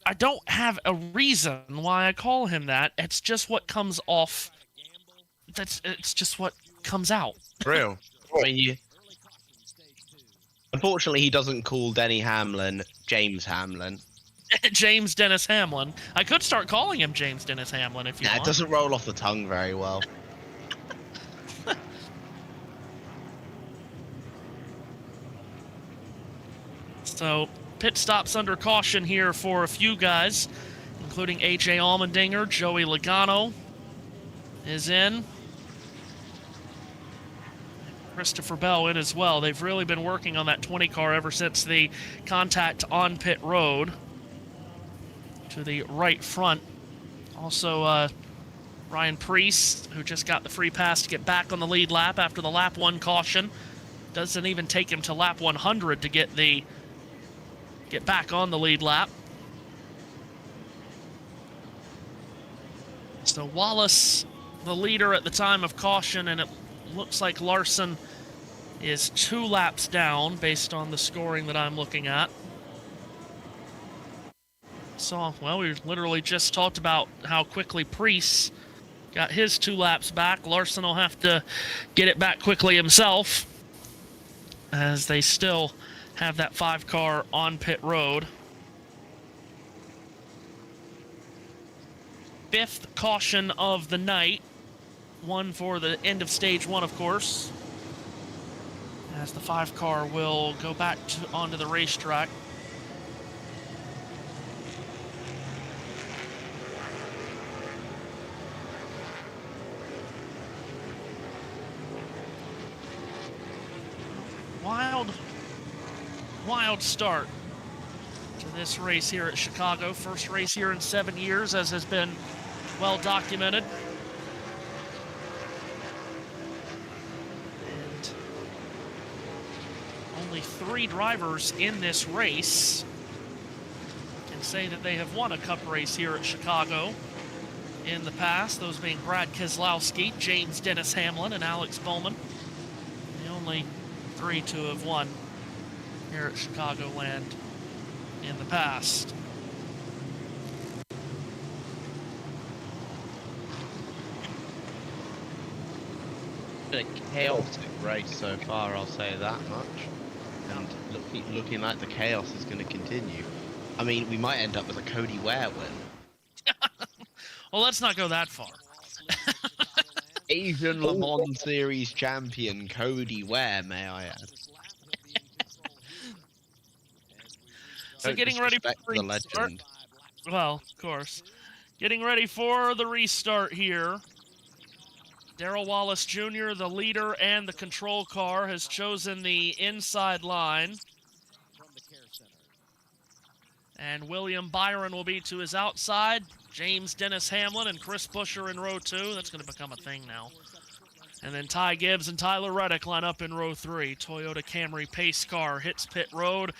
I don't have a reason why I call him that. It's just what comes off. It's just what comes out. Real. I mean, unfortunately, he doesn't call Denny Hamlin James Hamlin. James Dennis Hamlin. I could start calling him James Dennis Hamlin if you want. It doesn't roll off the tongue very well. So, pit stops under caution here for a few guys, including AJ Allmendinger. Joey Logano is in. Christopher Bell in as well. They've really been working on that 20 car ever since the contact on pit road. To the right front. Also, Ryan Preece, who just got the free pass to get back on the lead lap after the lap 1 caution. Doesn't even take him to lap 100 to get back on the lead lap. So Wallace, the leader at the time of caution, and it looks like Larson is 2 laps down based on the scoring that I'm looking at. saw, well, we literally just talked about how quickly Priest got his 2 laps back. Larson will have to get it back quickly himself, as they still have that 5 car on pit road. 5th caution of the night. 1 for the end of stage 1, of course, as the 5 car will go back onto the racetrack. Wild start to this race here at Chicago. First race here in 7 years, as has been well documented. And only 3 drivers in this race can say that they have won a Cup race here at Chicago in the past, those being Brad Keselowski, James Dennis Hamlin, and Alex Bowman. The only 3 to have won here at Chicagoland in the past. Been a chaotic race so far, I'll say that much. And looking like the chaos is going to continue. I mean, we might end up with a Cody Ware win. Well, let's not go that far. Asian Le Mans Series champion Cody Ware, may I add. So getting ready for the legend. Well, of course. Getting ready for the restart here. Darrell Wallace Jr., the leader and the control car, has chosen the inside line. And William Byron will be to his outside. James Dennis Hamlin and Chris Buescher in row 2. That's going to become a thing now. And then Ty Gibbs and Tyler Reddick line up in row 3. Toyota Camry pace car hits pit road,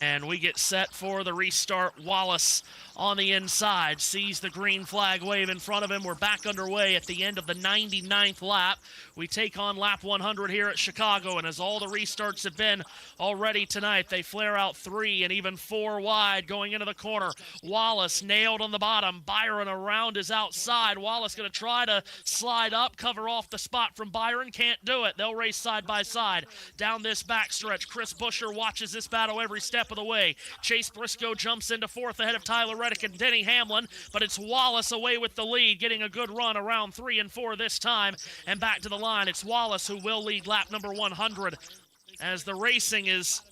and we get set for the restart. Wallace on the inside sees the green flag wave in front of him. We're back underway at the end of the 99th lap. We take on lap 100 here at Chicago, and as all the restarts have been already tonight, they flare out 3 and even 4 wide going into the corner. Wallace nailed on the bottom. Byron around his outside. Wallace going to try to slide up, cover off the spot from Byron. Can't do it. They'll race side by side down this backstretch. Chris Buescher watches this battle every step of the way. Chase Briscoe jumps into 4th ahead of Tyler Reddick and Denny Hamlin, but it's Wallace away with the lead, getting a good run around 3 and 4 this time. And back to the line, it's Wallace who will lead lap number 100 as the racing is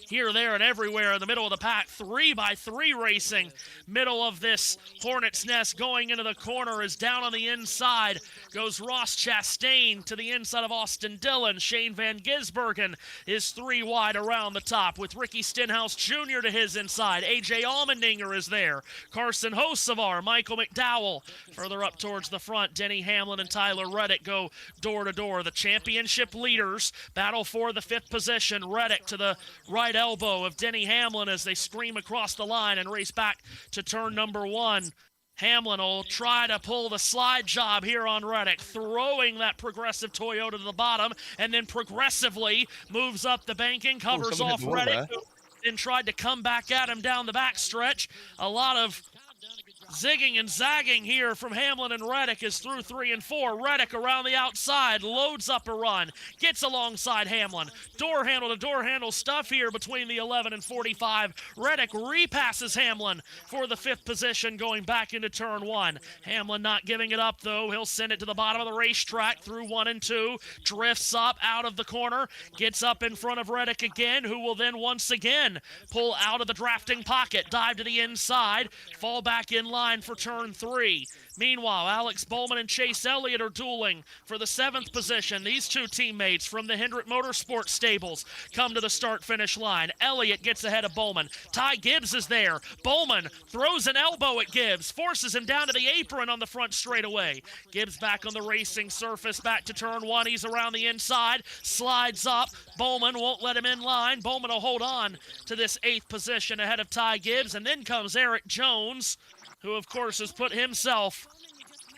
here, there, and everywhere in the middle of the pack. 3x3 racing. Middle of this hornet's nest going into the corner is down on the inside. Goes Ross Chastain to the inside of Austin Dillon. Shane Van Gisbergen is 3 wide around the top with Ricky Stenhouse Jr. to his inside. AJ Allmendinger is there. Carson Hocevar, Michael McDowell. Further up towards the front, Denny Hamlin and Tyler Reddick go door to door. The championship leaders battle for the 5th position. Reddick to the right elbow of Denny Hamlin as they scream across the line and race back to turn number 1. Hamlin will try to pull the slide job here on Reddick, throwing that progressive Toyota to the bottom, and then progressively moves up the banking, covers off Reddick, who then tried to come back at him down the backstretch. A lot of zigging and zagging here from Hamlin and Reddick is through 3 and 4. Reddick around the outside, loads up a run, gets alongside Hamlin. Door handle to door handle stuff here between the 11 and 45. Reddick repasses Hamlin for the 5th position going back into turn 1. Hamlin not giving it up though. He'll send it to the bottom of the racetrack through 1 and 2. Drifts up out of the corner, gets up in front of Reddick again, who will then once again pull out of the drafting pocket, dive to the inside, fall back in line for turn 3. Meanwhile, Alex Bowman and Chase Elliott are dueling for the 7th position. These 2 teammates from the Hendrick Motorsports stables come to the start-finish line. Elliott gets ahead of Bowman. Ty Gibbs is there. Bowman throws an elbow at Gibbs, forces him down to the apron on the front straightaway. Gibbs back on the racing surface, back to turn 1. He's around the inside, slides up. Bowman won't let him in line. Bowman will hold on to this 8th position ahead of Ty Gibbs, and then comes Eric Jones, who of course has put himself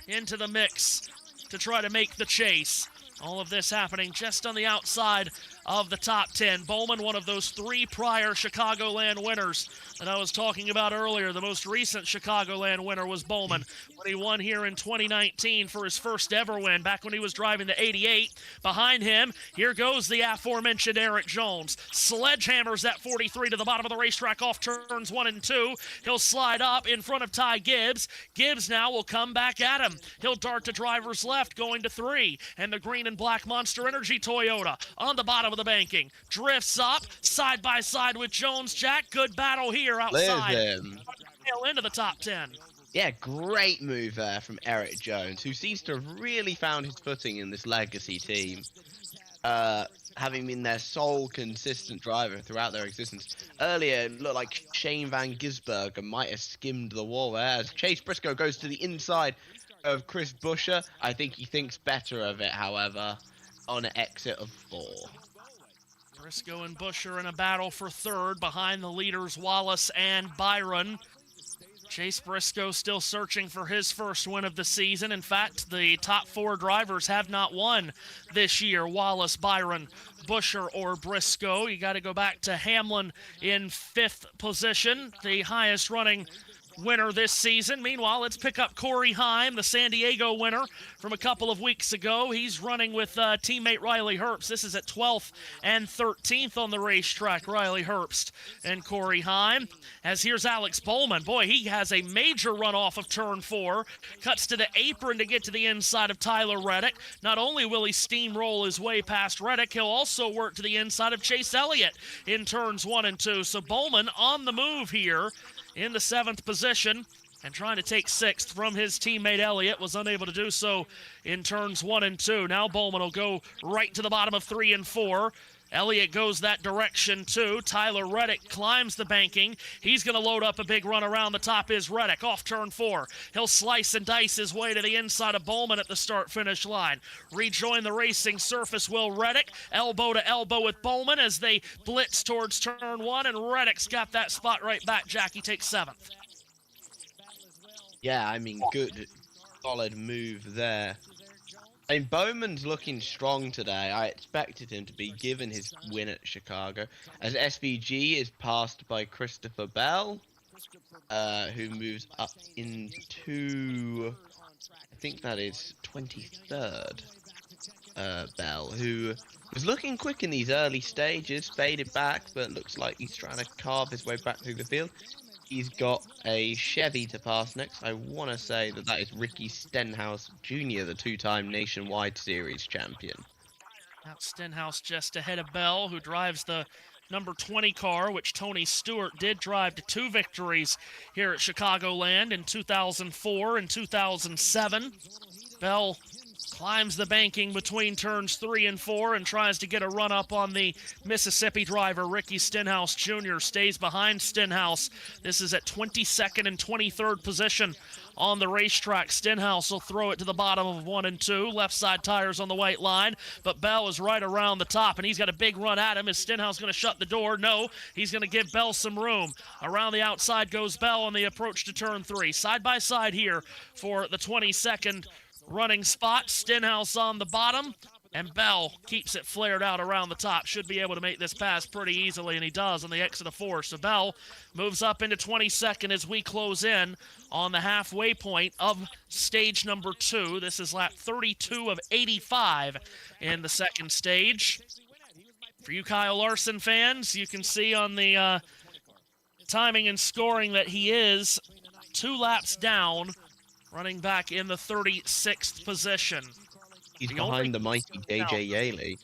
into the mix to try to make the chase. All of this happening just on the outside of the top 10. Bowman, one of those 3 prior Chicagoland winners that I was talking about earlier. The most recent Chicagoland winner was Bowman when he won here in 2019 for his first ever win, back when he was driving the 88. Behind him, here goes the aforementioned Eric Jones. Sledgehammers that 43 to the bottom of the racetrack off turns 1 and 2. He'll slide up in front of Ty Gibbs. Gibbs now will come back at him. He'll dart to driver's left, going to 3. And the green and black Monster Energy Toyota on the bottom of the banking drifts up side by side with Jones. Jack, good battle here outside. Tail into the top 10. Yeah, great move there from Eric Jones, who seems to have really found his footing in this legacy team, having been their sole consistent driver throughout their existence. Earlier, it looked like Shane Van Gisbergen might have skimmed the wall there, as Chase Briscoe goes to the inside of Chris Buescher. I think he thinks better of it, however, on an exit of 4. Briscoe and Buescher in a battle for 3rd behind the leaders Wallace and Byron. Chase Briscoe still searching for his first win of the season. In fact, the top 4 drivers have not won this year. Wallace, Byron, Buescher, or Briscoe. You got to go back to Hamlin in 5th position, the highest running winner this season. Meanwhile, let's pick up Corey Heim, the San Diego winner from a couple of weeks ago. He's running with teammate Riley Herbst. This is at 12th and 13th on the racetrack, Riley Herbst and Corey Heim. As here's Alex Bowman. Boy, he has a major run off of turn 4. Cuts to the apron to get to the inside of Tyler Reddick. Not only will he steamroll his way past Reddick, he'll also work to the inside of Chase Elliott in turns 1 and 2. So Bowman on the move here in the 7th position and trying to take 6th from his teammate Elliott. Was unable to do so in turns 1 and 2. Now Bowman will go right to the bottom of 3 and 4. Elliott goes that direction too. Tyler Reddick climbs the banking. He's going to load up a big run around the top is Reddick off turn 4. He'll slice and dice his way to the inside of Bowman at the start-finish line. Rejoin the racing surface will Reddick. Elbow to elbow with Bowman as they blitz towards turn 1, and Reddick's got that spot right back. Jackie takes 7th. Yeah, I mean, good, solid move there. I mean, Bowman's looking strong today. I expected him to be given his win at Chicago, as SVG is passed by Christopher Bell, who moves up into, I think that is 23rd. Bell, who was looking quick in these early stages, faded back, but looks like he's trying to carve his way back through the field. He's got a Chevy to pass next. I want to say that is Ricky Stenhouse Jr., the 2-time Nationwide Series champion. Now Stenhouse just ahead of Bell, who drives the number 20 car, which Tony Stewart did drive to 2 victories here at Chicagoland in 2004 and 2007. Bell climbs the banking between turns 3 and 4 and tries to get a run up on the Mississippi driver. Ricky Stenhouse Jr. stays behind Stenhouse. This is at 22nd and 23rd position on the racetrack. Stenhouse will throw it to the bottom of 1 and 2. Left side tires on the white line, but Bell is right around the top, and he's got a big run at him. Is Stenhouse going to shut the door? No, he's going to give Bell some room. Around the outside goes Bell on the approach to turn 3. Side by side here for the 22nd running spot. Stenhouse on the bottom, and Bell keeps it flared out around the top. Should be able to make this pass pretty easily, and he does on the exit of 4. So Bell moves up into 22nd as we close in on the halfway point of stage number 2. This is lap 32 of 85 in the second stage. For you Kyle Larson fans, you can see on the timing and scoring that he is 2 laps down, running back in the 36th position. He's behind the mighty J.J. Yaley.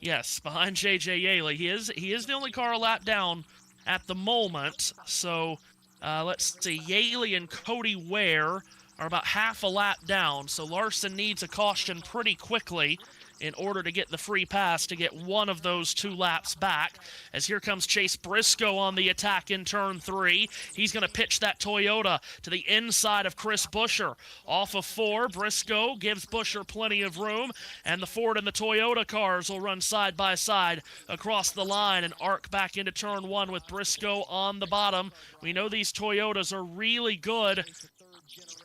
Yes, behind J.J. Yaley. He is the only car a lap down at the moment. So let's see, Yaley and Cody Ware are about half a lap down. So Larson needs a caution pretty quickly in order to get the free pass to get one of those 2 laps back. As here comes Chase Briscoe on the attack in turn 3. He's going to pitch that Toyota to the inside of Chris Buescher. Off of 4, Briscoe gives Buescher plenty of room, and the Ford and the Toyota cars will run side by side across the line and arc back into turn 1 with Briscoe on the bottom. We know these Toyotas are really good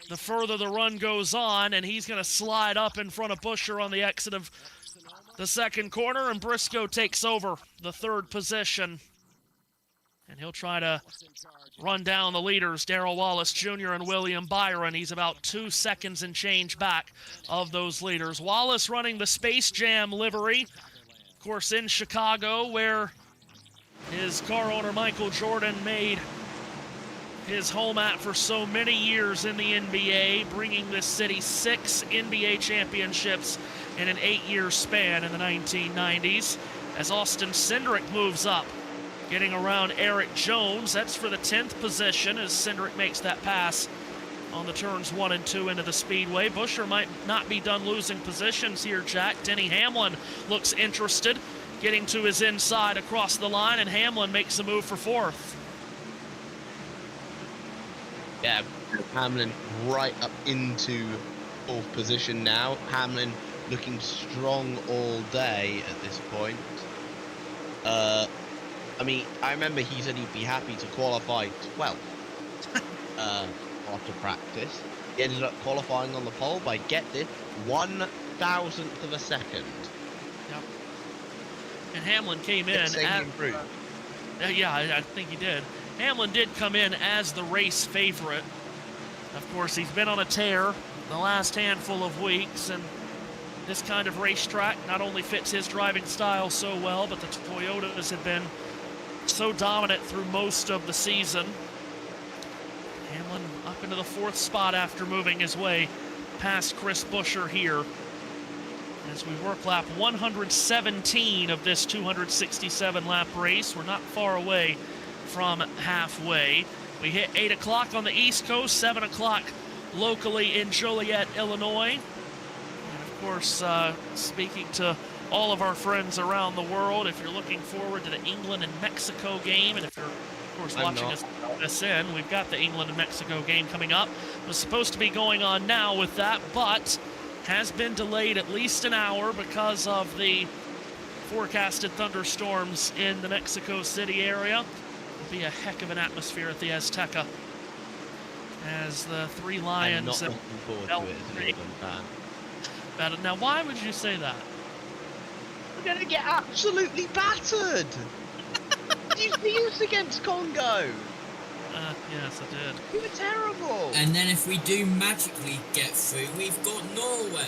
the further the run goes on, and he's going to slide up in front of Buescher on the exit of the second corner, and Briscoe takes over the third position. And he'll try to run down the leaders, Darrell Wallace Jr. and William Byron. He's about 2 seconds and change back of those leaders. Wallace running the Space Jam livery, of course, in Chicago, where his car owner Michael Jordan made his home at for so many years in the NBA, bringing this city 6 NBA championships in an 8-year span in the 1990s. As Austin Cindric moves up, getting around Eric Jones. That's for the 10th position as Cindric makes that pass on the turns 1 and 2 into the speedway. Buescher might not be done losing positions here, Jack. Denny Hamlin looks interested, getting to his inside across the line, and Hamlin makes a move for 4th. Yeah, Hamlin right up into 4th position now. Hamlin looking strong all day at this point. I mean, I remember he said he'd be happy to qualify 12th after practice. He ended up qualifying on the pole by, get this, 1,000th of a second. Yep. And Hamlin came in as... yeah, I think he did. Hamlin did come in as the race favorite. Of course, he's been on a tear the last handful of weeks, and this kind of racetrack not only fits his driving style so well, but the Toyotas have been so dominant through most of the season. Hamlin up into the 4th spot after moving his way past Chris Buescher here. As we work lap 117 of this 267-lap race, we're not far away from halfway. We hit 8 o'clock on the East Coast, 7 o'clock locally in Joliet, Illinois. And of course, speaking to all of our friends around the world, if you're looking forward to the England and Mexico game, and if you're, of course, watching us in, we've got the England and Mexico game coming up. It was supposed to be going on now with that, but has been delayed at least an hour because of the forecasted thunderstorms in the Mexico City area. It'll be a heck of an atmosphere at the Azteca as the three Lions... I'm not looking forward to it as an England fan. Now, why would you say that? We're going to get absolutely battered! Did you use against Congo? Yes, I did. We were terrible! And then if we do magically get through, we've got Norway.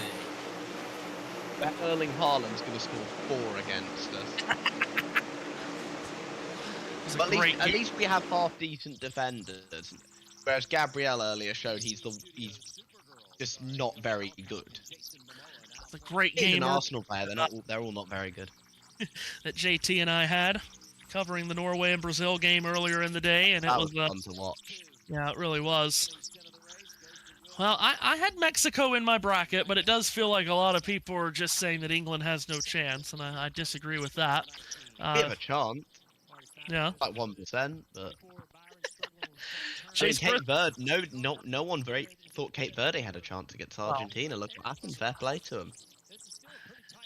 Erling Haaland's going to score 4 against us. But at least we have half-decent defenders. Whereas Gabriel earlier showed he's just not very good. It's a great game. He's an Arsenal player. They're all not very good. That JT and I had covering the Norway and Brazil game earlier in the day, and it was fun to watch. Yeah, it really was. Well, I had Mexico in my bracket, but it does feel like a lot of people are just saying that England has no chance, and I disagree with that. We have a chance. Yeah. Like 1%, but... Chase Cape Verde, no one thought Cape Verde had a chance against Argentina. Look what happened. Fair play to them.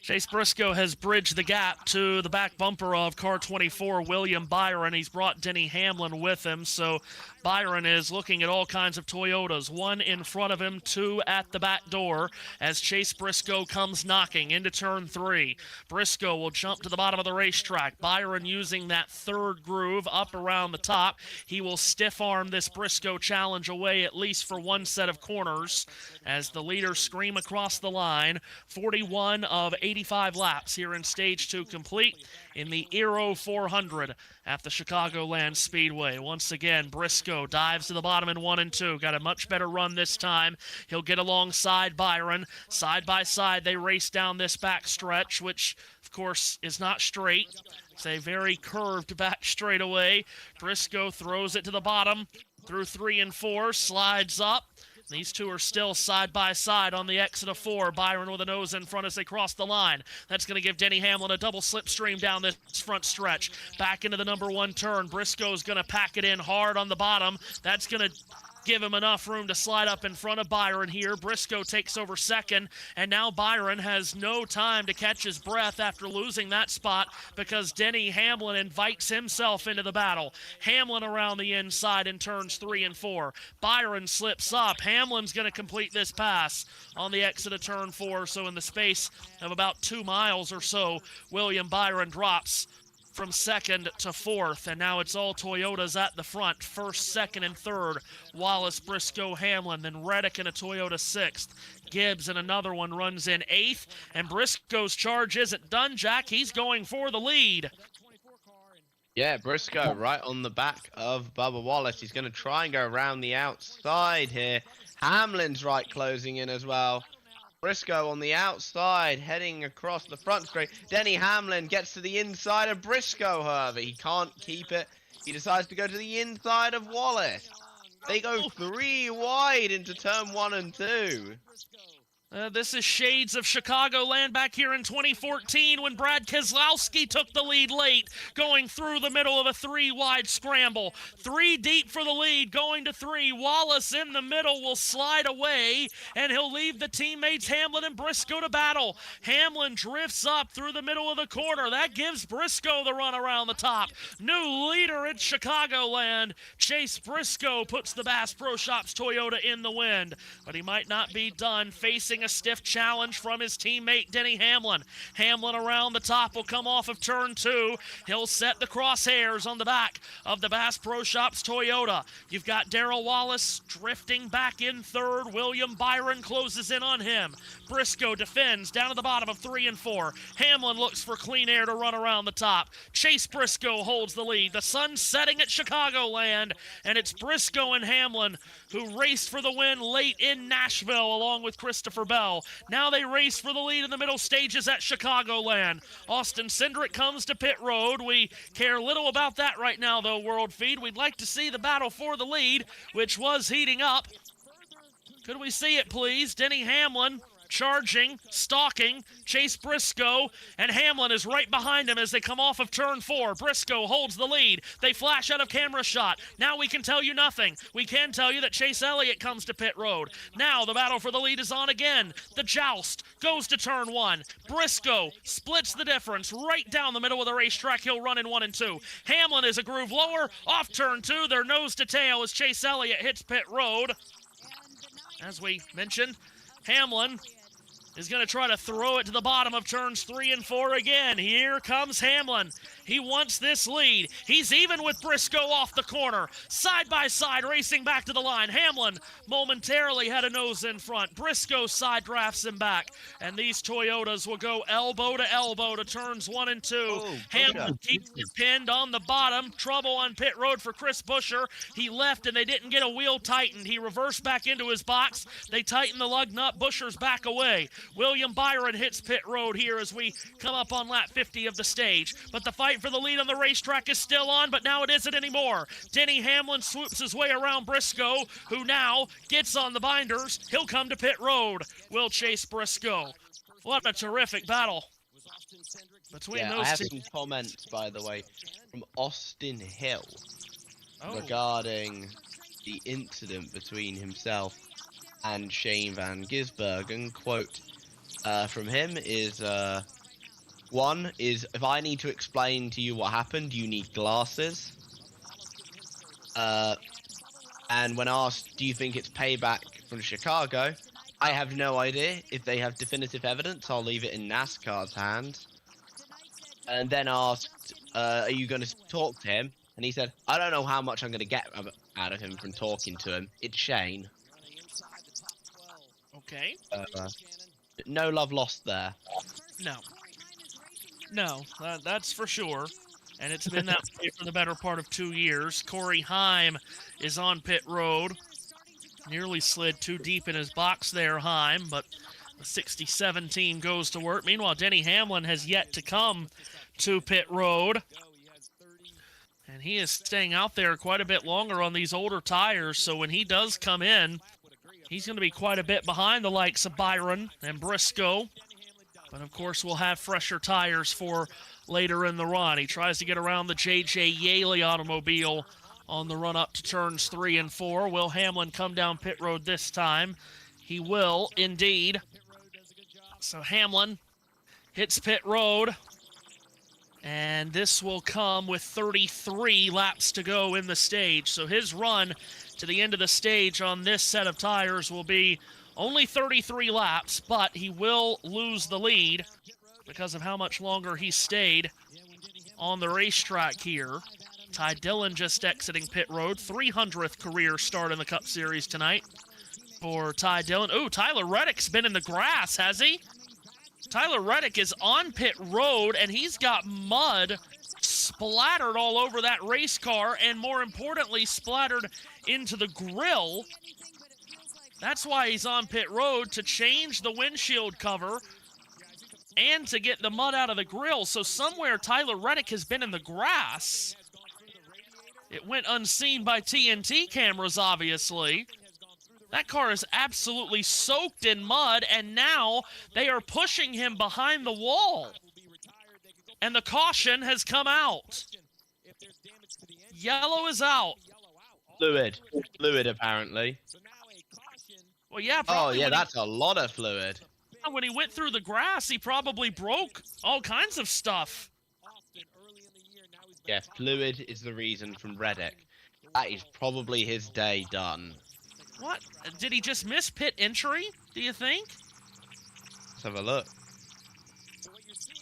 Chase Briscoe has bridged the gap to the back bumper of car 24, William Byron. He's brought Denny Hamlin with him, so Byron is looking at all kinds of Toyotas. 1 in front of him, 2 at the back door as Chase Briscoe comes knocking into turn 3. Briscoe will jump to the bottom of the racetrack. Byron using that third groove up around the top. He will stiff arm this Briscoe challenge away at least for 1 set of corners as the leaders scream across the line. 41 of 85 laps here in Stage 2 complete in the Aero 400 at the Chicagoland Speedway. Once again, Briscoe dives to the bottom in 1 and 2. Got a much better run this time. He'll get alongside Byron. Side by side, they race down this back stretch, which, of course, is not straight. It's a very curved back straightaway. Briscoe throws it to the bottom through 3 and 4, slides up. These two are still side by side on the exit of 4. Byron with a nose in front as they cross the line. That's going to give Denny Hamlin a double slipstream down this front stretch. Back into the number 1 turn. Briscoe's going to pack it in hard on the bottom. That's going to give him enough room to slide up in front of Byron here. Briscoe takes over second, and now Byron has no time to catch his breath after losing that spot because Denny Hamlin invites himself into the battle. Hamlin around the inside in turns 3 and 4. Byron slips up. Hamlin's going to complete this pass on the exit of turn 4, so in the space of about 2 miles or so, William Byron drops from second to fourth, and now it's all Toyotas at the front. First, second, and third, Wallace, Briscoe, Hamlin, then Reddick in a Toyota sixth. Gibbs and another one runs in eighth, and Briscoe's charge isn't done, Jack. He's going for the lead. Yeah, Briscoe right on the back of Bubba Wallace. He's going to try and go around the outside here. Hamlin's right closing in as well. Briscoe on the outside, heading across the front straight. Denny Hamlin gets to the inside of Briscoe, however. He can't keep it. He decides to go to the inside of Wallace. They go 3 wide into turn 1 and 2. This is shades of Chicagoland back here in 2014 when Brad Keselowski took the lead late, going through the middle of a 3-wide scramble. 3 deep for the lead, going to 3. Wallace in the middle will slide away, and he'll leave the teammates Hamlin and Briscoe to battle. Hamlin drifts up through the middle of the corner. That gives Briscoe the run around the top. New leader in Chicagoland. Chase Briscoe puts the Bass Pro Shops Toyota in the wind, but he might not be done facing a stiff challenge from his teammate Denny Hamlin. Hamlin around the top will come off of turn 2. He'll set the crosshairs on the back of the Bass Pro Shops Toyota. You've got Darrell Wallace drifting back in third. William Byron closes in on him. Briscoe defends down to the bottom of 3 and 4. Hamlin looks for clean air to run around the top. Chase Briscoe holds the lead. The sun's setting at Chicagoland, and it's Briscoe and Hamlin who raced for the win late in Nashville along with Christopher Bell. Now they race for the lead in the middle stages at Chicagoland. Austin Cindric comes to pit road. We care little about that right now, though, World Feed. We'd like to see the battle for the lead, which was heating up. Could we see it, please? Denny Hamlin charging, stalking, Chase Briscoe, and Hamlin is right behind him as they come off of turn 4. Briscoe holds the lead. They flash out of camera shot. Now we can tell you nothing. We can tell you that Chase Elliott comes to pit road. Now the battle for the lead is on again. The joust goes to turn 1. Briscoe splits the difference right down the middle of the racetrack. He'll run in 1 and 2. Hamlin is a groove lower. Off turn 2, they're nose to tail as Chase Elliott hits pit road. As we mentioned, Hamlin is going to try to throw it to the bottom of turns 3 and 4 again. Here comes Hamlin. He wants this lead. He's even with Briscoe off the corner. Side by side, racing back to the line. Hamlin momentarily had a nose in front. Briscoe side drafts him back. And these Toyotas will go elbow to elbow to turns 1 and 2. Hamlin keeps it pinned on the bottom. Trouble on pit road for Chris Buescher. He left and they didn't get a wheel tightened. He reversed back into his box. They tighten the lug nut. Buescher's back away. William Byron hits pit road here as we come up on lap 50 of the stage. But the fight for the lead on the racetrack is still on, but now it isn't anymore. Denny Hamlin swoops his way around Briscoe, who now gets on the binders. He'll come to pit road. Will Chase Briscoe. What a terrific battle between those I have two. some comments, by the way, from Austin Hill regarding the incident between himself and Shane Van Gisbergen. Quote from him is, one is, if I need to explain to you what happened, you need glasses. And when asked, do you think it's payback from Chicago? I have no idea. If they have definitive evidence, I'll leave it in NASCAR's hands. And then asked, are you going to talk to him? And he said, I don't know how much I'm going to get out of him from talking to him. It's Shane. Okay. No love lost there. No, that's for sure. And it's been that way for the better part of 2 years. Corey Heim is on pit road. Nearly slid too deep in his box there, Heim, but the 67 team goes to work. Meanwhile, Denny Hamlin has yet to come to pit road. And he is staying out there quite a bit longer on these older tires, so when he does come in, he's going to be quite a bit behind the likes of Byron and Briscoe. But, of course, we'll have fresher tires for later in the run. He tries to get around the J.J. Yaley automobile on the run up to turns 3 and 4. Will Hamlin come down pit road this time? He will indeed. So Hamlin hits pit road, and this will come with 33 laps to go in the stage. So his run to the end of the stage on this set of tires will be only 33 laps, but he will lose the lead because of how much longer he stayed on the racetrack here. Ty Dillon just exiting pit road. 300th career start in the Cup Series tonight for Ty Dillon. Ooh, Tyler Reddick's been in the grass, has he? Tyler Reddick is on pit road, and he's got mud splattered all over that race car, and more importantly, splattered into the grill. That's why he's on pit road, to change the windshield cover and to get the mud out of the grill. So somewhere Tyler Reddick has been in the grass. It went unseen by TNT cameras, obviously. That car is absolutely soaked in mud, and now they are pushing him behind the wall. And the caution has come out. Yellow is out. Fluid, apparently. Well, yeah, oh, yeah, that's a lot of fluid. When he went through the grass, he probably broke all kinds of stuff. Yeah, fluid is the reason from Reddick. That is probably his day done. What? Did he just miss pit entry, do you think? Let's have a look.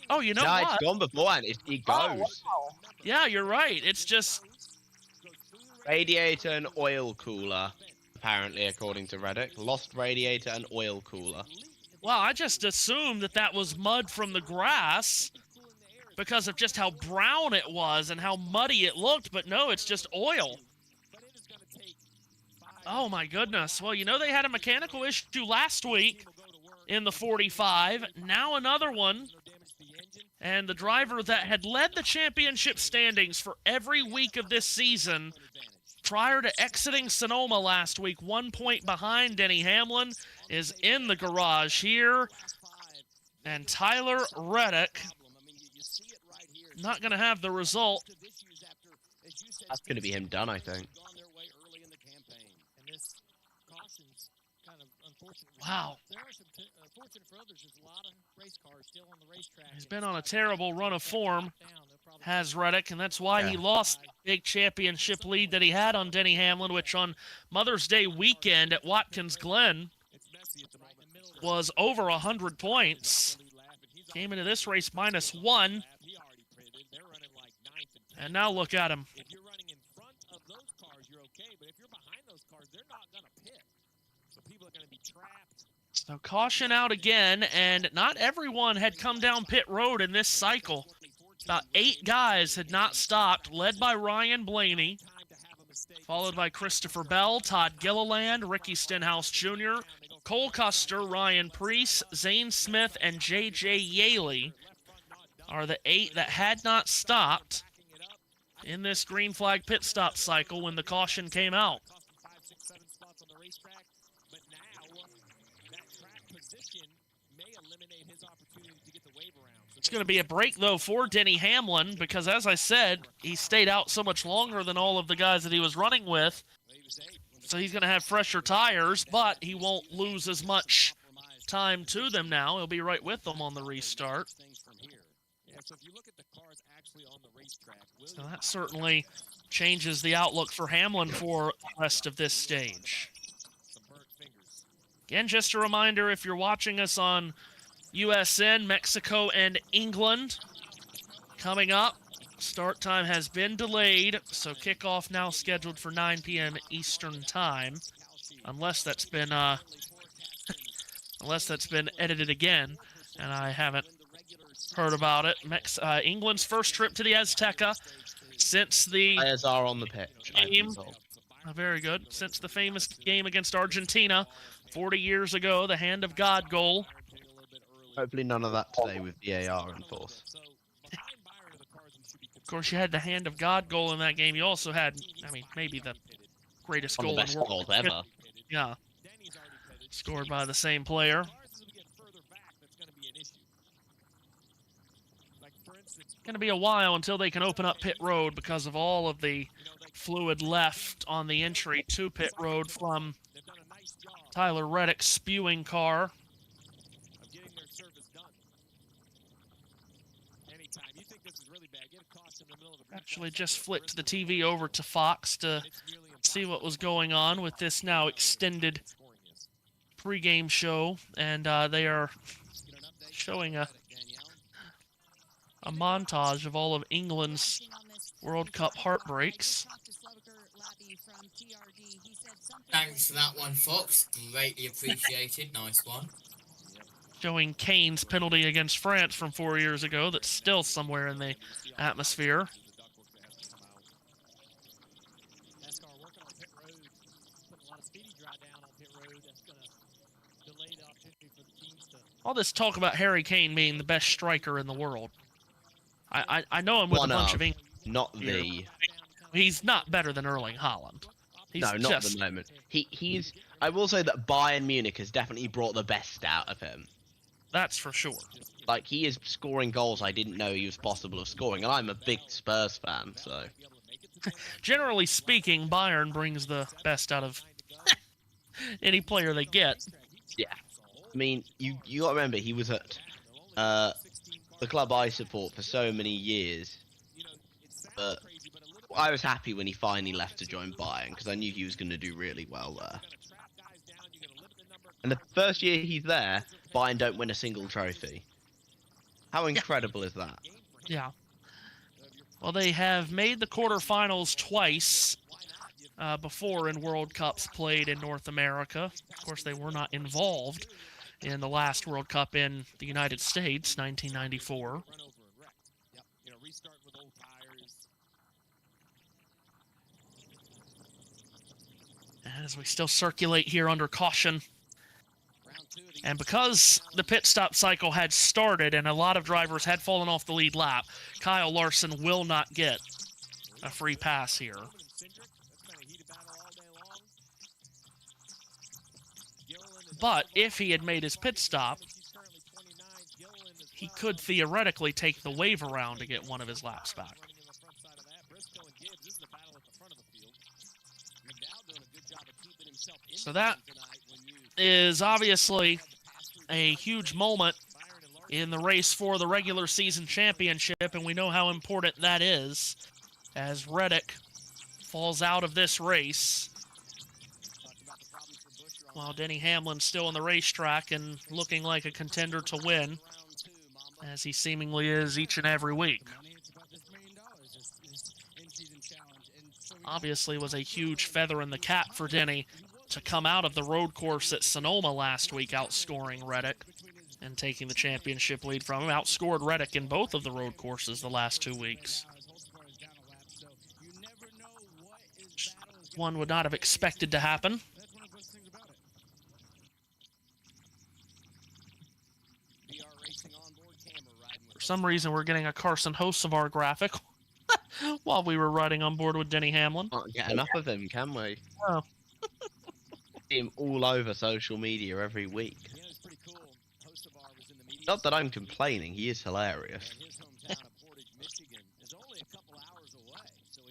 Oh, you know what? what? It's gone beforehand. He goes. Oh, wow. Yeah, you're right. It's just... Radiator and oil cooler, apparently, according to Reddick. Lost radiator and oil cooler. Well, I just assumed that that was mud from the grass because of just how brown it was and how muddy it looked, but no, it's just oil. Oh, my goodness. Well, you know they had a mechanical issue last week in the 45. Now another one. And the driver that had led the championship standings for every week of this season prior to exiting Sonoma last week, 1 point behind Denny Hamlin, is in the garage here. And Tyler Reddick not going to have the result. That's going to be him done, I think. Wow. He's been on a terrible run of form, has Reddick, and that's why he lost the big championship lead that he had on Denny Hamlin, which on Mother's Day weekend at Watkins Glen was over 100 points. Came into this race -1. And now look at him. If you're running in front of those cars, you're okay, but if you're behind those cars, they're not going to pit. So people are going to be trapped. So caution out again, and not everyone had come down pit road in this cycle. About 8 guys had not stopped, led by Ryan Blaney, followed by Christopher Bell, Todd Gilliland, Ricky Stenhouse Jr., Cole Custer, Ryan Preece, Zane Smith, and J.J. Yaley are the 8 that had not stopped in this green flag pit stop cycle when the caution came out. It's going to be a break, though, for Denny Hamlin because, as I said, he stayed out so much longer than all of the guys that he was running with. So he's going to have fresher tires, but he won't lose as much time to them now. He'll be right with them on the restart. So that certainly changes the outlook for Hamlin for the rest of this stage. Again, just a reminder, if you're watching us on USN, Mexico, and England, coming up, start time has been delayed, so kickoff now scheduled for 9 p.m. Eastern Time, unless that's been edited again, and I haven't heard about it. England's first trip to the Azteca since the players are on the pitch. Game. Very good. Since the famous game against Argentina 40 years ago, the Hand of God goal. Hopefully none of that today with VAR in force. Of course, you had the Hand of God goal in that game. You also had, I mean, maybe the greatest goal in world ever. Yeah. Scored by the same player. Going to be a while until they can open up pit road because of all of the fluid left on the entry to pit road from Tyler Reddick's spewing car. Actually just flipped the TV over to Fox to see what was going on with this now extended pregame show, and they are showing a montage of all of England's World Cup heartbreaks. Thanks for that one, Fox. Greatly appreciated. Nice one. Showing Kane's penalty against France from 4 years ago that's still somewhere in the atmosphere. All this talk about Harry Kane being the best striker in the world. I know him with a bunch of English. Not the. He's not better than Erling Haaland. No, not at the moment. He's. I will say that Bayern Munich has definitely brought the best out of him. That's for sure. Like, he is scoring goals I didn't know he was possible of scoring, and I'm a big Spurs fan, so. Generally speaking, Bayern brings the best out of any player they get. Yeah. I mean, you got to remember, he was at the club I support for so many years. But I was happy when he finally left to join Bayern, because I knew he was going to do really well there. And the first year he's there, Bayern don't win a single trophy. How incredible is that? Yeah. Well, they have made the quarterfinals twice before in World Cups played in North America. Of course, they were not involved in the last World Cup in the United States, 1994. As we still circulate here under caution. And because the pit stop cycle had started and a lot of drivers had fallen off the lead lap, Kyle Larson will not get a free pass here. But if he had made his pit stop, he could theoretically take the wave around to get one of his laps back. So that is obviously a huge moment in the race for the regular season championship, and we know how important that is as Reddick falls out of this race while Denny Hamlin's still on the racetrack and looking like a contender to win, as he seemingly is each and every week. Obviously was a huge feather in the cap for Denny to come out of the road course at Sonoma last week, outscoring Reddick and taking the championship lead from him. Outscored Reddick in both of the road courses the last 2 weeks. One would not have expected to happen. For some reason, we're getting a Carson Hocevar graphic while we were riding on board with Denny Hamlin. Can't get enough of him, can we? Oh. See him all over social media every week. Not that I'm complaining, he is hilarious.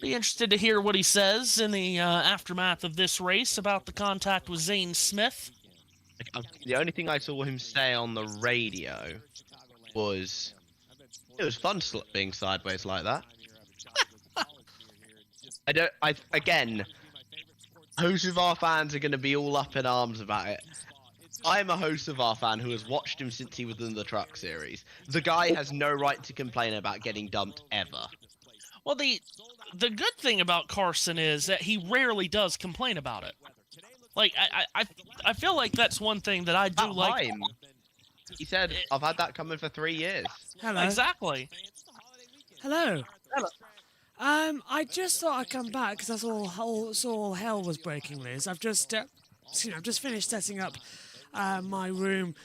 Be interested to hear what he says in the aftermath of this race about the contact with Zane Smith. The only thing I saw him say on the radio was, it was fun being sideways like that. Again, Hocevar fans are going to be all up in arms about it. I'm a Hocevar fan who has watched him since he was in the Truck Series. The guy has no right to complain about getting dumped ever. Well, the good thing about Carson is that he rarely does complain about it. Like, I feel like that's one thing that I do like. He said, I've had that coming for 3 years. Hello. Exactly. Hello. I just thought I'd come back because I saw all hell was breaking loose. I've just, I've just finished setting up my room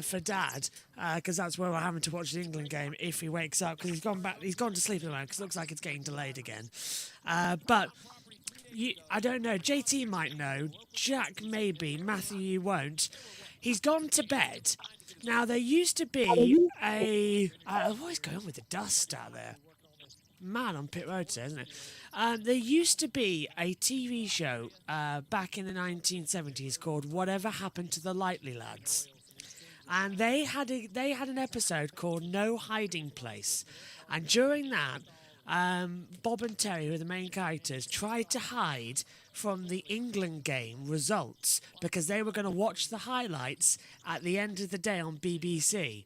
for Dad because that's where we're having to watch the England game if he wakes up because he's gone to sleep at the moment because it looks like it's getting delayed again. But I don't know. JT might know. Jack maybe. Matthew, you won't. He's gone to bed. Now there used to be what is going on with the dust out there? mad on pit road today, isn't it? There used to be a TV show back in the 1970s called Whatever Happened to the Lightly Lads. And they had an episode called No Hiding Place. And during that, Bob and Terry, who are the main characters, tried to hide from the England game results because they were going to watch the highlights at the end of the day on BBC.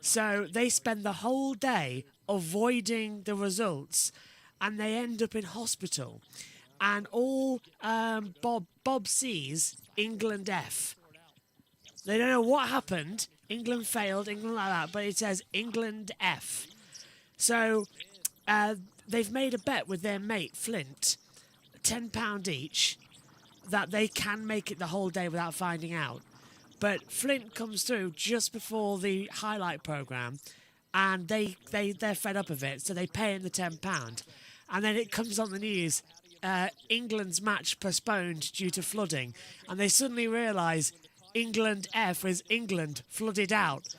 So they spend the whole day avoiding the results, and they end up in hospital. And all Bob sees England F. They don't know what happened. England failed, England like that, but it says England F. So they've made a bet with their mate Flint, £10 each, that they can make it the whole day without finding out. But Flint comes through just before the highlight programme, and they're fed up of it, so they pay him the £10. And then it comes on the news, England's match postponed due to flooding, and they suddenly realise England F is England flooded out.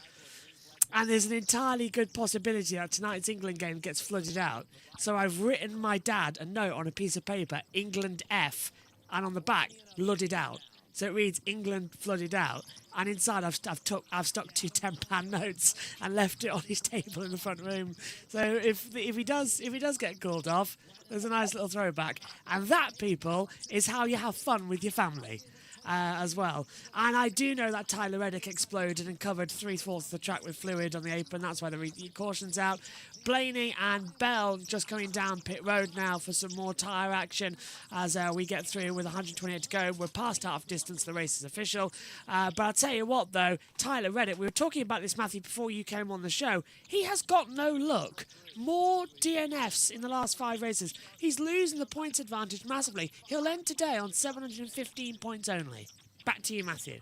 And there's an entirely good possibility that tonight's England game gets flooded out. So I've written my dad a note on a piece of paper, England F, and on the back, flooded out. So it reads England flooded out, and inside I've stuck two £10 notes and left it on his table in the front room. So if he does get called off, there's a nice little throwback. And that, people, is how you have fun with your family. As well. And I do know that Tyler Reddick exploded and covered 3/4 of the track with fluid on the apron. That's why the caution's out. Blaney and Bell just coming down pit road now for some more tyre action as we get through with 128 to go. We're past half distance. The race is official. But I'll tell you what, though, Tyler Reddick, we were talking about this, Matthew, before you came on the show. He has got no luck. More DNFs in the last 5 races. He's losing the points advantage massively. He'll end today on 715 points only. Back to you, Matthew.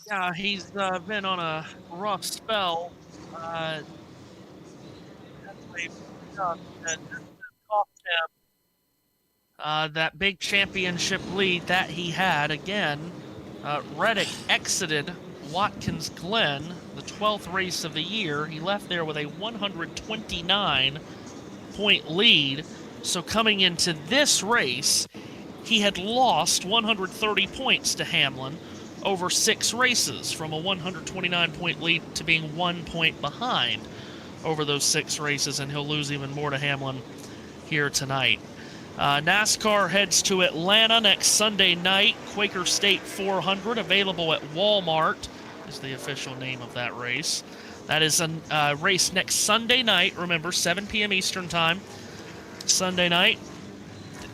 Yeah, he's been on a rough spell. That big championship lead that he had again. Reddick exited Watkins Glen, the 12th race of the year. He left there with a 129-point lead. So coming into this race, he had lost 130 points to Hamlin over 6 races, from a 129-point lead to being 1 point behind over those 6 races, and he'll lose even more to Hamlin here tonight. NASCAR heads to Atlanta next Sunday night. Quaker State 400, available at Walmart, is the official name of that race. That is a race next Sunday night. Remember, 7 p.m. Eastern Time, Sunday night.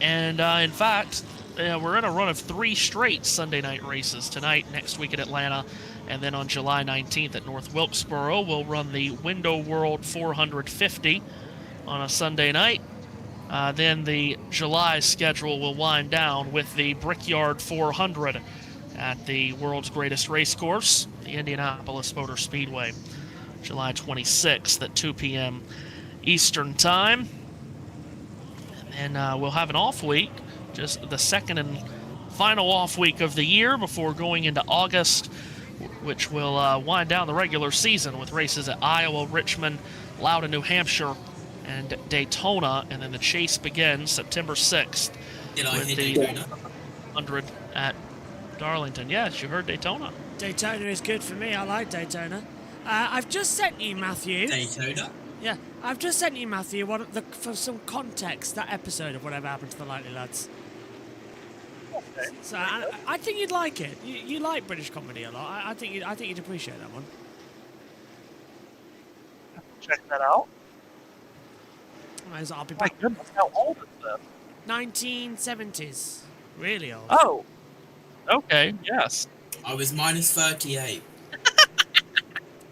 And in fact, we're in a run of 3 straight Sunday night races. Tonight, next week at Atlanta, and then on July 19th at North Wilkesboro, we'll run the Window World 450 on a Sunday night. Then the July schedule will wind down with the Brickyard 400 at the world's greatest race course, the Indianapolis Motor Speedway, July 26th at 2 p.m. Eastern Time. And we'll have an off week, just the second and final off week of the year before going into August, which will wind down the regular season with races at Iowa, Richmond, Loudon, New Hampshire, and Daytona. And then the chase begins September 6th with the 100 at Darlington. Yes, you heard Daytona. Daytona is good for me. I like Daytona. I've just sent you, Matthew. Daytona? Yeah, I've just sent you, Matthew, for some context, that episode of Whatever Happened to the Lightly Lads. Okay. So I think you'd like it. You like British comedy a lot. I think you'd appreciate that one. Check that out. I'll be My back. goodness, how old is this? 1970s. Really old. Oh. Okay, yes. I was minus 38.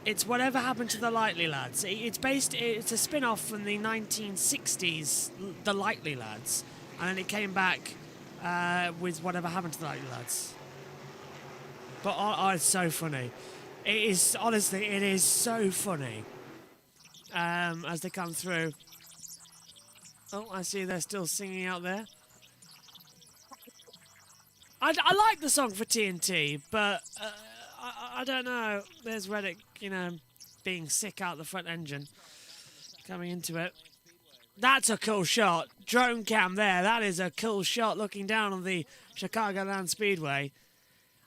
It's Whatever Happened to the Lightly Lads. It's a spin-off from the 1960s, The Lightly Lads, and then it came back with Whatever Happened to the Lightly Lads. But it's so funny. It is, honestly, it is so funny as they come through. Oh, I see they're still singing out there. I like the song for TNT, but I don't know. There's Reddick, being sick out the front engine. coming into it. That's a cool shot. Drone cam there. That is a cool shot looking down on the Chicagoland Speedway.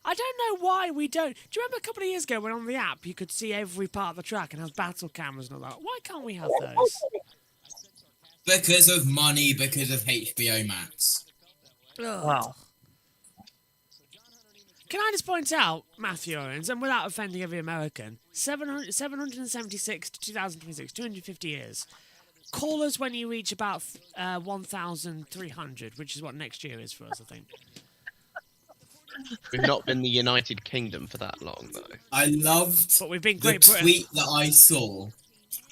I don't know why we don't. Do you remember a couple of years ago when on the app you could see every part of the track and has battle cameras and all that? Why can't we have those? Because of money, because of HBO Max. Wow. Can I just point out, Matthew Owens, and without offending every American, 776 to 2026, 250 years. Call us when you reach about 1,300, which is what next year is for us, I think. We've not been the United Kingdom for that long, though. I loved but we've been the tweet that I saw,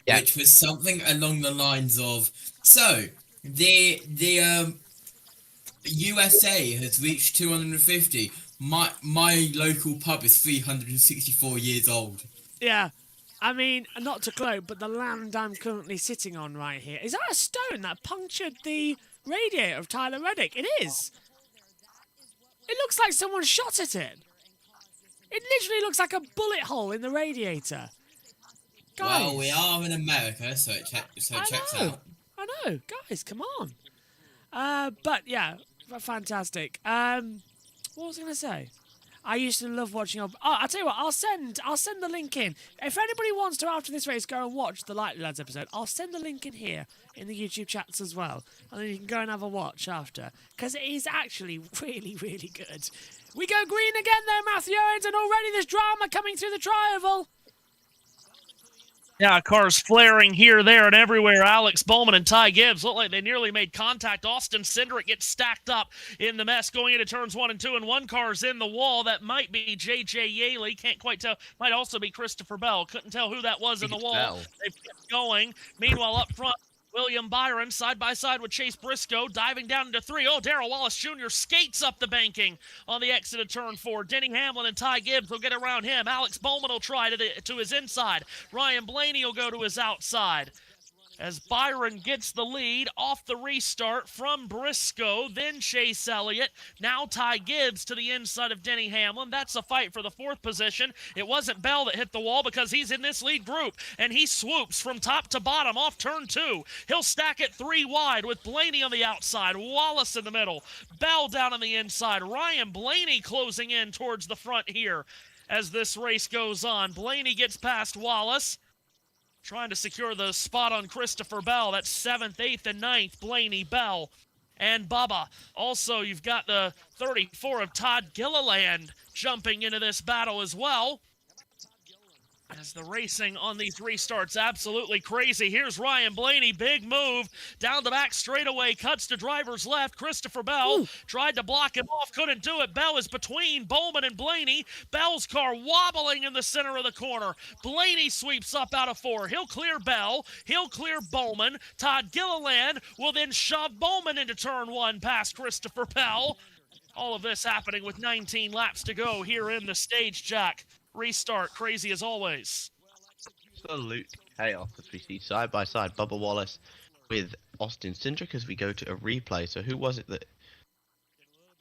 which was something along the lines of, so, the USA has reached 250. My local pub is 364 years old. Yeah. I mean, not to gloat, but the land I'm currently sitting on right here, is that a stone that punctured the radiator of Tyler Reddick? It is. It looks like someone shot at it. It literally looks like a bullet hole in the radiator. Guys. Well, we are in America, so it checks out. I know. Guys, come on. But yeah, fantastic. What was I going to say? I used to love watching. Oh, I'll tell you what. I'll send the link in. If anybody wants to after this race go and watch the Lightly Lads episode, I'll send the link in here in the YouTube chats as well, and then you can go and have a watch after because it is actually really, really good. We go green again there, Matthew Owens, and already there's drama coming through the tri-oval. Yeah, cars flaring here, there, and everywhere. Alex Bowman and Ty Gibbs look like they nearly made contact. Austin Cindric gets stacked up in the mess going into turns 1 and 2, and one car's in the wall. That might be J.J. Yaley. Can't quite tell. Might also be Christopher Bell. Couldn't tell who that was in the wall. They've kept going. Meanwhile, up front, William Byron side by side with Chase Briscoe diving down into 3. Oh, Darrell Wallace Jr. skates up the banking on the exit of turn 4. Denny Hamlin and Ty Gibbs will get around him. Alex Bowman will try to his inside. Ryan Blaney will go to his outside. As Byron gets the lead off the restart from Briscoe, then Chase Elliott, now Ty Gibbs to the inside of Denny Hamlin. That's a fight for the 4th position. It wasn't Bell that hit the wall because he's in this lead group, and he swoops from top to bottom off turn 2. He'll stack it 3 wide with Blaney on the outside, Wallace in the middle, Bell down on the inside, Ryan Blaney closing in towards the front here as this race goes on. Blaney gets past Wallace, trying to secure the spot on Christopher Bell. That's 7th, 8th, and 9th. Blaney, Bell, and Bubba. Also, you've got the 34 of Todd Gilliland jumping into this battle as well. As the racing on these restarts absolutely crazy. Here's Ryan Blaney, big move down the back straightaway, cuts to driver's left. Christopher Bell tried to block him off, couldn't do it. Bell is between Bowman and Blaney. Bell's car wobbling in the center of the corner. Blaney sweeps up out of 4. He'll clear Bell. He'll clear Bowman. Todd Gilliland will then shove Bowman into turn 1 past Christopher Bell. All of this happening with 19 laps to go here in the stage, Jack. Restart, crazy as always. Absolute chaos as we see side by side Bubba Wallace with Austin Cindric as we go to a replay. So who was it that...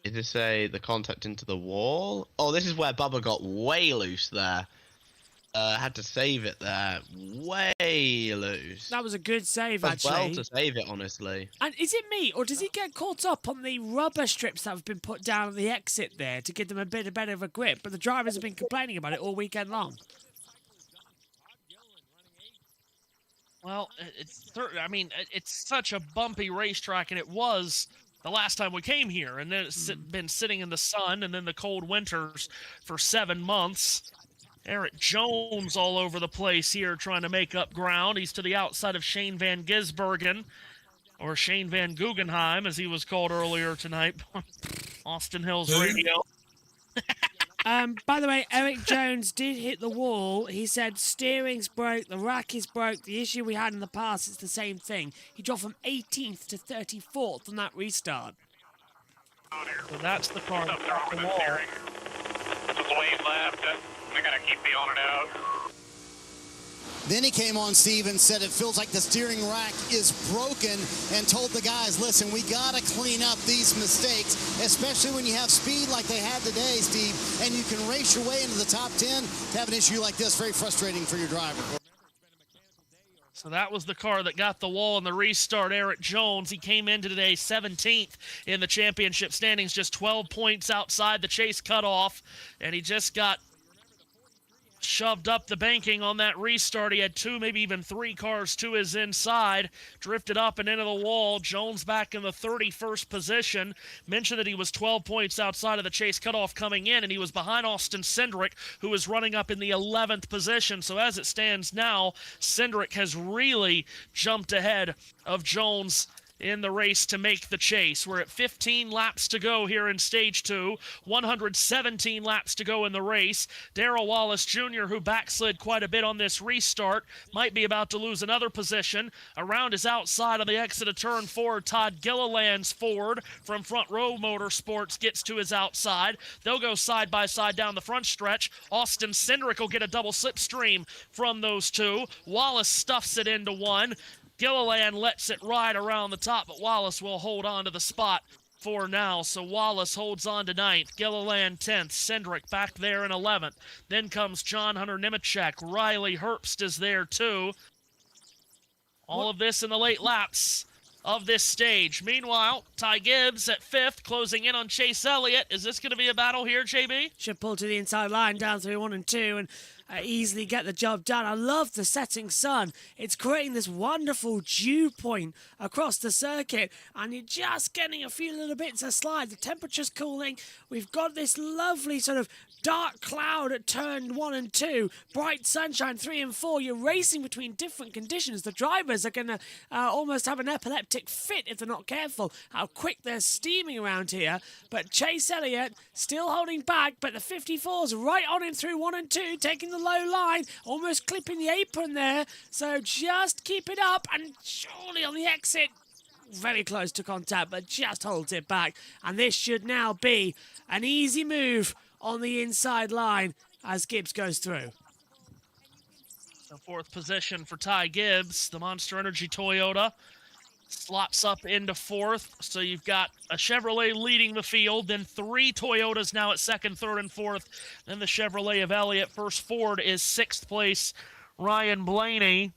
Did it say the contact into the wall? Oh, this is where Bubba got way loose there. Had to save it there. Way loose. That was a good save, actually. Well to save it, honestly. And is it me, or does he get caught up on the rubber strips that have been put down at the exit there to give them a bit better of a grip? But the drivers have been complaining about it all weekend long. Well, it's such a bumpy racetrack, and it was the last time we came here. And then it's been sitting in the sun and then the cold winters for 7 months. Eric Jones all over the place here trying to make up ground. He's to the outside of Shane Van Gisbergen, or Shane Van Guggenheim, as he was called earlier tonight on Austin Hills Radio. By the way, Eric Jones did hit the wall. He said steering's broke, the rack is broke. The issue we had in the past, it's the same thing. He dropped from 18th to 34th on that restart. So that's the car that got the wall. Just wave left. We gotta keep the on and out. Then he came on, Steve, and said it feels like the steering rack is broken and told the guys, listen, we got to clean up these mistakes, especially when you have speed like they had today, Steve, and you can race your way into the top 10. To have an issue like this, very frustrating for your driver. So that was the car that got the wall in the restart. Eric Jones, he came into today 17th in the championship standings, just 12 points outside the chase cutoff, and he just got shoved up the banking on that restart. He had 2, maybe even 3 cars to his inside, drifted up and into the wall. Jones back in the 31st position. Mentioned that he was 12 points outside of the chase cutoff coming in, and he was behind Austin Cindric, who was running up in the 11th position. So as it stands now, Cindric has really jumped ahead of Jones in the race to make the chase. We're at 15 laps to go here in Stage 2, 117 laps to go in the race. Darrell Wallace Jr., who backslid quite a bit on this restart, might be about to lose another position. Around his outside on the exit of Turn 4, Todd Gilliland's Ford from Front Row Motorsports gets to his outside. They'll go side by side down the front stretch. Austin Cindric will get a double slipstream from those two. Wallace stuffs it into one. Gilliland lets it ride around the top, but Wallace will hold on to the spot for now. So Wallace holds on to 9th, Gilliland 10th, Cindric back there in 11th. Then comes John Hunter Nemechek. Riley Herbst is there too. All of this in the late laps of this stage. Meanwhile, Ty Gibbs at 5th, closing in on Chase Elliott. Is this going to be a battle here, JB? Should pull to the inside line down through 1 and 2 and easily get the job done. I love the setting sun. It's creating this wonderful dew point across the circuit, and you're just getting a few little bits of slide. The temperature's cooling. We've got this lovely sort of dark cloud at turn 1 and 2, bright sunshine 3 and 4. You're racing between different conditions. The drivers are going to almost have an epileptic fit if they're not careful how quick they're steaming around here. But Chase Elliott still holding back, but the 54's right on him through 1 and 2, taking the low line, almost clipping the apron there. So just keep it up, and surely on the exit, very close to contact, but just holds it back. And this should now be an easy move on the inside line as Gibbs goes through. The 4th position for Ty Gibbs, the Monster Energy Toyota, slots up into 4th. So you've got a Chevrolet leading the field, then 3 Toyotas now at 2nd, 3rd, and 4th. Then the Chevrolet of Elliott. First Ford is 6th place, Ryan Blaney.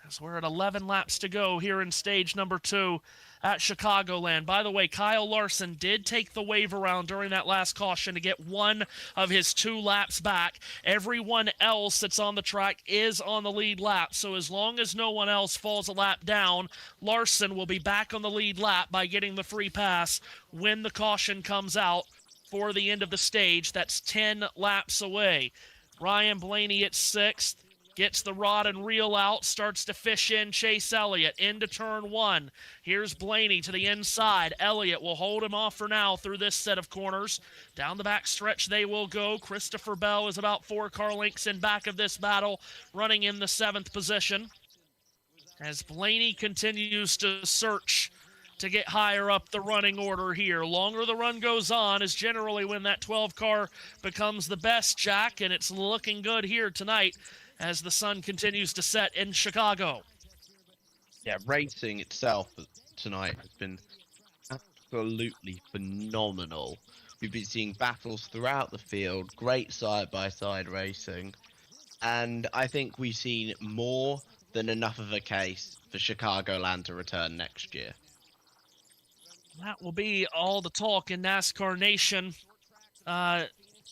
As we're at 11 laps to go here in stage number 2 at Chicagoland. By the way, Kyle Larson did take the wave around during that last caution to get 1 of his 2 laps back. Everyone else that's on the track is on the lead lap, so as long as no one else falls a lap down, Larson will be back on the lead lap by getting the free pass when the caution comes out for the end of the stage. That's 10 laps away. Ryan Blaney at 6th. Gets the rod and reel out, starts to fish in Chase Elliott into turn 1. Here's Blaney to the inside. Elliott will hold him off for now through this set of corners. Down the back stretch they will go. Christopher Bell is about 4 car lengths in back of this battle, running in the 7th position. As Blaney continues to search to get higher up the running order here. Longer the run goes on is generally when that 12 car becomes the best, Jack, and it's looking good here tonight as the sun continues to set in Chicago. Yeah, racing itself tonight has been absolutely phenomenal. We've been seeing battles throughout the field, great side-by-side racing, and I think we've seen more than enough of a case for Chicagoland to return next year. That will be all the talk in NASCAR Nation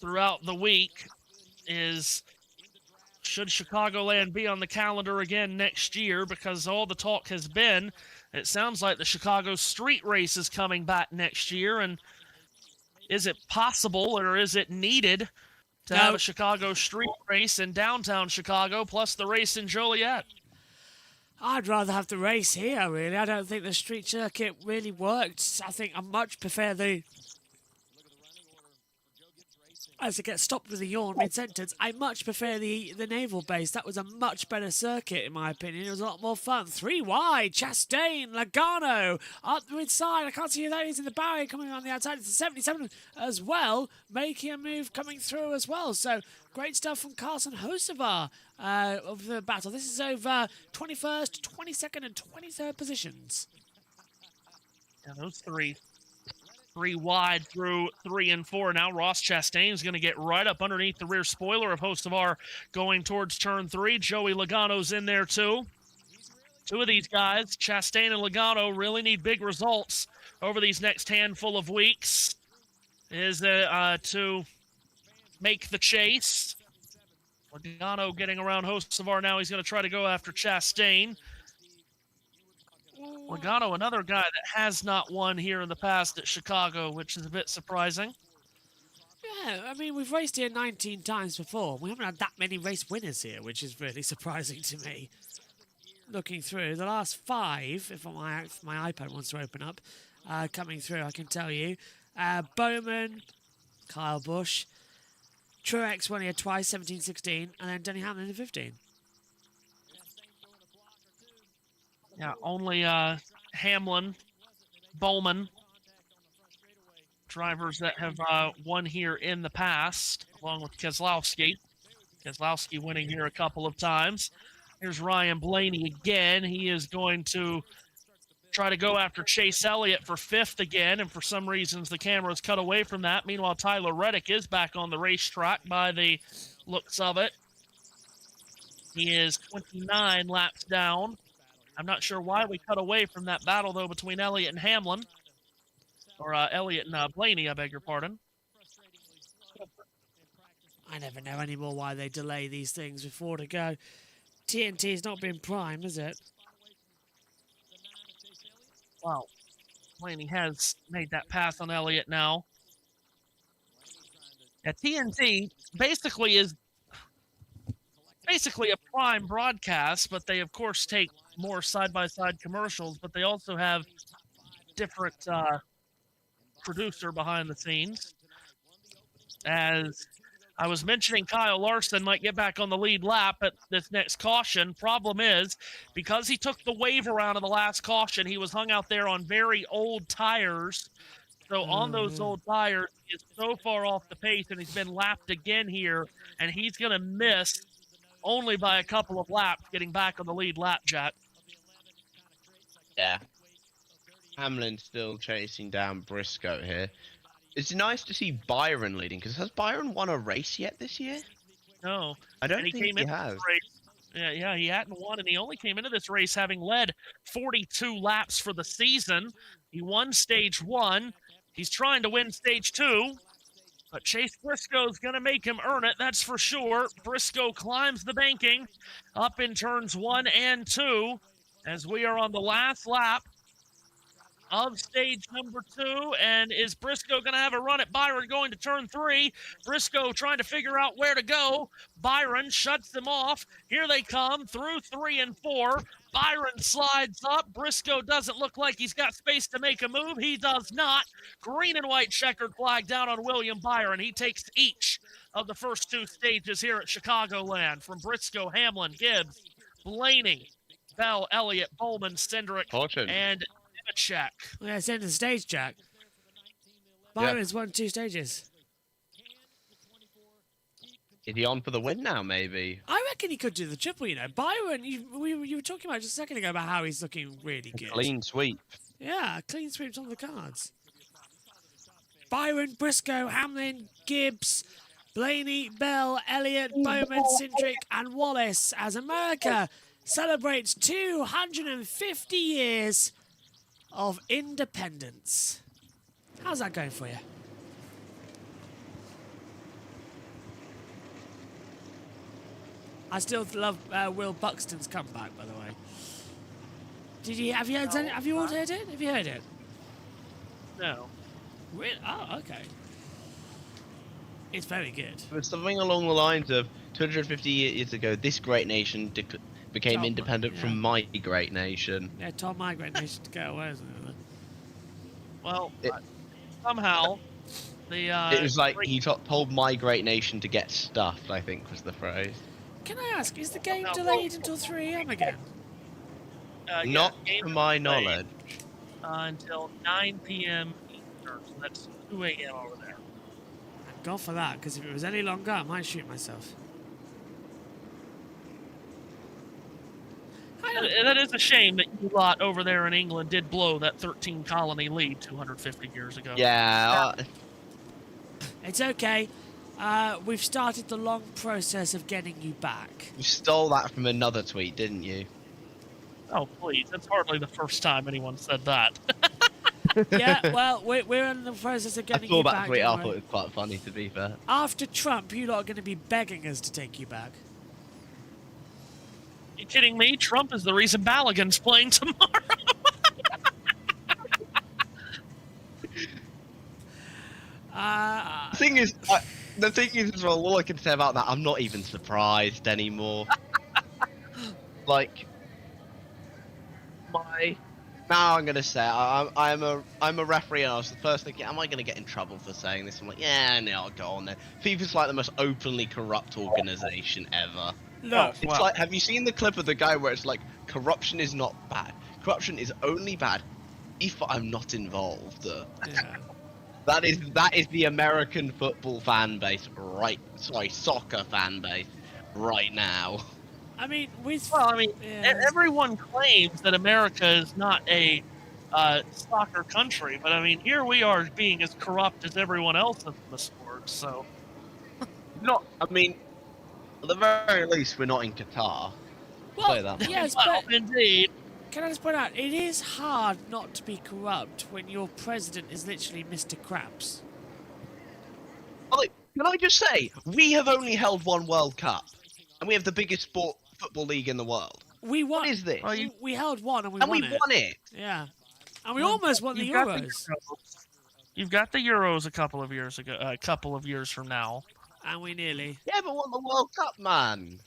throughout the week is, should Chicagoland be on the calendar again next year? Because all the talk has been, it sounds like the Chicago street race is coming back next year. And is it possible, or is it needed to have a Chicago street race in downtown Chicago, plus the race in Joliet? I'd rather have the race here, really. I don't think the street circuit really worked. I think I much prefer the... As it gets stopped with a yawn mid-sentence, I much prefer the naval base. That was a much better circuit, in my opinion. It was a lot more fun. 3 wide, Chastain, Logano, up the inside. I can't see who that is in the barrier coming on the outside. It's the 77 as well, making a move coming through as well. So, great stuff from Carson Hocevar of the battle. This is over 21st, 22nd, and 23rd positions. Yeah, those three wide through 3 and 4. Now Ross Chastain is going to get right up underneath the rear spoiler of Hocevar going towards turn 3. Joey Logano's in there too. Two of these guys, Chastain and Logano, really need big results over these next handful of weeks to make the chase. Logano getting around Hocevar now. He's going to try to go after Chastain. Logano, another guy that has not won here in the past at Chicago, which is a bit surprising. Yeah, I mean, we've raced here 19 times before. We haven't had that many race winners here, which is really surprising to me. Looking through, the last 5, if my iPad wants to open up, coming through, I can tell you. Bowman, Kyle Busch, Truex won here twice, 17-16, and then Denny Hamlin in 15. Yeah, only Hamlin, Bowman, drivers that have won here in the past, along with Keselowski. Keselowski winning here a couple of times. Here's Ryan Blaney again. He is going to try to go after Chase Elliott for 5th again, and for some reasons the camera's cut away from that. Meanwhile, Tyler Reddick is back on the racetrack by the looks of it. He is 29 laps down. I'm not sure why we cut away from that battle, though, between Elliott and Hamlin. Or Elliott and Blaney, I beg your pardon. I never know anymore why they delay these things before to go. TNT's not been prime, is it? Wow. Blaney has made that pass on Elliott now. Yeah, TNT basically is a prime broadcast, but they, of course, take more side-by-side commercials, but they also have different producer behind the scenes. As I was mentioning, Kyle Larson might get back on the lead lap at this next caution. Problem is, because he took the waiver out of the last caution, he was hung out there on very old tires. So on those old tires, he is so far off the pace, and he's been lapped again here, and he's going to miss only by a couple of laps getting back on the lead lap, Jack. Yeah. Hamlin still chasing down Briscoe here. It's nice to see Byron leading, because has Byron won a race yet this year? No. I don't think he has. Yeah, he hadn't won, and he only came into this race having led 42 laps for the season. He won stage 1. He's trying to win stage 2. But Chase Briscoe's going to make him earn it, that's for sure. Briscoe climbs the banking up in turns 1 and 2 as we are on the last lap of stage number 2. And is Briscoe going to have a run at Byron going to turn 3? Briscoe trying to figure out where to go. Byron shuts them off. Here they come through 3 and 4. Byron slides up. Briscoe doesn't look like he's got space to make a move. He does not. Green and white checkered flag down on William Byron. He takes each of the first 2 stages here at Chicagoland from Briscoe, Hamlin, Gibbs, Blaney, Bell, Elliott, Bowman, Cindric, and Nemechek. Yeah, it's in the stage, Jack. Byron's won 2 stages. Is he on for the win now, maybe? I reckon he could do the triple, you know. Byron, you were talking about just a second ago about how he's looking really good. Clean sweep. Yeah, clean sweeps on the cards. Byron, Briscoe, Hamlin, Gibbs, Blaney, Bell, Elliott, Bowman, Cindric, and Wallace as America celebrates 250 years of independence. How's that going for you? I still love Will Buxton's comeback, by the way. Have you all heard it? Have you heard it? No. Really? Oh, okay. It's very good. It was something along the lines of 250 years ago, this great nation became independent from my great nation. Yeah, told my great nation to go away, isn't it? Well, somehow the it was like he told my great nation to get stuffed, I think was the phrase. Can I ask, is the game delayed until 3 AM again? Not to my knowledge. Until 9 p.m. Eastern, so that's 2 a.m. over there. Thank God for that, because if it was any longer, I might shoot myself. That is a shame that you lot over there in England did blow that 13-colony lead 250 years ago. Yeah. It's okay. We've started the long process of getting you back. You stole that from another tweet, didn't you? Oh, please. That's hardly the first time anyone said that. Yeah, well, we're in the process of getting you back. I thought it was quite funny, to be fair. After Trump, you lot are going to be begging us to take you back. You kidding me? Trump is the reason Balogun's playing tomorrow. The thing is, as well, all I can say about that, I'm not even surprised anymore. Like, now I'm gonna say I'm a referee, and I was the first thinking, am I gonna get in trouble for saying this? I'm like, yeah, no, I'll go on there. FIFA's like the most openly corrupt organization ever. No, it's like, have you seen the clip of the guy where it's like, corruption is not bad. Corruption is only bad if I'm not involved. Yeah. That is the American football fan base, right? Sorry, soccer fan base, right now. I mean, everyone claims that America is not a soccer country, but I mean, here we are being as corrupt as everyone else in the sport. So, at the very least, we're not in Qatar. Well, yes, but indeed. Can I just point out, it is hard not to be corrupt when your president is literally Mr. Craps. Can I just say, we have only held one World Cup, and we have the biggest football league in the world. We won. What is this? We held one and we won it. Yeah. And we almost won the Euros. You've got the Euros a couple of years ago, a couple of years from now. And we nearly. Yeah, but won the World Cup, man.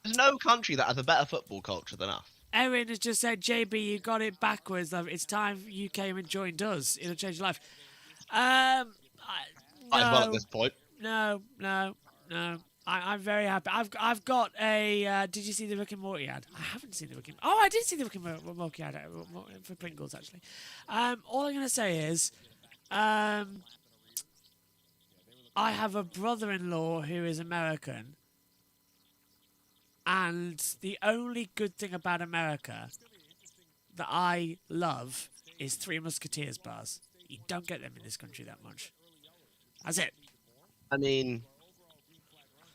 There's no country that has a better football culture than us. Erin has just said, JB, you got it backwards. It's time you came and joined us. It'll change your life. Might as well at this point. No. I'm very happy. I've got a. Did you see the Rick and Morty ad? I haven't seen the Rick and. Oh, I did see the Rick and Morty ad for Pringles actually. All I'm gonna say is, I have a brother-in-law who is American, and the only good thing about America that I love is Three Musketeers bars. You don't get them in this country that much. That's it. I mean,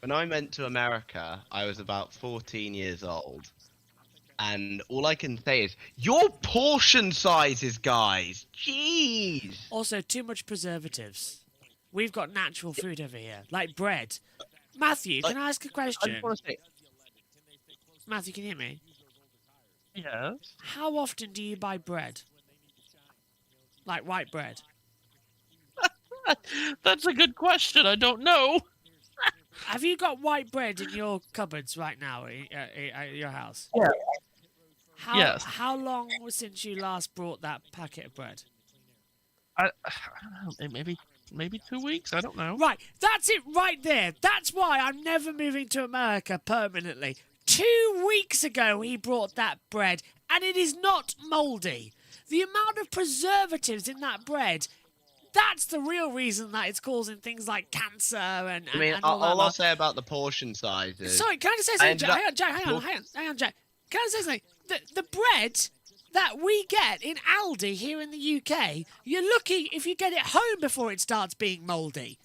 when I went to America, I was about 14 years old. And all I can say is, your portion sizes, guys! Jeez! Also, too much preservatives. We've got natural food over here, like bread. Matthew, can I ask a question? I just want to say... Matthew, can you hear me? Yes. How often do you buy bread? Like white bread? That's a good question. I don't know. Have you got white bread in your cupboards right now at your house? Yeah. Yes. How long since you last brought that packet of bread? I don't know, maybe 2 weeks. I don't know. Right. That's it right there. That's why I'm never moving to America permanently. 2 weeks ago he brought that bread, and it is not mouldy. The amount of preservatives in that bread, that's the real reason that it's causing things like cancer and all that. All I'll say about the portion size is... Sorry, can I just say something, Jack? Hang on, Jack. Can I say something? The bread that we get in Aldi here in the UK, you're lucky if you get it home before it starts being mouldy.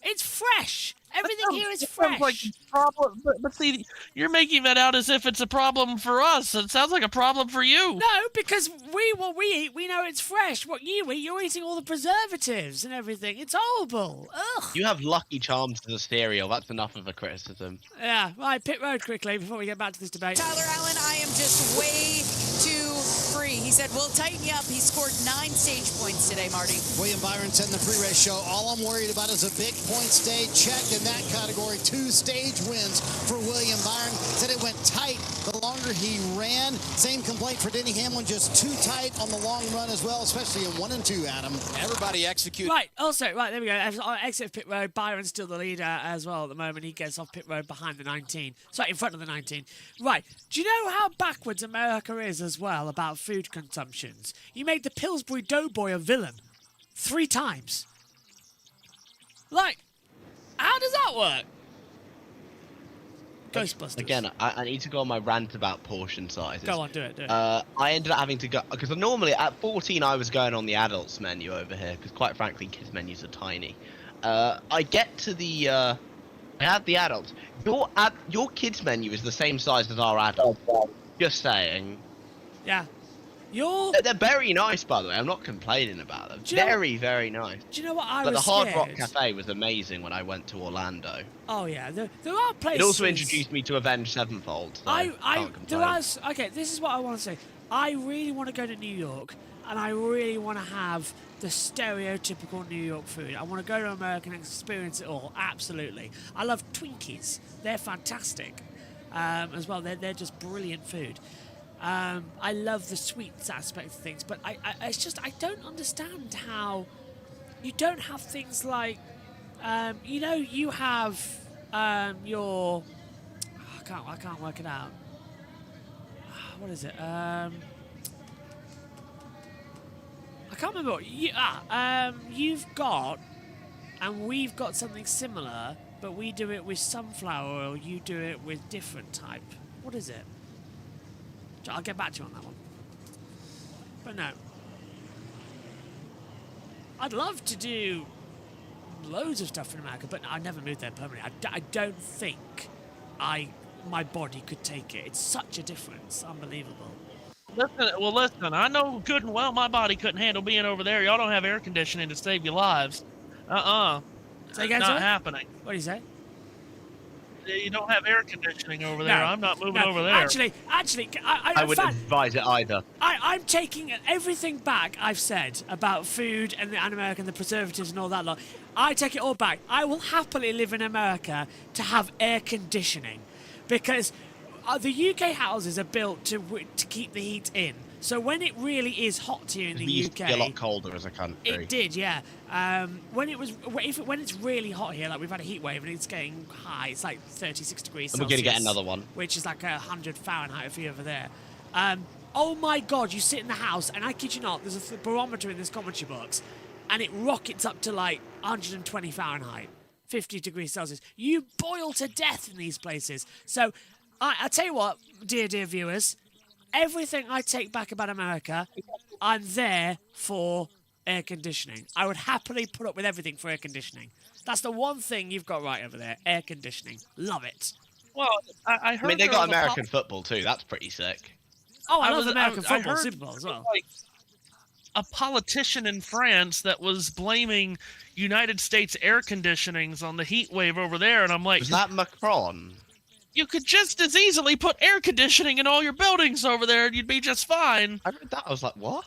It's fresh. Everything here is fresh. Like problem, but see, you're making that out as if it's a problem for us. It sounds like a problem for you. No, because what we eat, we know it's fresh. What you eat, you're eating all the preservatives and everything. It's horrible. Ugh. You have Lucky Charms as a cereal. That's enough of a criticism. Yeah, right, pit road quickly before we get back to this debate. Tyler Allen, I am just way too free. He said, we'll tighten you up. He scored 9 stage points today, Marty. William Byron said in the pre-race show, all I'm worried about is a big point stage. Checked in that category. 2 stage wins for William Byron. Said it went tight the longer he ran. Same complaint for Denny Hamlin, just too tight on the long run as well, especially in 1 and 2, Adam. Everybody execute. Right, also, right, there we go. Exit of pit road. Byron's still the leader as well at the moment. He gets off pit road behind the 19. Sorry, in front of the 19. Right, do you know how backwards America is as well about food consumptions? You made the Pillsbury Doughboy a villain 3 times. Like, how does that work? Ghostbusters. Again, I need to go on my rant about portion sizes. Go on, do it. I ended up having to go, because normally at 14 I was going on the adults menu over here, because quite frankly kids menus are tiny. I get to the, I had the adults. Your kids menu is the same size as our adults. Just saying. Yeah. They're very nice, by the way. I'm not complaining about them. Very, very nice. Do you know what I But was the Hard scared? Rock Cafe was amazing when I went to Orlando. Oh yeah, there are places. It also introduced me to Avenged Sevenfold. So Okay, this is what I want to say. I really want to go to New York, and I really want to have the stereotypical New York food. I want to go to America and experience it all. Absolutely. I love Twinkies. They're fantastic. As well, they're just brilliant food. I love the sweets aspect of things, but it's just I don't understand how you don't have things like, you have your I can't work it out. What is it? I can't remember. You've got, and we've got something similar, but we do it with sunflower oil. You do it with different type. What is it? I'll get back to you on that one. But no. I'd love to do loads of stuff in America, but I never moved there permanently. I don't think my body could take it. It's such a difference. Unbelievable. Listen, I know good and well my body couldn't handle being over there. Y'all don't have air conditioning to save your lives. Say again, not sir? happening. What do you say? You don't have air conditioning over there. No, I'm not moving no. over there. Actually, I wouldn't advise it either. I'm taking everything back I've said about food and the American, the preservatives and all that lot. I take it all back. I will happily live in America to have air conditioning, because the UK houses are built to keep the heat in. So when it really is hot here in the UK, used to be a lot colder as a country. It did, yeah. When it's really hot here, like we've had a heat wave and it's getting high, it's like 36 degrees And Celsius. we're going to get another one. Which is like 100 Fahrenheit for you over there. Oh my God, you sit in the house, and I kid you not, there's a barometer in this commentary box, and it rockets up to like 120 Fahrenheit, 50 degrees Celsius. You boil to death in these places. So I tell you what, dear viewers, everything I take back about America, I'm there for air conditioning. I would happily put up with everything for air conditioning. That's the one thing you've got right over there, air conditioning. Love it. Well, I heard. I mean, they got American football too. That's pretty sick. Oh, I love American football, heard, Super Bowl as well. Like, a politician in France that was blaming United States air conditionings on the heat wave over there, and I'm like, was that Macron? You could just as easily put air conditioning in all your buildings over there, and you'd be just fine. I read that. I was like, what?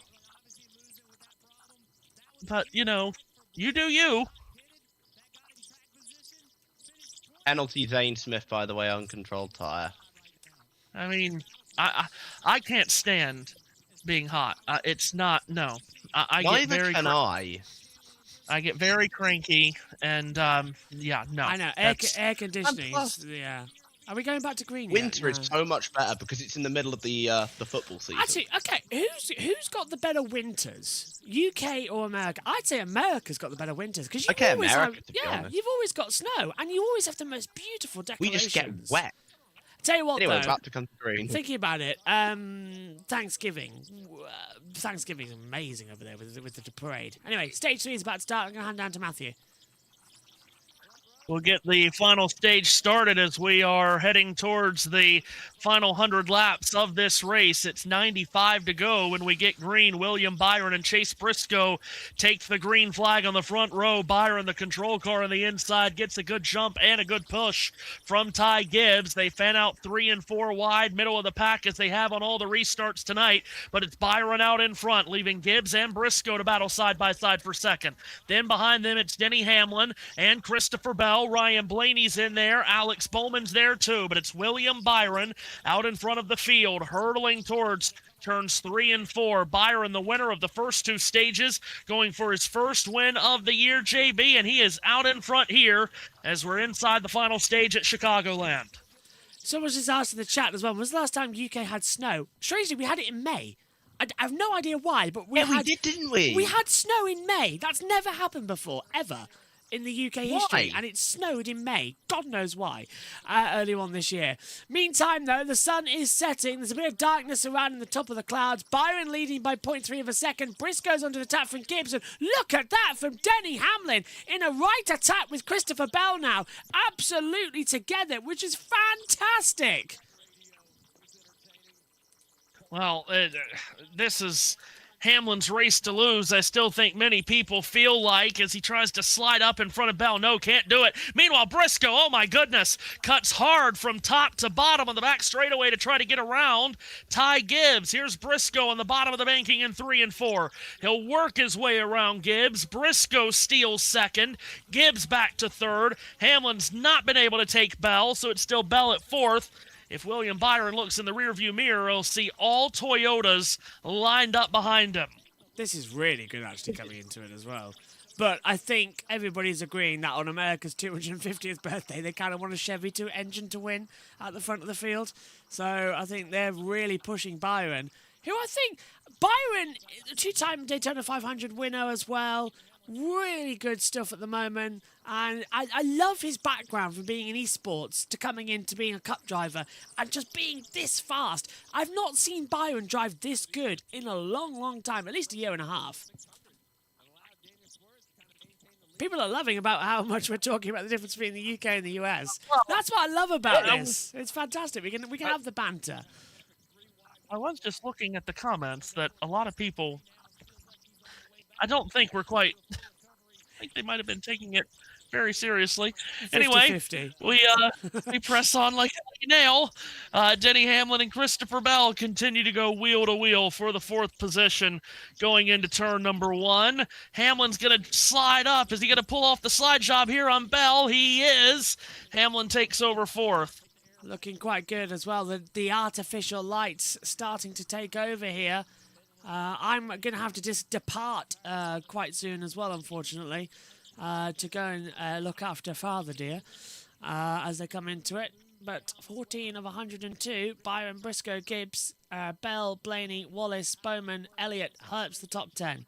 But you do you. Penalty Zane Smith, by the way, uncontrolled tire. I mean, I can't stand being hot. It's not, no. I get very I get very cranky, and yeah, no. I know, air conditioning, yeah. Are we going back to green Winter yet? is so much better because it's in the middle of the football season. Actually, okay, who's got the better winters, UK or America? I'd say America's got the better winters, because you've always got snow, and you always have the most beautiful We decorations. just get wet. Tell you what, Anyway, though, it's about to come to green. Thinking about it, Thanksgiving. Thanksgiving's amazing over there with the parade. Anyway, stage 3 is about to start. I'm going to hand down to Matthew. We'll get the final stage started as we are heading towards the final 100 laps of this race. It's 95 to go when we get green. William Byron and Chase Briscoe take the green flag on the front row. Byron, the control car on the inside, gets a good jump and a good push from Ty Gibbs. They fan out 3 and 4 wide, middle of the pack, as they have on all the restarts tonight. But it's Byron out in front, leaving Gibbs and Briscoe to battle side by side for second. Then behind them, it's Denny Hamlin and Christopher Bell. Ryan Blaney's in there. Alex Bowman's there too, but it's William Byron out in front of the field, hurtling towards turns 3 and 4. Byron, the winner of the first 2 stages, going for his first win of the year, JB, and he is out in front here as we're inside the final stage at Chicagoland. Someone's just asked in the chat as well, when was the last time UK had snow? Strangely, we had it in May. I have no idea why, but we did, didn't we? We had snow in May. That's never happened before, ever, in the UK history. And it snowed in May. God knows why. Earlier on this year. Meantime, though, the sun is setting. There's a bit of darkness surrounding the top of the clouds. Byron leading by 0.3 of a second. Briscoe's under attack from Gibson. Look at that from Denny Hamlin in a right attack with Christopher Bell now. Absolutely together, which is fantastic. Well, this is Hamlin's race to lose. I still think many people feel like as he tries to slide up in front of Bell. No, can't do it. Meanwhile, Briscoe, oh my goodness, cuts hard from top to bottom on the back straightaway to try to get around Ty Gibbs. Here's Briscoe on the bottom of the banking in 3 and 4. He'll work his way around Gibbs. Briscoe steals second. Gibbs back to third. Hamlin's not been able to take Bell, so it's still Bell at fourth. If William Byron looks in the rearview mirror, he'll see all Toyotas lined up behind him. This is really good, actually, coming into it as well. But I think everybody's agreeing that on America's 250th birthday, they kind of want a Chevy 2 engine to win at the front of the field. So I think they're really pushing Byron, who I think, Byron, two-time Daytona 500 winner as well. Really good stuff at the moment, and I love his background from being in esports to coming into being a cup driver and just being this fast. I've not seen Byron drive this good in a long time, at least a year and a half. People are loving about how much we're talking about the difference between the UK and the US. That's what I love about this. It's fantastic. We can have the banter. I was just looking at the comments that a lot of people, I don't think we're quite, I think they might have been taking it very seriously. 50-50. Anyway, we press on like a nail. Denny Hamlin and Christopher Bell continue to go wheel to wheel for the fourth position going into turn number 1. Hamlin's going to slide up. Is he going to pull off the slide job here on Bell? He is. Hamlin takes over fourth. Looking quite good as well. The artificial lights starting to take over here. I'm going to have to just depart quite soon as well, unfortunately, to go and look after Father Dear as they come into it. But 14 of 102, Byron, Briscoe, Gibbs, Bell, Blaney, Wallace, Bowman, Elliott, Herbst, the top 10.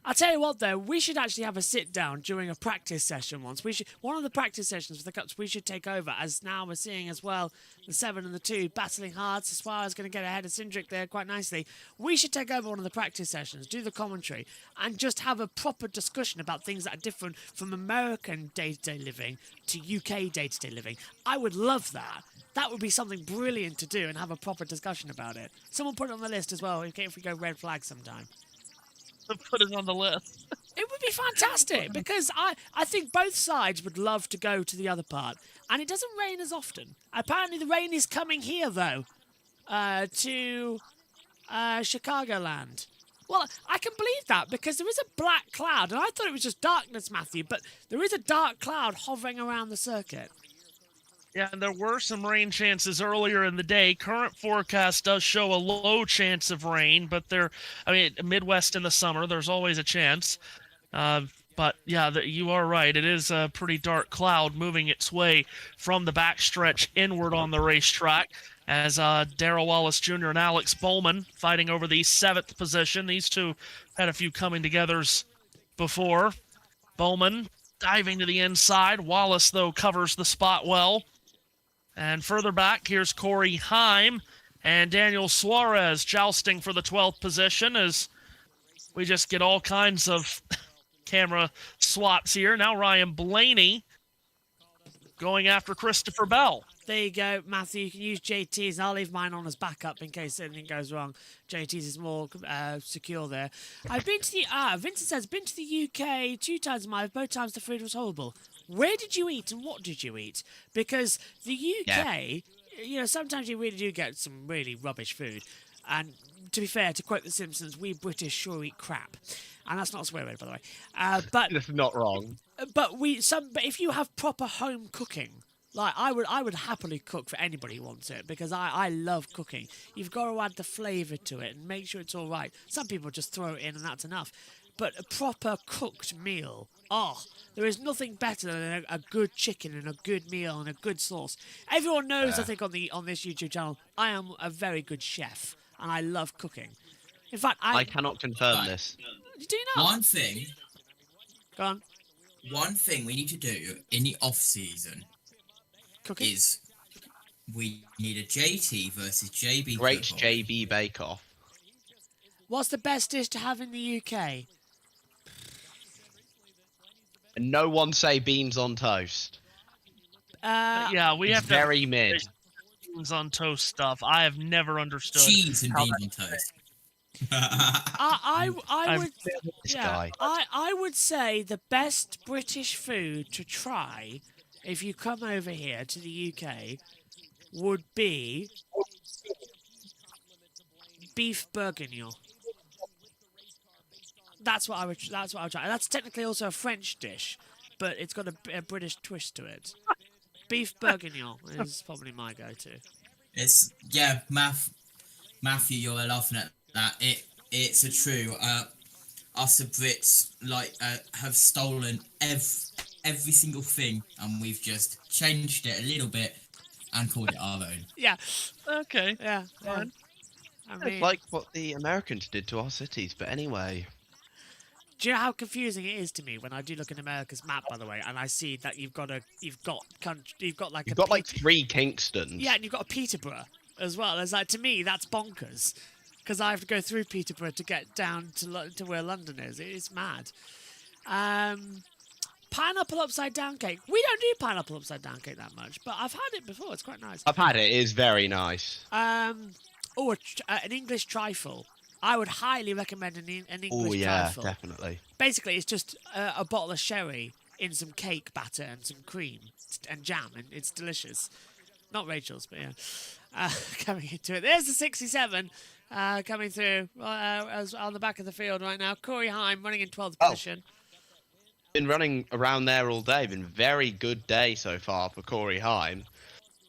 I'll tell you what, though, we should actually have a sit-down during a practice session once. One of the practice sessions for the Cups we should take over, as now we're seeing as well the 7 and the 2 battling hard. Suarez going to get ahead of Cindric there quite nicely. We should take over one of the practice sessions, do the commentary, and just have a proper discussion about things that are different from American day-to-day living to UK day-to-day living. I would love that. That would be something brilliant to do and have a proper discussion about it. Someone put it on the list as well, okay, if we go red flag sometime. Put it on the list. It would be fantastic because I think both sides would love to go to the other part. And it doesn't rain as often. Apparently the rain is coming here, though, to Chicagoland. Well, I can believe that because there is a black cloud. And I thought it was just darkness, Matthew, but there is a dark cloud hovering around the circuit. Yeah, and there were some rain chances earlier in the day. Current forecast does show a low chance of rain, but Midwest in the summer, there's always a chance. But yeah, you are right. It is a pretty dark cloud moving its way from the backstretch inward on the racetrack as Darrell Wallace Jr. and Alex Bowman fighting over the 7th position. These two had a few coming togethers before. Bowman diving to the inside. Wallace, though, covers the spot well. And further back, here's Corey Heim and Daniel Suarez jousting for the 12th position as we just get all kinds of camera swaps here. Now Ryan Blaney going after Christopher Bell. There you go, Matthew. You can use JT's. I'll leave mine on as backup in case anything goes wrong. JT's is more secure there. I've been to the... Vincent says, been to the UK 2 times in my life. Both times the food was horrible. Where did you eat and what did you eat? Because the UK, sometimes you really do get some really rubbish food. And to be fair, to quote The Simpsons, we British sure eat crap. And that's not a swear word, by the way. But that's not wrong. But if you have proper home cooking, like I would happily cook for anybody who wants it because I love cooking. You've got to add the flavour to it and make sure it's all right. Some people just throw it in and that's enough. But a proper cooked meal, there is nothing better than a good chicken and a good meal and a good sauce. Everyone knows, I think, on this YouTube channel, I am a very good chef and I love cooking. In fact, I cannot confirm this. Do you not? One thing. Go on. One thing we need to do in the off season is we need a JT versus JB. Great JB Bake Off. What's the best dish to have in the UK? And no one say beans on toast. Yeah, we have very mid. beans on toast stuff. I have never understood. Cheese and how beans that- on toast. I would This yeah, guy. I would say the best British food to try if you come over here to the UK would be beef bourguignon. That's what I would try. That's technically also a French dish, but it's got a British twist to it. Beef bourguignon is probably my go-to. It's Matthew, you're laughing at that. It's a true. Us the Brits have stolen every single thing, and we've just changed it a little bit and called it our own. Yeah. Okay. Yeah. Fine. I mean, It's like what the Americans did to our cities, but anyway. do you know how confusing it is to me when I do look at America's map, by the way, and I see that you've got like You've got like 3 Kingstons. Yeah, and you've got a Peterborough as well. It's like, to me, that's bonkers, because I have to go through Peterborough to get down to where London is. It is mad. Pineapple upside down cake. We don't do pineapple upside down cake that much, but I've had it before. It's quite nice. I've had it. It is very nice. An English trifle. I would highly recommend an English Oh yeah, trifle. definitely. Basically, it's just a bottle of sherry in some cake batter and some cream and jam, and it's delicious. Not Rachel's, but yeah. Coming into it. There's the 67 coming through on the back of the field right now. Corey Heim running in 12th position. Been running around there all day. Been very good day so far for Corey Heim.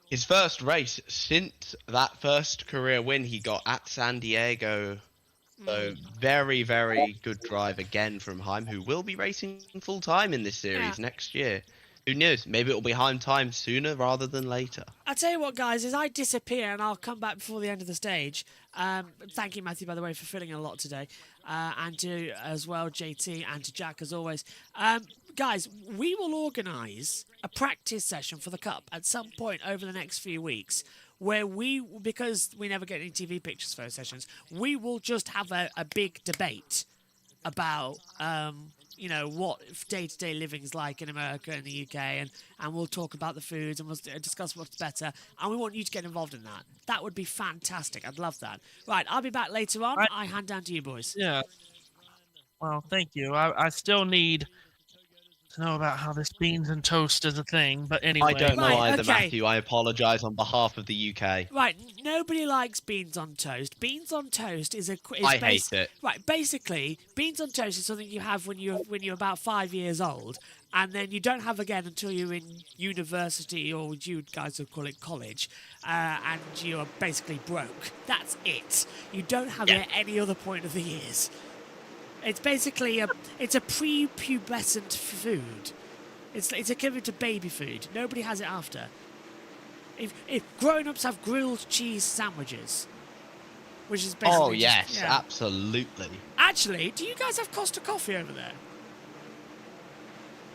His first race since that first career win he got at San Diego. So very, very good drive again from Heim, who will be racing full time in this series next year. Who knows? Maybe it'll be Heim time sooner rather than later. I'll tell you what, guys, as I disappear and I'll come back before the end of the stage. Thank you, Matthew, by the way, for filling in a lot today. And to, as well, JT, and to Jack, as always. Guys, we will organise a practice session for the Cup at some point over the next few weeks, where because we never get any TV pictures for those sessions, we will just have a big debate about what day-to-day living's like in America and the UK, and we'll talk about the foods, and we'll discuss what's better, and we want you to get involved in that. That would be fantastic. I'd love that. Right, I'll be back later on. I hand down to you, boys. Yeah. Well, thank you. I still need to know about how this beans and toast is a thing, but anyway. I don't know either, okay. Matthew. I apologise on behalf of the UK. Right, nobody likes beans on toast. Beans on toast is I hate it. Right, basically, beans on toast is something you have when you're about 5 years old, and then you don't have again until you're in university, or you guys would call it college, and you're basically broke. That's it. You don't have it at any other point of the years. It's basically it's a pre-pubescent food. It's equivalent to baby food. Nobody has it after. If grown-ups have grilled cheese sandwiches, which is basically Oh yes, absolutely. Actually, do you guys have Costa coffee over there?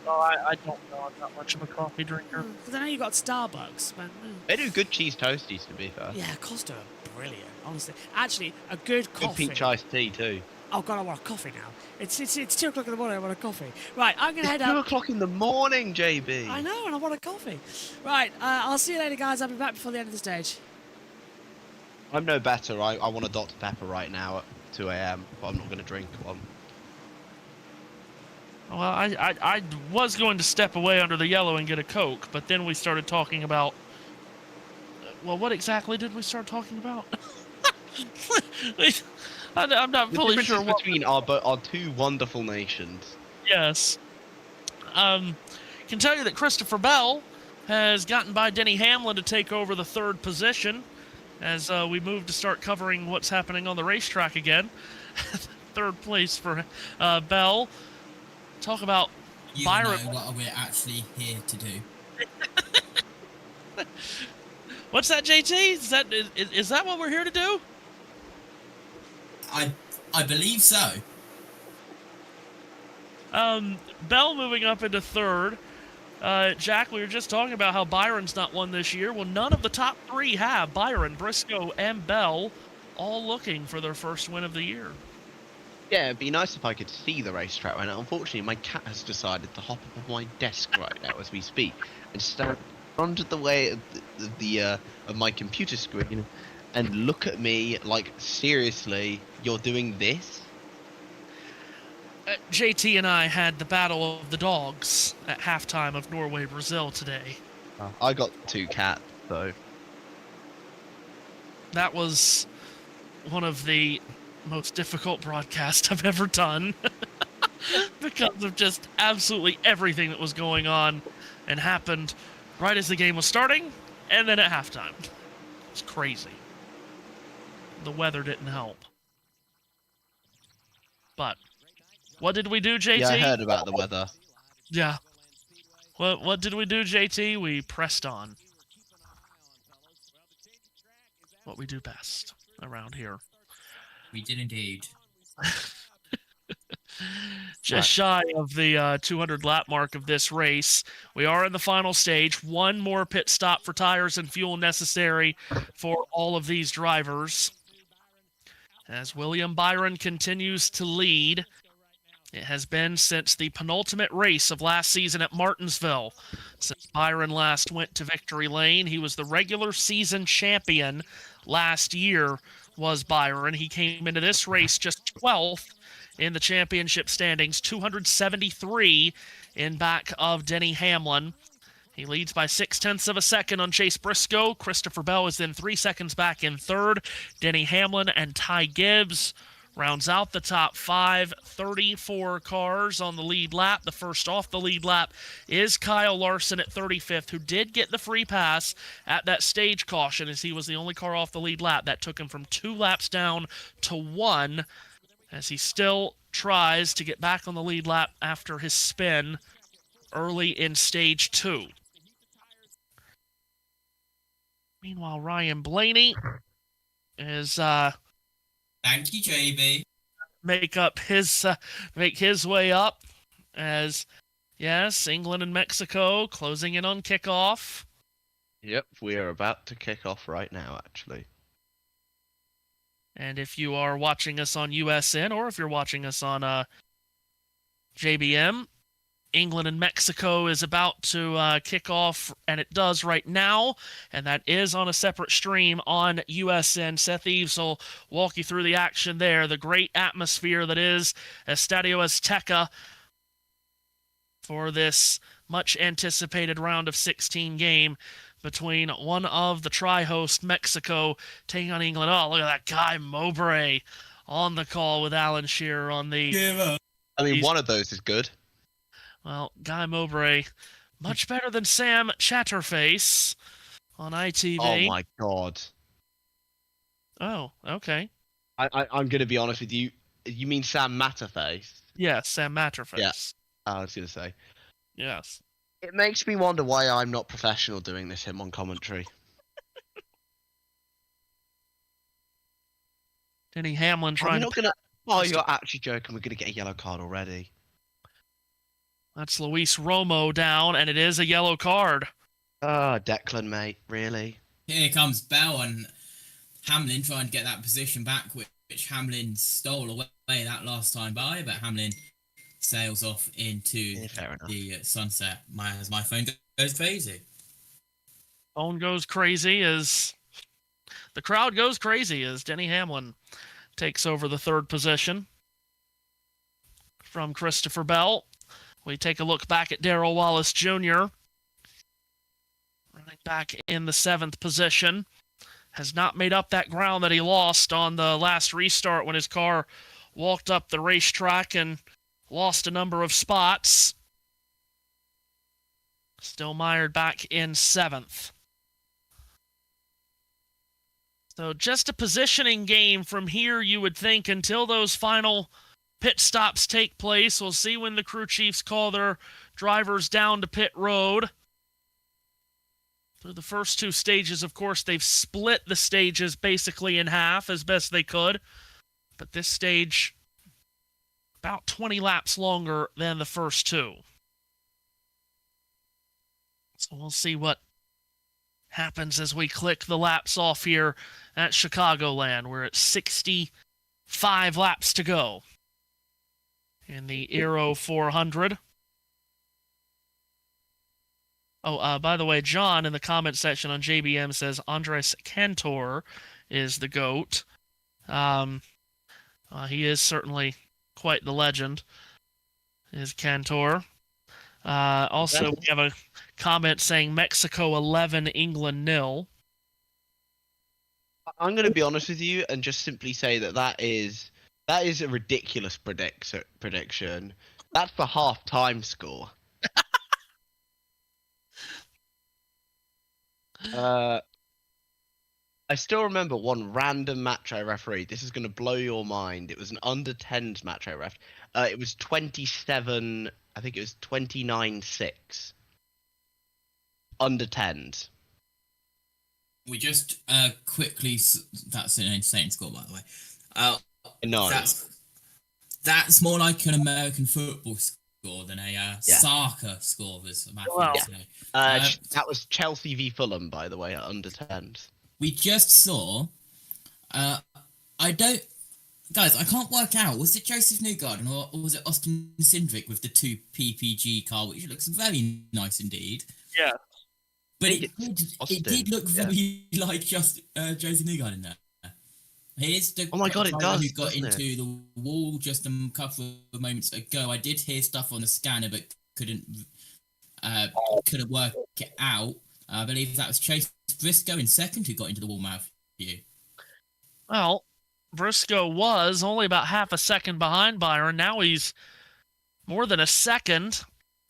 Oh, I don't know. I'm not much of a coffee drinker. Because I know you got Starbucks. But, They do good cheese toasties, to be fair. yeah, Costa are brilliant, honestly. Actually, a good coffee. Good peach iced tea too. Oh god, I want a coffee now. It's 2 o'clock in the morning. I want a coffee. Right, I'm gonna head It's 2 up. o'clock in the morning, JB. I know, and I want a coffee. Right, I'll see you later, guys. I'll be back before the end of the stage. I'm no better. I want a Dr. Pepper right now at 2 a.m., but I'm not going to drink one. Well, I was going to step away under the yellow and get a Coke, but then we started talking about... Well, what exactly did we start talking about? I'm not fully sure what... between our 2 wonderful nations. Yes. Can tell you that Christopher Bell has gotten by Denny Hamlin to take over the 3rd position as we move to start covering what's happening on the racetrack again. 3rd place for Bell. Talk about Byron. You know what we're actually here to do. What's that, JT? Is that what we're here to do? I believe so. Bell moving up into 3rd. Jack, we were just talking about how Byron's not won this year. Well, none of the top 3 have. Byron, Briscoe, and Bell all looking for their first win of the year. Yeah, it'd be nice if I could see the racetrack right now. Unfortunately, my cat has decided to hop up on my desk right now as we speak and start onto the way of of my computer screen and look at me like, seriously, you're doing this? JT and I had the battle of the dogs at halftime of Norway-Brazil today. I got 2 cats, so... That was one of the most difficult broadcasts I've ever done because of just absolutely everything that was going on and happened right as the game was starting and then at halftime. It's crazy. The weather didn't help. But what did we do, JT? Yeah, I heard about the weather. Yeah. What did we do, JT? We pressed on. What we do best around here. We did indeed. Just shy of the 200 lap mark of this race. We are in the final stage. One more pit stop for tires and fuel necessary for all of these drivers. As William Byron continues to lead. It has been since the penultimate race of last season at Martinsville. Since Byron last went to victory lane, he was the regular season champion last year, was Byron. He came into this race just 12th in the championship standings, 273 in back of Denny Hamlin. He leads by 0.6 of a second on Chase Briscoe. Christopher Bell is then 3 seconds back in third. Denny Hamlin and Ty Gibbs rounds out the top 5, 34 cars on the lead lap. The first off the lead lap is Kyle Larson at 35th, who did get the free pass at that stage caution as he was the only car off the lead lap. That took him from 2 laps down to 1 as he still tries to get back on the lead lap after his spin early in stage 2. Meanwhile, Ryan Blaney is thank you, JB. Make his way up as, yes, England and Mexico closing in on kickoff. Yep, we are about to kick off right now, actually. And if you are watching us on USN or if you're watching us on JBM, England and Mexico is about to kick off, and it does right now, and that is on a separate stream on USN. Seth Eves will walk you through the action there, the great atmosphere that is Estadio Azteca for this much-anticipated round of 16 game between one of the tri-host Mexico taking on England. Oh, look at that Guy Mowbray on the call with Alan Shearer on the... I mean, one of those is good. Well, Guy Mowbray, much better than Sam Chatterface on ITV. Oh, my God. Oh, okay. I'm going to be honest with you. You mean Sam Matterface? Yes, Sam Matterface. Yeah, I was going to say. Yes. It makes me wonder why I'm not professional doing this him on commentary. Denny Hamlin trying to... Oh, you're actually joking. We're going to get a yellow card already. That's Luis Romo down, and it is a yellow card. Oh, Declan, mate. Really? Here comes Bell and Hamlin trying to get that position back, which Hamlin stole away that last time by, but Hamlin sails off into the sunset. My phone goes crazy. Phone goes crazy as the crowd goes crazy as Denny Hamlin takes over the third position from Christopher Bell. We take a look back at Darrell Wallace Jr. running back in the 7th position. Has not made up that ground that he lost on the last restart when his car walked up the racetrack and lost a number of spots. Still mired back in 7th. So just a positioning game from here, you would think, until those final pit stops take place. We'll see when the crew chiefs call their drivers down to pit road. Through the first 2 stages, of course, they've split the stages basically in half as best they could. But this stage, about 20 laps longer than the first 2. So we'll see what happens as we click the laps off here at Chicagoland. We're at 65 laps to go in the Aero 400. Oh, by the way, John in the comment section on JBM says Andres Cantor is the GOAT. He is certainly quite the legend, is Cantor. Also, we have a comment saying Mexico 11, England 0. I'm going to be honest with you and just simply say that is a ridiculous prediction. That's the half-time score. I still remember one random match I refereed. This is going to blow your mind. It was an under-10s match I ref. It was 27. I think it was 29-6. Under 10s. We just quickly. That's an insane score, by the way. No. That's more like an American football score than a soccer score. That was Chelsea v Fulham, by the way, at under 10s. We just saw. Guys, I can't work out. Was it Joseph Newgarden or was it Austin Cindric with the 2 PPG car, which looks very nice indeed? Yeah. But it did look very like just Joseph Newgarden there. Here's the it does, who got into the wall just a couple of moments ago. I did hear stuff on the scanner, but couldn't work it out. I believe that was Chase Briscoe in second who got into the wall mouth view. Well, Briscoe was only about half a second behind Byron. Now he's more than a second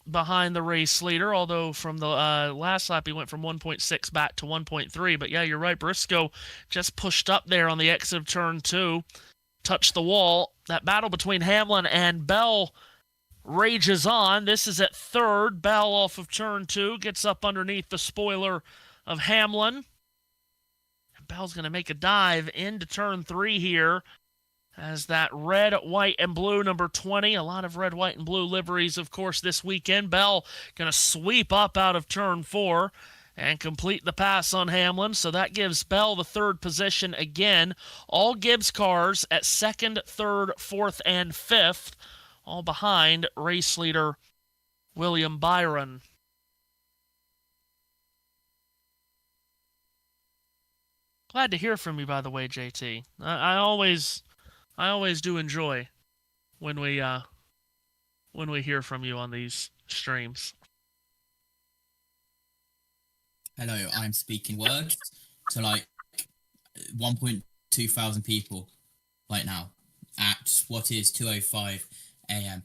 behind the race leader, although from the last lap he went from 1.6 back to 1.3. But yeah, you're right. Briscoe just pushed up there on the exit of turn 2, touched the wall. That battle between Hamlin and Bell rages on. This is at third. Bell off of turn 2 gets up underneath the spoiler of Hamlin. And Bell's going to make a dive into turn 3 here as that red, white, and blue number 20. A lot of red, white, and blue liveries, of course, this weekend. Bell going to sweep up out of turn 4 and complete the pass on Hamlin. So that gives Bell the 3rd position again. All Gibbs cars at 2nd, 3rd, 4th, and 5th, all behind race leader William Byron. Glad to hear from you, by the way, JT. I always do enjoy when we hear from you on these streams. Hello, I'm speaking words to like 1.2 thousand people right now at what is 2:05 a.m.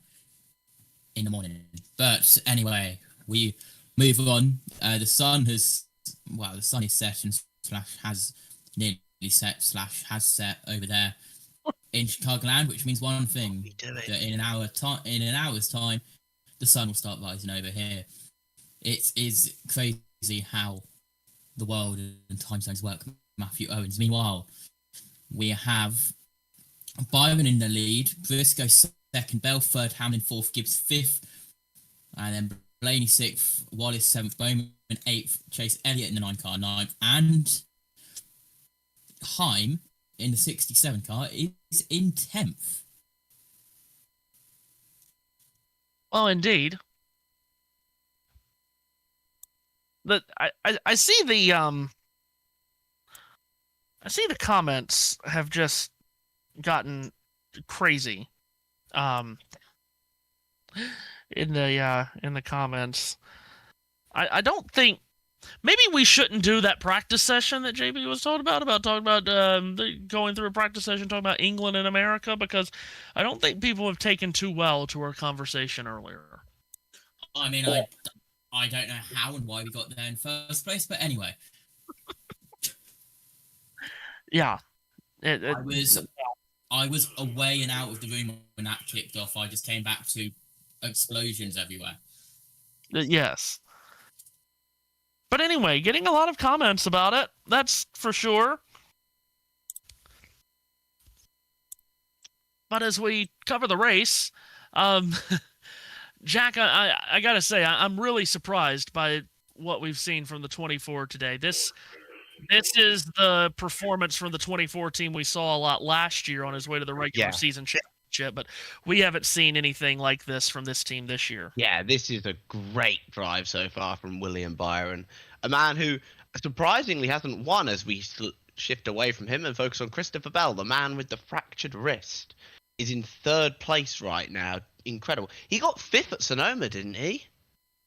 in the morning. But anyway, we move on. The sun is set and has nearly set / has set over there in Chicagoland, which means one thing, that in an hour's time, the sun will start rising over here. It is crazy how the world and time zones work, Matthew Owens. Meanwhile, we have Byron in the lead, Briscoe second, Bell third, Hamlin fourth, Gibbs fifth, and then Blaney sixth, Wallace seventh, Bowman eighth, Chase Elliott in the 9 car ninth, and Heim in the 67 car is in 10th. Well, indeed. I see the comments have just gotten crazy. In the comments, I don't think. Maybe we shouldn't do that practice session that JB was talking about going through a practice session talking about England and America, because I don't think people have taken too well to our conversation earlier. I mean, I don't know how and why we got there in first place, but anyway. Yeah. I was away and out of the room when that kicked off. I just came back to explosions everywhere. Yes. But anyway, getting a lot of comments about it, that's for sure. But as we cover the race, Jack, I gotta say, I'm really surprised by what we've seen from the 24 today. This is the performance from the 24 team we saw a lot last year on his way to the regular season championship. yet, but we haven't seen anything like this from this team this year. Yeah, this is a great drive so far from William Byron, a man who surprisingly hasn't won as we shift away from him and focus on Christopher Bell, the man with the fractured wrist. Is in 3rd place right now. Incredible. He got 5th at Sonoma, didn't he?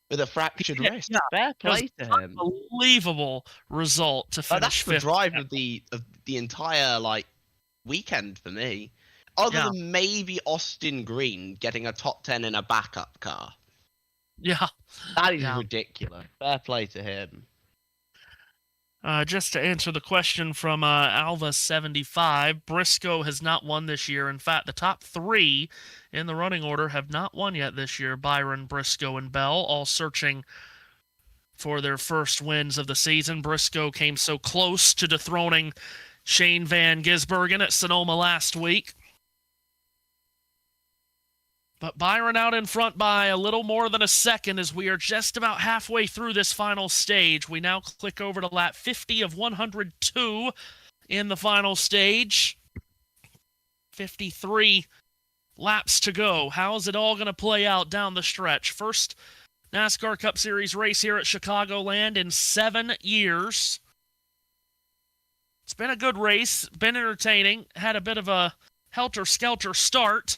With a fractured wrist. Yeah. Fair play to him. Unbelievable result to finish that's 5th. the drive of the entire weekend for me. Other than maybe Austin Green getting a top 10 in a backup car. Yeah. That is ridiculous. Fair play to him. Just to answer the question from Alva75, Briscoe has not won this year. In fact, the top 3 in the running order have not won yet this year. Byron, Briscoe, and Bell, all searching for their first wins of the season. Briscoe came so close to dethroning Shane Van Gisbergen at Sonoma last week. But Byron out in front by a little more than a second as we are just about halfway through this final stage. We now click over to lap 50 of 102 in the final stage. 53 laps to go. How's it all going to play out down the stretch? First NASCAR Cup Series race here at Chicagoland in 7 years. It's been a good race, been entertaining, had a bit of a helter-skelter start,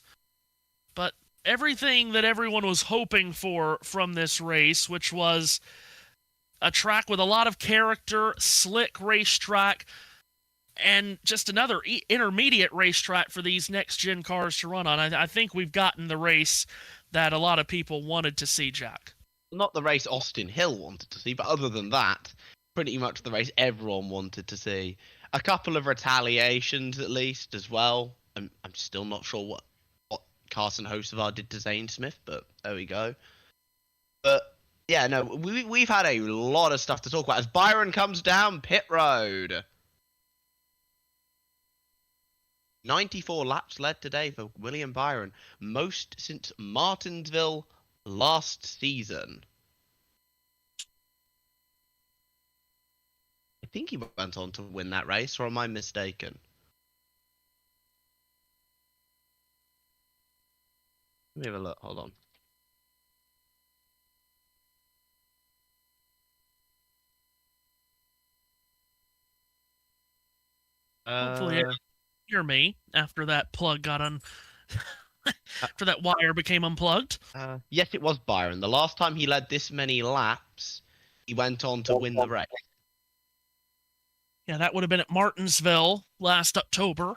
but everything that everyone was hoping for from this race, which was a track with a lot of character, slick racetrack, and just another intermediate racetrack for these next-gen cars to run on. I think we've gotten the race that a lot of people wanted to see, Jack. Not the race Austin Hill wanted to see, but other than that, pretty much the race everyone wanted to see. A couple of retaliations, at least, as well. I'm still not sure what Carson Hocevar did to Zane Smith, but there we go. But yeah, no, we've had a lot of stuff to talk about as Byron comes down pit road. 94 laps led today for William Byron, most since Martinsville last season. I think he went on to win that race, or am I mistaken? Let me have a look. Hold on. Hopefully you hear me after that plug got after that wire became unplugged. Yes, it was Byron. The last time he led this many laps, he went on to win the race. Yeah, that would have been at Martinsville last October.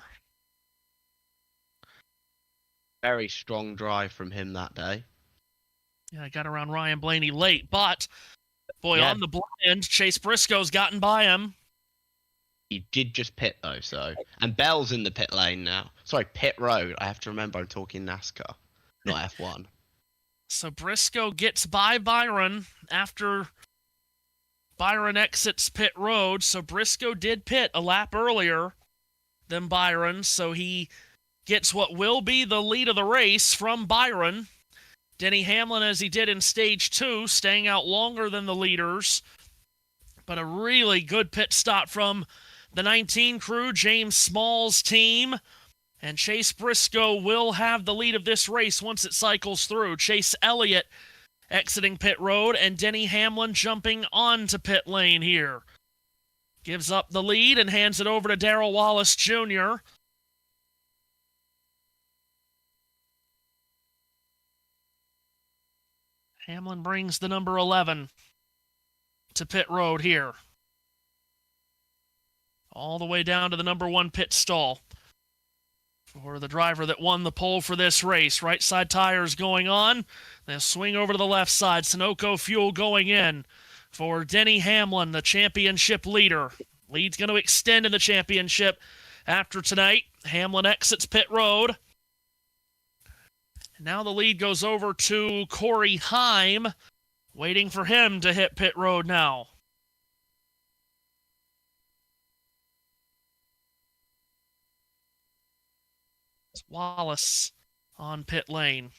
Very strong drive from him that day. Yeah, I got around Ryan Blaney late, but boy, on the blind, Chase Briscoe's gotten by him. He did just pit though, so. And Bell's in the pit lane now. Sorry, pit road. I have to remember I'm talking NASCAR, not F1. So Briscoe gets by Byron after Byron exits pit road. So Briscoe did pit a lap earlier than Byron, so he gets what will be the lead of the race from Byron. Denny Hamlin, as he did in Stage 2, staying out longer than the leaders. But a really good pit stop from the 19 crew, James Small's team. And Chase Briscoe will have the lead of this race once it cycles through. Chase Elliott exiting pit road, and Denny Hamlin jumping onto pit lane here. Gives up the lead and hands it over to Darrell Wallace Jr. Hamlin brings the number 11 to pit road here. All the way down to the number 1 pit stall for the driver that won the pole for this race. Right side tires going on. They'll swing over to the left side. Sunoco fuel going in for Denny Hamlin, the championship leader. Lead's going to extend in the championship after tonight. Hamlin exits pit road. Now the lead goes over to Corey Heim, waiting for him to hit pit road now. It's Wallace on pit lane.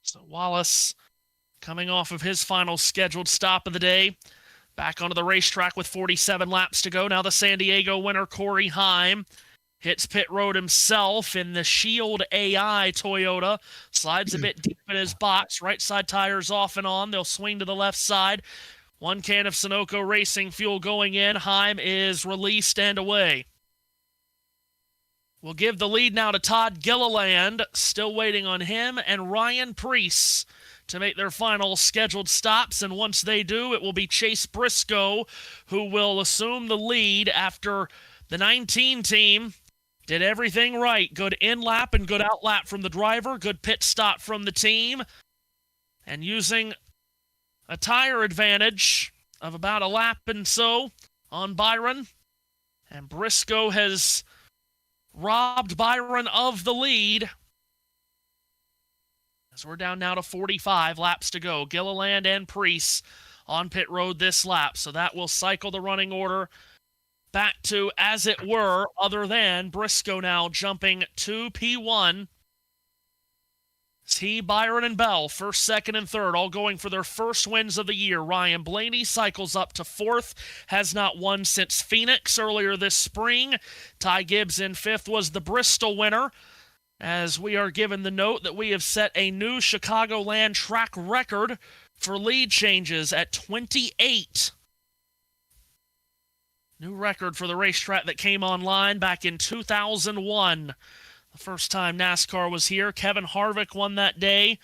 So Wallace coming off of his final scheduled stop of the day Back onto the racetrack with 47 laps to go. Now the San Diego winner, Corey Heim, hits pit road himself in the Shield AI Toyota. Slides a bit deep in his box. Right side tires off and on. They'll swing to the left side. 1 can of Sunoco Racing fuel going in. Heim is released and away. We'll give the lead now to Todd Gilliland. Still waiting on him and Ryan Preece to make their final scheduled stops. And once they do, it will be Chase Briscoe who will assume the lead after the 19 team did everything right. Good in-lap and good out-lap from the driver. Good pit stop from the team. And using a tire advantage of about a lap and so on Byron. And Briscoe has robbed Byron of the lead. As we're down now to 45 laps to go. Gilliland and Preece on pit road this lap. So that will cycle the running order back to as it were, other than Briscoe now jumping to P1. He, Byron, and Bell, first, second, and third, all going for their first wins of the year. Ryan Blaney cycles up to fourth, has not won since Phoenix earlier this spring. Ty Gibbs in fifth was the Bristol winner, as we are given the note that we have set a new Chicagoland track record for lead changes at 28. New record for the racetrack that came online back in 2001. The first time NASCAR was here. Kevin Harvick won that day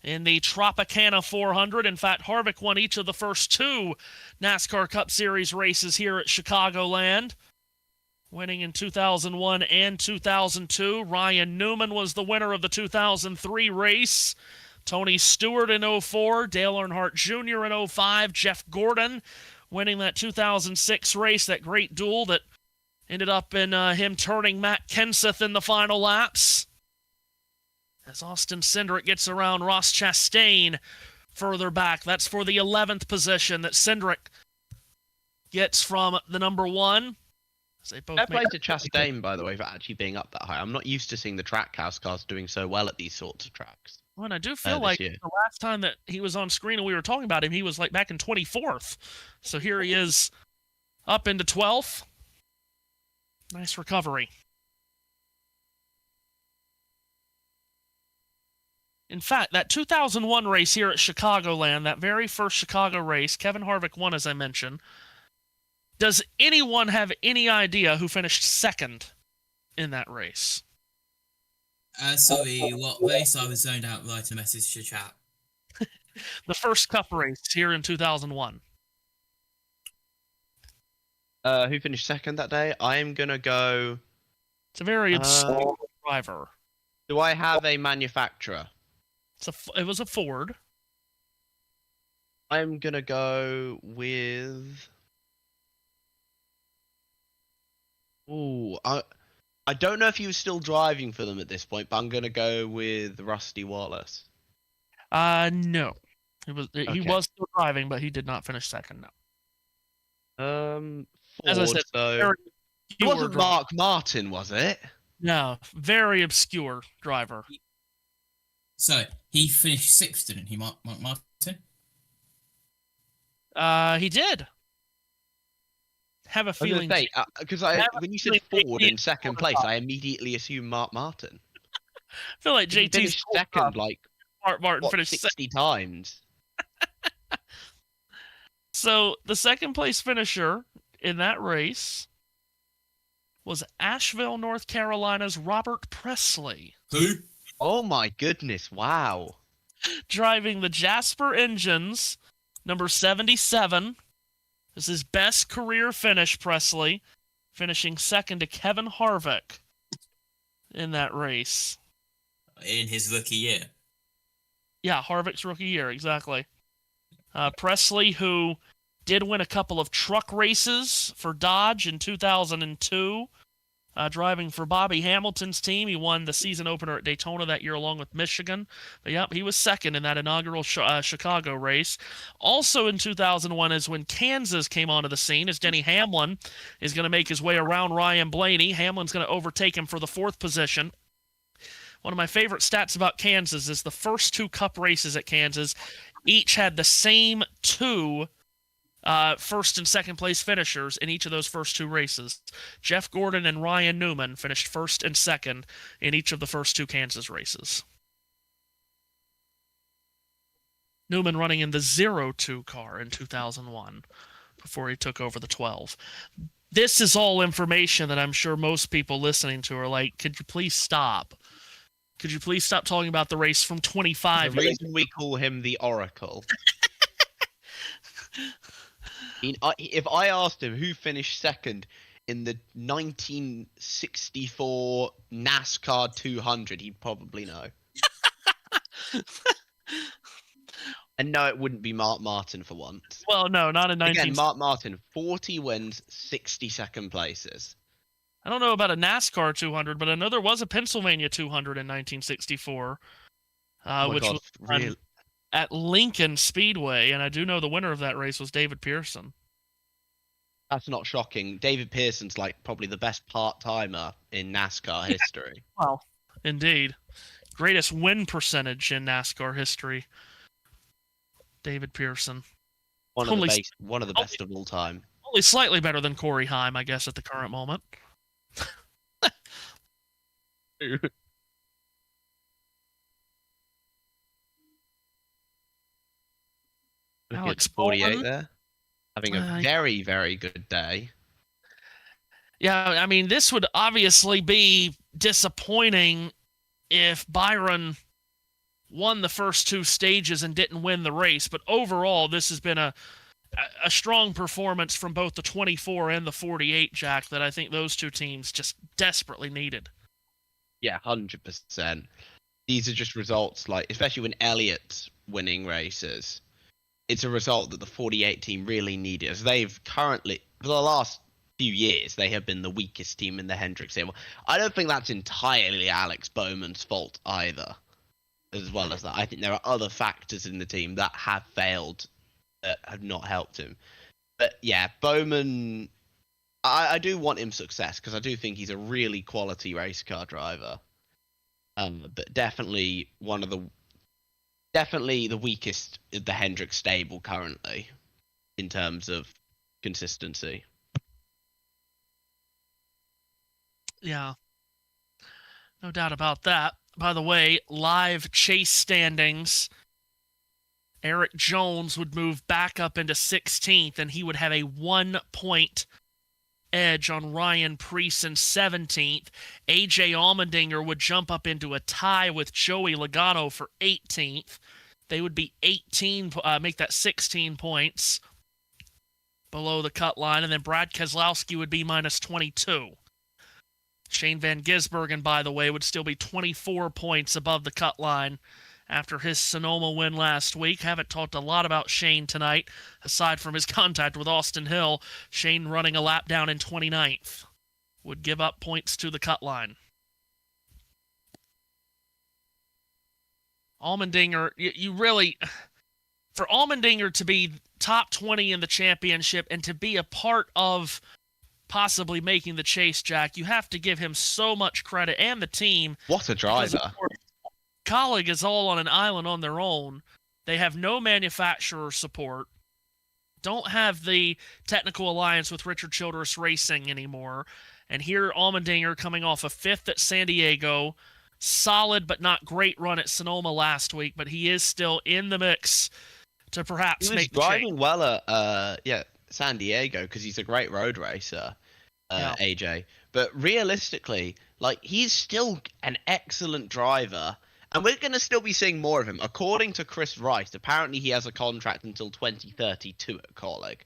in the Tropicana 400. In fact, Harvick won each of the first 2 NASCAR Cup Series races here at Chicagoland, winning in 2001 and 2002. Ryan Newman was the winner of the 2003 race. Tony Stewart in 04. Dale Earnhardt Jr. in 05. Jeff Gordon winning that 2006 race, that great duel that ended up in him turning Matt Kenseth in the final laps. As Austin Cindric gets around Ross Chastain further back. That's for the 11th position that Cindric gets from the number 1. Fair play to Chastain, by the way, for actually being up that high. I'm not used to seeing the Trackhouse cars doing so well at these sorts of tracks. Well, and I do feel like the last time that he was on screen and we were talking about him, he was like back in 24th. So here he is up into 12th. Nice recovery. In fact, that 2001 race here at Chicagoland, that very first Chicago race, Kevin Harvick won, as I mentioned. Does anyone have any idea who finished second in that race? Sorry, what race? I was zoned out writing a message to chat. The first Cup race here in 2001. Who finished second that day? I am going to go... It's a very obscure driver. Do I have a manufacturer? It was a Ford. I'm going to go with... Ooh, I don't know if he was still driving for them at this point, but I'm going to go with Rusty Wallace. No. He was still driving, but he did not finish second, no. Ford, as I said, so... It wasn't Mark Martin, was it? No, very obscure driver. So, he finished 6th, didn't he, Mark Martin? He did. Have a feeling... Because when you said Ford in second place, I immediately assumed Mark Martin. I feel like JT finished second, like, Mark Martin finished 60 times. So, the second place finisher in that race was Asheville, North Carolina's Robert Presley. Who? Oh my goodness, wow. Driving the Jasper engines, number 77. This is his best career finish, Presley. Finishing second to Kevin Harvick in that race. In his rookie year. Yeah, Harvick's rookie year, exactly. Presley, who did win a couple of truck races for Dodge in 2002, driving for Bobby Hamilton's team. He won the season opener at Daytona that year along with Michigan. But yep, he was second in that inaugural Chicago race. Also in 2001 is when Kansas came onto the scene, as Denny Hamlin is going to make his way around Ryan Blaney. Hamlin's going to overtake him for the 4th position. One of my favorite stats about Kansas is the first 2 Cup races at Kansas each had the same 2 first and second place finishers in each of those first two races. Jeff Gordon and Ryan Newman finished first and second in each of the first two Kansas races. Newman running in the 0-2 car in 2001 before he took over the 12. This is all information that I'm sure most people listening to are like, could you please stop? Could you please stop talking about the race from 25? The reason we call him the Oracle. If I asked him who finished second in the 1964 NASCAR 200, he'd probably know. And no, it wouldn't be Mark Martin for once. Well, no, not in 19... Again, Mark Martin, 40 wins, 60 second places. I don't know about a NASCAR 200, but I know there was a Pennsylvania 200 in 1964, which was really? At Lincoln Speedway, and I do know the winner of that race was David Pearson. That's not shocking. David Pearson's like probably the best part-timer in NASCAR history. Well, indeed. Greatest win percentage in NASCAR history. David Pearson. One of the best of all time. Only slightly better than Corey Haim, I guess, at the current moment. Alex 48 there. Having a very, very good day. Yeah, I mean, this would obviously be disappointing if Byron won the first two stages and didn't win the race, but overall this has been a strong performance from both the 24 and the 48, Jack, that I think those two teams just desperately needed. Yeah, 100%. These are just results, like, especially when Elliott's winning races, it's a result that the 48 team really needed, as they've currently, for the last few years, they have been the weakest team in the Hendrick Stable. I don't think that's entirely Alex Bowman's fault either. As well as that, I think there are other factors in the team that have failed, that have not helped him. But yeah, Bowman, I do want him success because I do think he's a really quality race car driver. But definitely the weakest in the Hendrick stable currently in terms of consistency. Yeah, no doubt about that. By the way, live chase standings, Eric Jones would move back up into 16th, and he would have a 1-point edge on Ryan Preece in 17th. AJ Allmendinger would jump up into a tie with Joey Logano for 18th. They would be make that 16 points below the cut line, and then Brad Keselowski would be minus 22. Shane Van Gisbergen, by the way, would still be 24 points above the cut line after his Sonoma win last week. Haven't talked a lot about Shane tonight, aside from his contact with Austin Hill. Shane running a lap down in 29th. Would give up points to the cut line. Allmendinger, you really... For Allmendinger to be top 20 in the championship and to be a part of possibly making the chase, Jack, you have to give him so much credit, and the team. What a driver. Colleague is all on an island on their own. They have no manufacturer support, don't have the technical alliance with Richard Childress Racing anymore, and here Allmendinger coming off a 5th at San Diego, solid but not great run at Sonoma last week, but he is still in the mix to perhaps make the chase. He was driving well at San Diego because he's a great road racer, AJ. But realistically, like, he's still an excellent driver, and we're going to still be seeing more of him. According to Chris Rice, apparently he has a contract until 2032 at Colleague.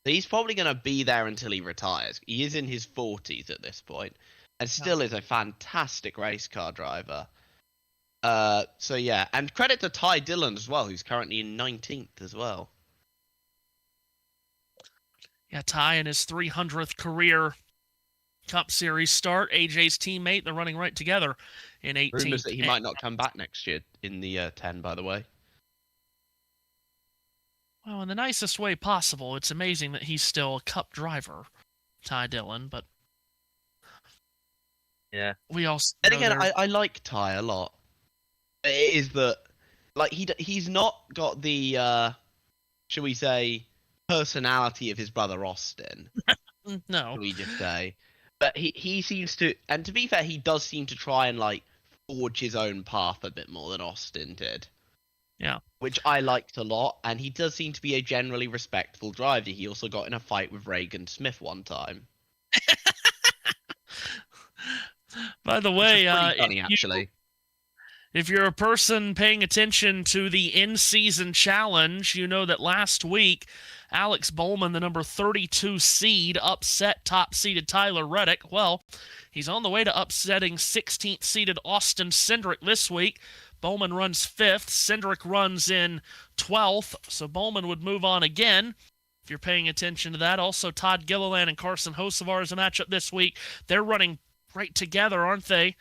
So he's probably going to be there until he retires. He is in his 40s at this point, and still is a fantastic race car driver. So yeah, and credit to Ty Dillon as well, who's currently in 19th as well. Yeah, Ty in his 300th career Cup Series start. AJ's teammate, they're running right together in 18th. Rumors that he might not come back next year in the 10, by the way. Well, in the nicest way possible. It's amazing that he's still a Cup driver, Ty Dillon, but... Yeah. We also... And again, I like Ty a lot. It is that, like, he's not got the, shall we say, personality of his brother Austin. No. We just say. But he seems to, and to be fair, he does seem to try and like forge his own path a bit more than Austin did. Yeah. Which I liked a lot, and he does seem to be a generally respectful driver. He also got in a fight with Reagan Smith one time. By the way, funny, actually. If you're a person paying attention to the in-season challenge, you know that last week, Alex Bowman, the number 32 seed, upset top-seeded Tyler Reddick. Well, he's on the way to upsetting 16th-seeded Austin Cindric this week. Bowman runs 5th. Cindric runs in 12th, so Bowman would move on again. If you're paying attention to that. Also, Todd Gilliland and Carson Hocevar is a matchup this week. They're running right together, aren't they?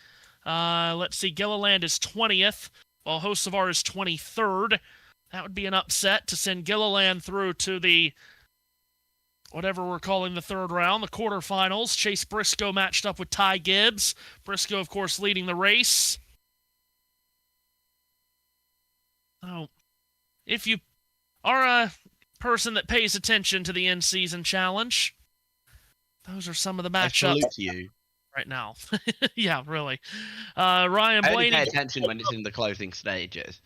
Let's see, Gilliland is 20th, while Hocevar is 23rd. That would be an upset to send Gilliland through to the, whatever we're calling the third round, the quarterfinals. Chase Briscoe matched up with Ty Gibbs. Briscoe, of course, leading the race. Oh, if you are a person that pays attention to the in-season challenge, those are some of the matchups. I salute you. Right now. Yeah, really. Ryan Blaney. I only pay attention when it's in the closing stages.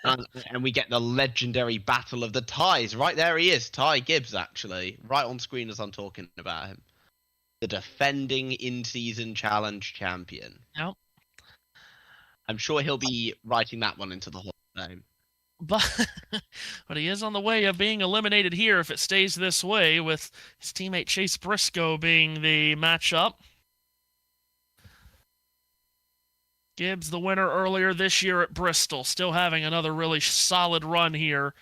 And we get the legendary battle of the ties. Right there he is, Ty Gibbs, actually. Right on screen as I'm talking about him. The defending in-season challenge champion. Yep. I'm sure he'll be writing that one into the Hall of Fame. But he is on the way of being eliminated here if it stays this way, with his teammate Chase Briscoe being the matchup. Gibbs, the winner earlier this year at Bristol, still having another really solid run here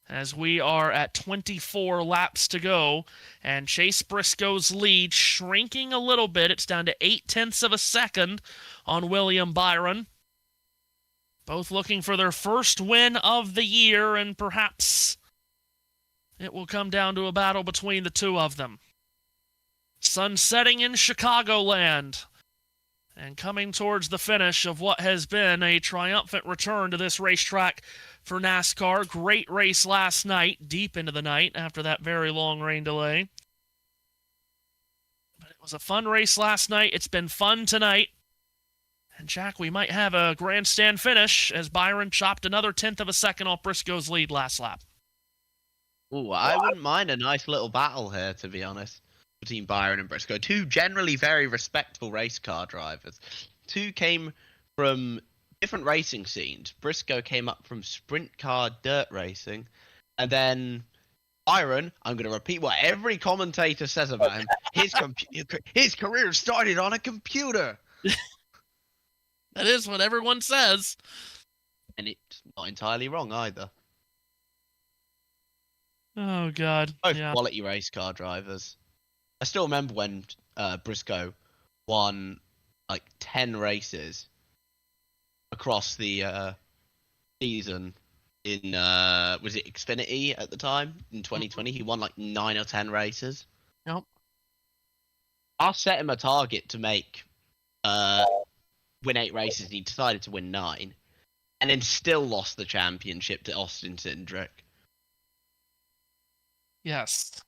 as we are at 24 laps to go, and Chase Briscoe's lead shrinking a little bit. It's down to 0.8 of a second on William Byron. Both looking for their first win of the year, and perhaps it will come down to a battle between the two of them. Sun setting in Chicagoland, and coming towards the finish of what has been a triumphant return to this racetrack for NASCAR. Great race last night, deep into the night after that very long rain delay. But it was a fun race last night. It's been fun tonight. And Jack, we might have a grandstand finish as Byron chopped another 1/10 of a second off Briscoe's lead last lap. Ooh, I wouldn't mind a nice little battle here, to be honest, between Byron and Briscoe. Two generally very respectable race car drivers. Two came from different racing scenes. Briscoe came up from sprint car dirt racing, and then Byron, I'm going to repeat what every commentator says about him, his career started on a computer. That is what everyone says. And it's not entirely wrong either. Oh, God. Both quality race car drivers. I still remember when Briscoe won like 10 races across the season in, was it Xfinity at the time? In 2020, he won like 9 or 10 races. Yep. I set him a target to make win 8 races, and he decided to win 9. And then still lost the championship to Austin Cindric. Yes.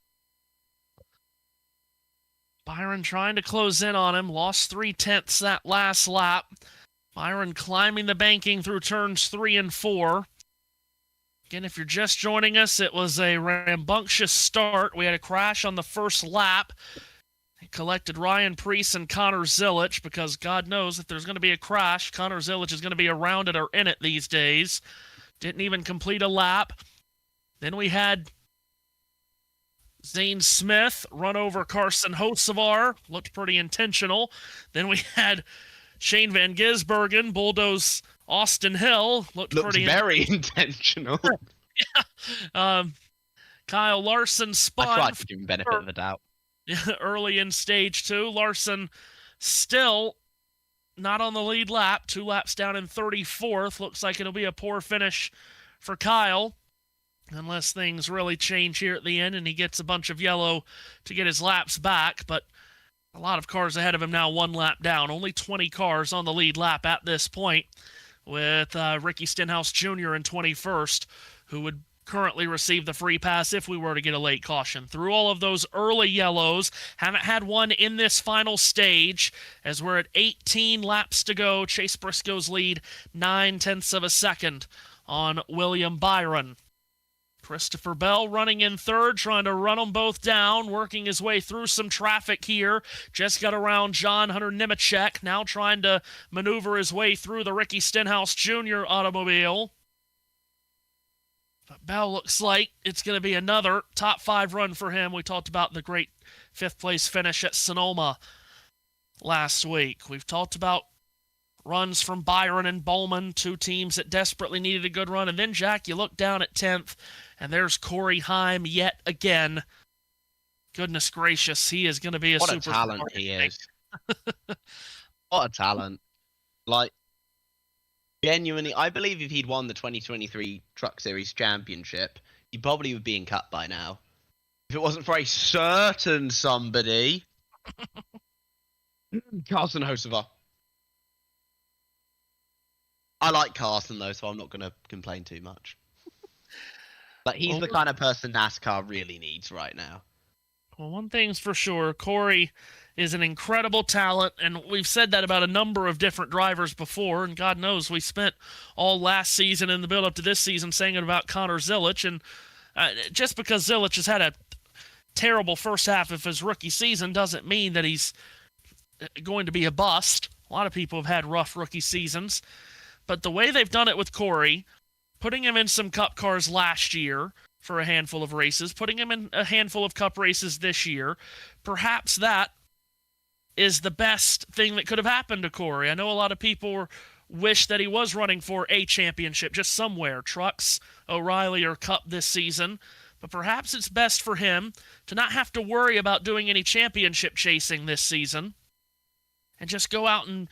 Byron trying to close in on him. Lost 3/10 that last lap. Byron climbing the banking through turns 3 and 4. Again, if you're just joining us, it was a rambunctious start. We had a crash on the first lap. It collected Ryan Preece and Connor Zillich, because God knows if there's going to be a crash, Connor Zillich is going to be around it or in it these days. Didn't even complete a lap. Then we had Zane Smith run over Carson Hocevar. Looked pretty intentional. Then we had Shane Van Gisbergen bulldoze Austin Hill. Looked pretty very intentional. Yeah. Kyle Larson spun. I tried to give him benefit of the doubt. Early in stage 2. Larson still not on the lead lap. 2 laps down in 34th. Looks like it'll be a poor finish for Kyle, unless things really change here at the end and he gets a bunch of yellow to get his laps back. But a lot of cars ahead of him now, 1 lap down. Only 20 cars on the lead lap at this point, with Ricky Stenhouse Jr. in 21st, who would currently receive the free pass if we were to get a late caution. Through all of those early yellows, haven't had one in this final stage, as we're at 18 laps to go. Chase Briscoe's lead 0.9 of a second on William Byron. Christopher Bell running in third, trying to run them both down, working his way through some traffic here. Just got around John Hunter Nemechek, now trying to maneuver his way through the Ricky Stenhouse Jr. automobile. But Bell looks like it's going to be another top 5 run for him. We talked about the great 5th place finish at Sonoma last week. We've talked about runs from Byron and Bowman, 2 teams that desperately needed a good run. And then, Jack, you look down at 10th, and there's Corey Heim yet again. Goodness gracious, he is going to be a what super a talent he is. What a talent. Like, genuinely, I believe if he'd won the 2023 Truck Series Championship, he probably would be in Cup by now. If it wasn't for a certain somebody. Carson Hocevar. I like Carson, though, so I'm not going to complain too much. But he's the kind of person NASCAR really needs right now. Well, one thing's for sure, Corey is an incredible talent, and we've said that about a number of different drivers before, and God knows we spent all last season and the build-up to this season saying it about Connor Zilisch, and just because Zilisch has had a terrible first half of his rookie season doesn't mean that he's going to be a bust. A lot of people have had rough rookie seasons, but the way they've done it with Corey, putting him in some Cup cars last year for a handful of races, putting him in a handful of Cup races this year, perhaps that is the best thing that could have happened to Corey. I know a lot of people wish that he was running for a championship just somewhere, Trucks, O'Reilly, or Cup this season, but perhaps it's best for him to not have to worry about doing any championship chasing this season and just go out and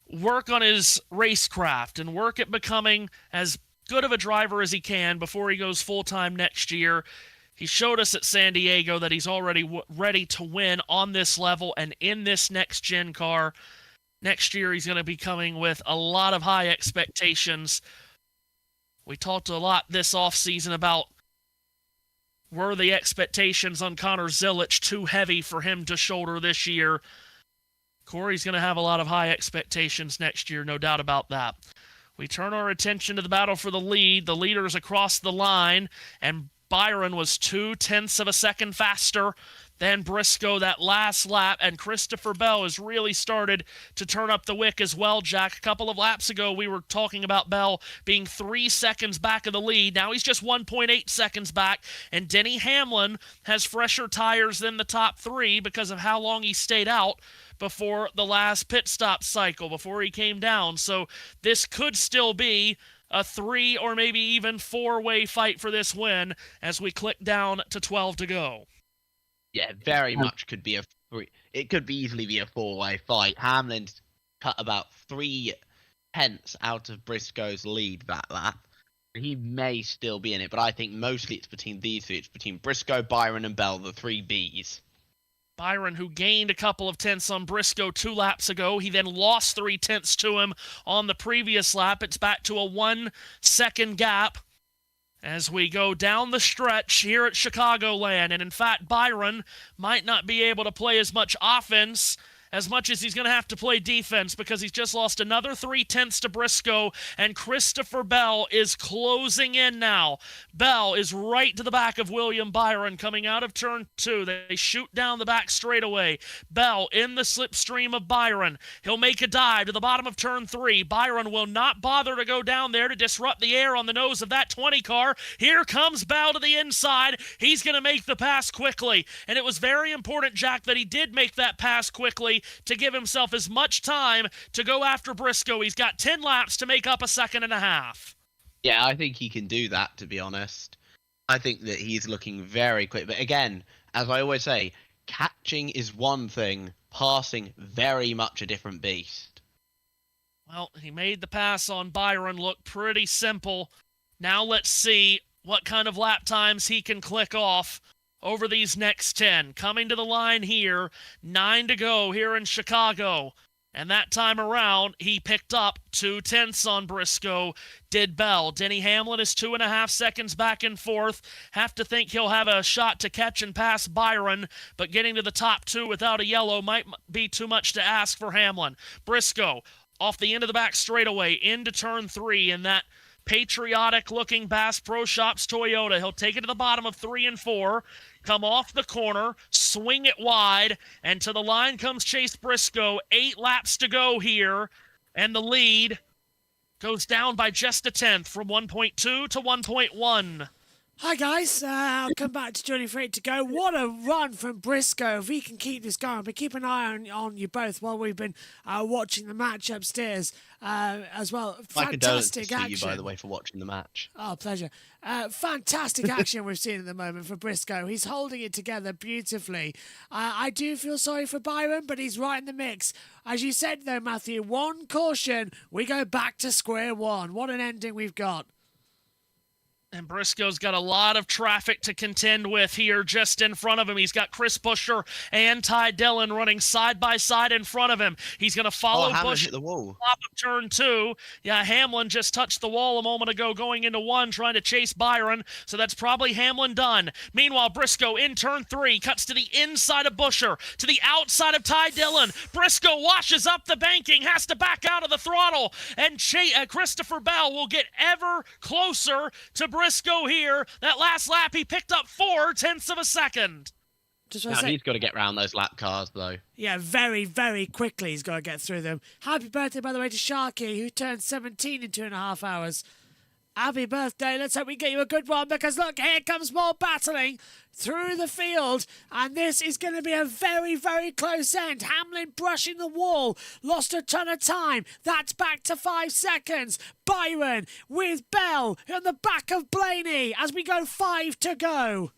work on his racecraft and work at becoming as good of a driver as he can before he goes full-time next year. He showed us at San Diego that he's already ready to win on this level and in this next-gen car. Next year, he's going to be coming with a lot of high expectations. We talked a lot this offseason about were the expectations on Connor Zilisch too heavy for him to shoulder this year. Corey's going to have a lot of high expectations next year, no doubt about that. We turn our attention to the battle for the lead. The leaders across the line, and Byron was 0.2 of a second faster than Briscoe that last lap, and Christopher Bell has really started to turn up the wick as well, Jack. A couple of laps ago, we were talking about Bell being 3 seconds back of the lead. Now he's just 1.8 seconds back, and Denny Hamlin has fresher tires than the top 3 because of how long he stayed out before the last pit stop cycle, before he came down. So this could still be a 3 or maybe even 4-way fight for this win as we click down to 12 to go. Yeah, very much could be it could easily be a 4-way fight. Hamlin's cut about 3 tenths out of Briscoe's lead that lap. He may still be in it, but I think mostly it's between these 3. It's between Briscoe, Byron, and Bell, the 3 Bs. Byron, who gained a couple of tenths on Briscoe 2 laps ago. He then lost 3 tenths to him on the previous lap. It's back to a 1-second gap as we go down the stretch here at Chicagoland. And in fact, Byron might not be able to play as much offense as much as he's going to have to play defense because he's just lost another 3 tenths to Briscoe, and Christopher Bell is closing in now. Bell is right to the back of William Byron coming out of turn 2. They shoot down the back straightaway. Bell in the slipstream of Byron. He'll make a dive to the bottom of turn 3. Byron will not bother to go down there to disrupt the air on the nose of that 20 car. Here comes Bell to the inside. He's going to make the pass quickly, and it was very important, Jack, that he did make that pass quickly to give himself as much time to go after Briscoe. He's got 10 laps to make up a 1.5 seconds. Yeah, I think he can do that, to be honest. I think that he's looking very quick. But again, as I always say, catching is one thing, passing very much a different beast. Well, he made the pass on Byron look pretty simple. Now let's see what kind of lap times he can click off over these next 10. Coming to the line here, 9 to go here in Chicago. And that time around, he picked up 0.2 on Briscoe, did Bell. Denny Hamlin is 2.5 seconds back and forth. Have to think he'll have a shot to catch and pass Byron, but getting to the top 2 without a yellow might be too much to ask for Hamlin. Briscoe off the end of the back straightaway into turn 3 in that patriotic-looking Bass Pro Shops Toyota. He'll take it to the bottom of 3 and 4, come off the corner, swing it wide, and to the line comes Chase Briscoe. 8 laps to go here, and the lead goes down by just 1/10 from 1.2 to 1.1. Hi guys, I'll come back to Johnny for 8 to go. What a run from Briscoe. If he can keep this going, but keep an eye on you both while we've been watching the match upstairs as well. My condolences Fantastic to action. you, by the way, for watching the match. Oh, pleasure. Fantastic action we've seen at the moment for Briscoe. He's holding it together beautifully. I do feel sorry for Byron, but he's right in the mix. As you said, though, Matthew, one caution, we go back to square one. What an ending we've got. And Briscoe's got a lot of traffic to contend with here just in front of him. He's got Chris Buescher and Ty Dillon running side by side in front of him. He's going to follow Buescher hit the wall. Top of turn 2. Yeah, Hamlin just touched the wall a moment ago going into 1 trying to chase Byron, so that's probably Hamlin done. Meanwhile, Briscoe in turn 3 cuts to the inside of Buescher, to the outside of Ty Dillon. Briscoe washes up the banking, has to back out of the throttle, and Christopher Bell will get ever closer to Briscoe here. That last lap, he picked up 0.4 of a second. Now, he's got to get round those lap cars, though. Yeah, very, very quickly he's got to get through them. Happy birthday, by the way, to Sharky, who turned 17 in 2.5 hours. Happy birthday. Let's hope we get you a good one, because look, here comes more battling through the field, and this is going to be a very, very close end. Hamlin brushing the wall, lost a ton of time. That's back to 5 seconds. Byron with Bell on the back of Blaney as we go 5 to go.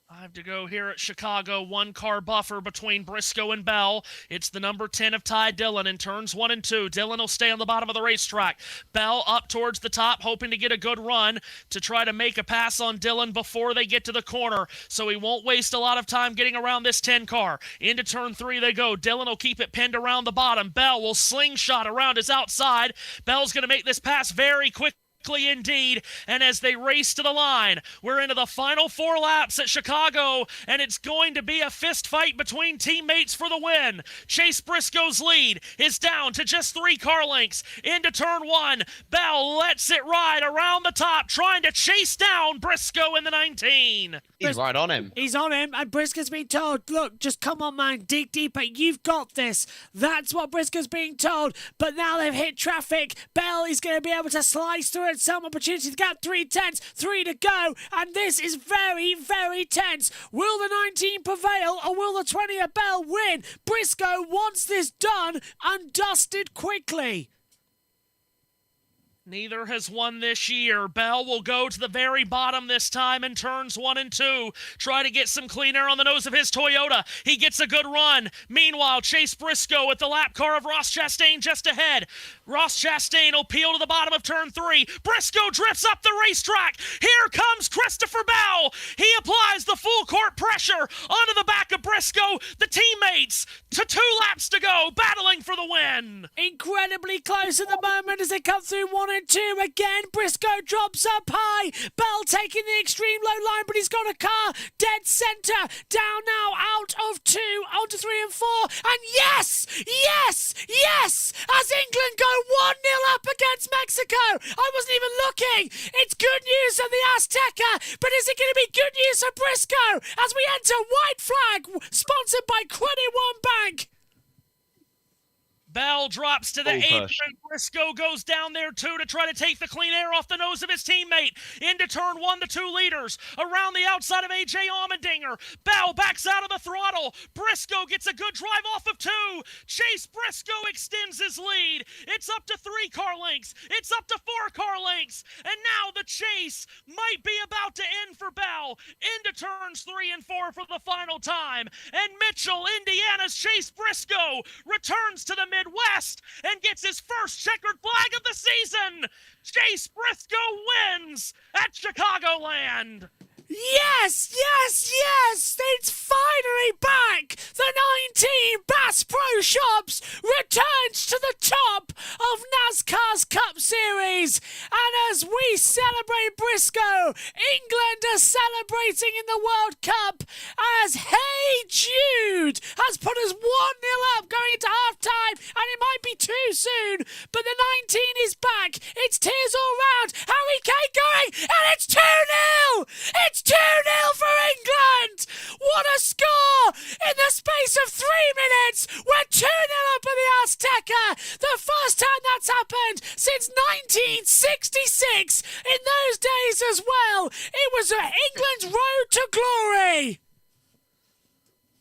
5 to go here at Chicago. 1 car buffer between Briscoe and Bell. It's the number 10 of Ty Dillon in turns 1 and 2. Dillon will stay on the bottom of the racetrack. Bell up towards the top, hoping to get a good run to try to make a pass on Dillon before they get to the corner, so he won't waste a lot of time getting around this 10 car. Into turn 3 they go. Dillon will keep it pinned around the bottom. Bell will slingshot around his outside. Bell's going to make this pass very quick. Indeed, and as they race to the line, we're into the final 4 laps at Chicago, and it's going to be a fist fight between teammates for the win. Chase Briscoe's lead is down to just 3 car lengths into turn 1. Bell lets it ride around the top, trying to chase down Briscoe in the 19. He's right on him. He's on him, and Briscoe's being told, look, just come on, man, dig deeper, you've got this. That's what Briscoe's being told, but now they've hit traffic. Bell is going to be able to slice through it. Some opportunity to get 3/10, 3 to go, and this is very, very tense. Will the 19 prevail, or will the 20 of Bell win? Briscoe wants this done and dusted quickly. Neither has won this year. Bell will go to the very bottom this time in turns 1 and 2. Try to get some clean air on the nose of his Toyota. He gets a good run. Meanwhile, Chase Briscoe with the lap car of Ross Chastain just ahead. Ross Chastain will peel to the bottom of turn 3. Briscoe drifts up the racetrack. Here comes Christopher Bell. He applies the full court pressure onto the back of Briscoe. The teammates to 2 laps to go, battling for the win. Incredibly close at the moment as they come through 1 and 2 again. Briscoe drops up high. Bell taking the extreme low line, but he's got a car dead center. Down now, out of 2, onto 3 and 4. And yes, yes, yes, as England go 1-0 up against Mexico. I wasn't even looking. It's good news for the Azteca, but is it going to be good news for Briscoe as we enter white flag, sponsored by Credit One Bank? Bell drops to the apron. Briscoe goes down there too to try to take the clean air off the nose of his teammate. Into turn 1, the 2 leaders. Around the outside of A.J. Allmendinger. Bell backs out of the throttle. Briscoe gets a good drive off of 2. Chase Briscoe extends his lead. It's up to 3 car lengths. It's up to 4 car lengths. And now the chase might be about to end for Bell. Into turns 3 and 4 for the final time. And Mitchell, Indiana's Chase Briscoe returns to the Midwest and gets his first checkered flag of the season. Chase Briscoe wins at Chicagoland. Yes, yes, yes! It's finally back! The 19 Bass Pro Shops returns to the top of NASCAR's Cup Series. And as we celebrate Briscoe, England are celebrating in the World Cup as Hey Jude has put us 1-0 up going into half-time, and it might be too soon, but the 19 is back. It's tears all round. Harry Kane going, and it's 2-0! It's 2-0 for England! What a score! In the space of 3 minutes, we're 2-0 up at the Azteca. The first time that's happened since 1966. In those days as well, it was England's road to glory.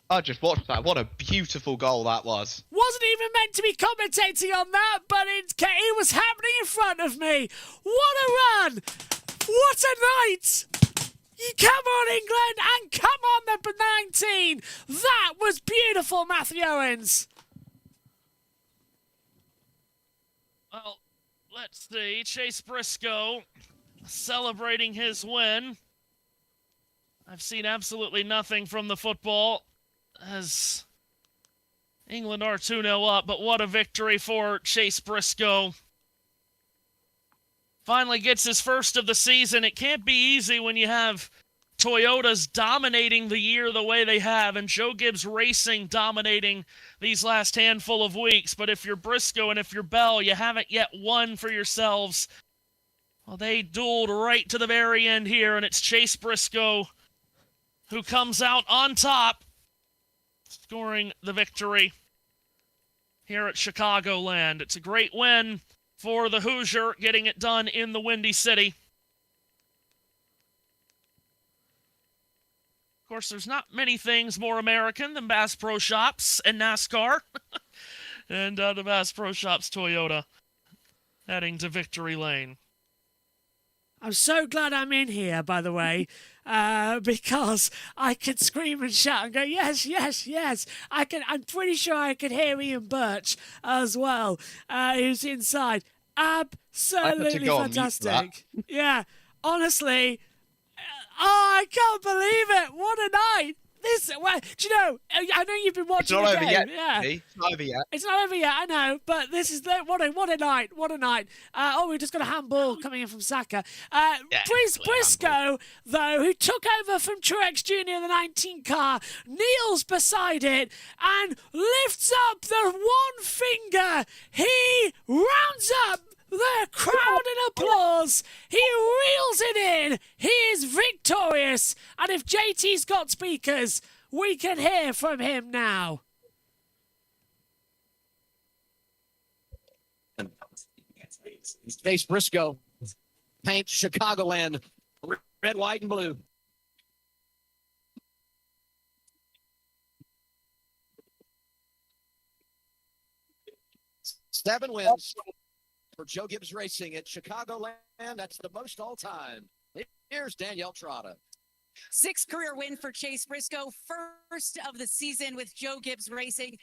I just watched that. What a beautiful goal that was. Wasn't even meant to be commentating on that, but it was happening in front of me. What a run! What a night! You come on, England, and come on, number 19. That was beautiful, Matthew Owens. Well, let's see. Chase Briscoe celebrating his win. I've seen absolutely nothing from the football as England are 2-0 up, but what a victory for Chase Briscoe. Finally gets his first of the season. It can't be easy when you have Toyotas dominating the year the way they have and Joe Gibbs Racing dominating these last handful of weeks. But if you're Briscoe and if you're Bell, you haven't yet won for yourselves. Well, they dueled right to the very end here, and it's Chase Briscoe who comes out on top, scoring the victory here at Chicagoland. It's a great win for the Hoosier, getting it done in the Windy City. Of course, there's not many things more American than Bass Pro Shops and NASCAR. And the Bass Pro Shops Toyota heading to Victory Lane. I'm so glad I'm in here, by the way, because I could scream and shout and go, yes, yes, yes. I'm pretty sure I could hear Ian Birch as well, who's inside. Absolutely fantastic. Yeah, honestly, I can't believe it. What a night. Well, do you know, I know you've been watching the game. Yet, yeah. It's not over yet. It's not over yet, I know, but this is what a night. What a night. We just got a handball coming in from Saka. Briscoe, though, who took over from Truex Jr. in the 19 car, kneels beside it and lifts up the one finger. He rounds up the crowd in applause. He reels it in. He is victorious. And if JT's got speakers, we can hear from him now. Chase Briscoe paints Chicagoland red, white, and blue. Seven wins for Joe Gibbs Racing at Chicagoland. That's the most all time. Here's Danielle Trotta. 6th career win for Chase Briscoe. First of the season with Joe Gibbs Racing.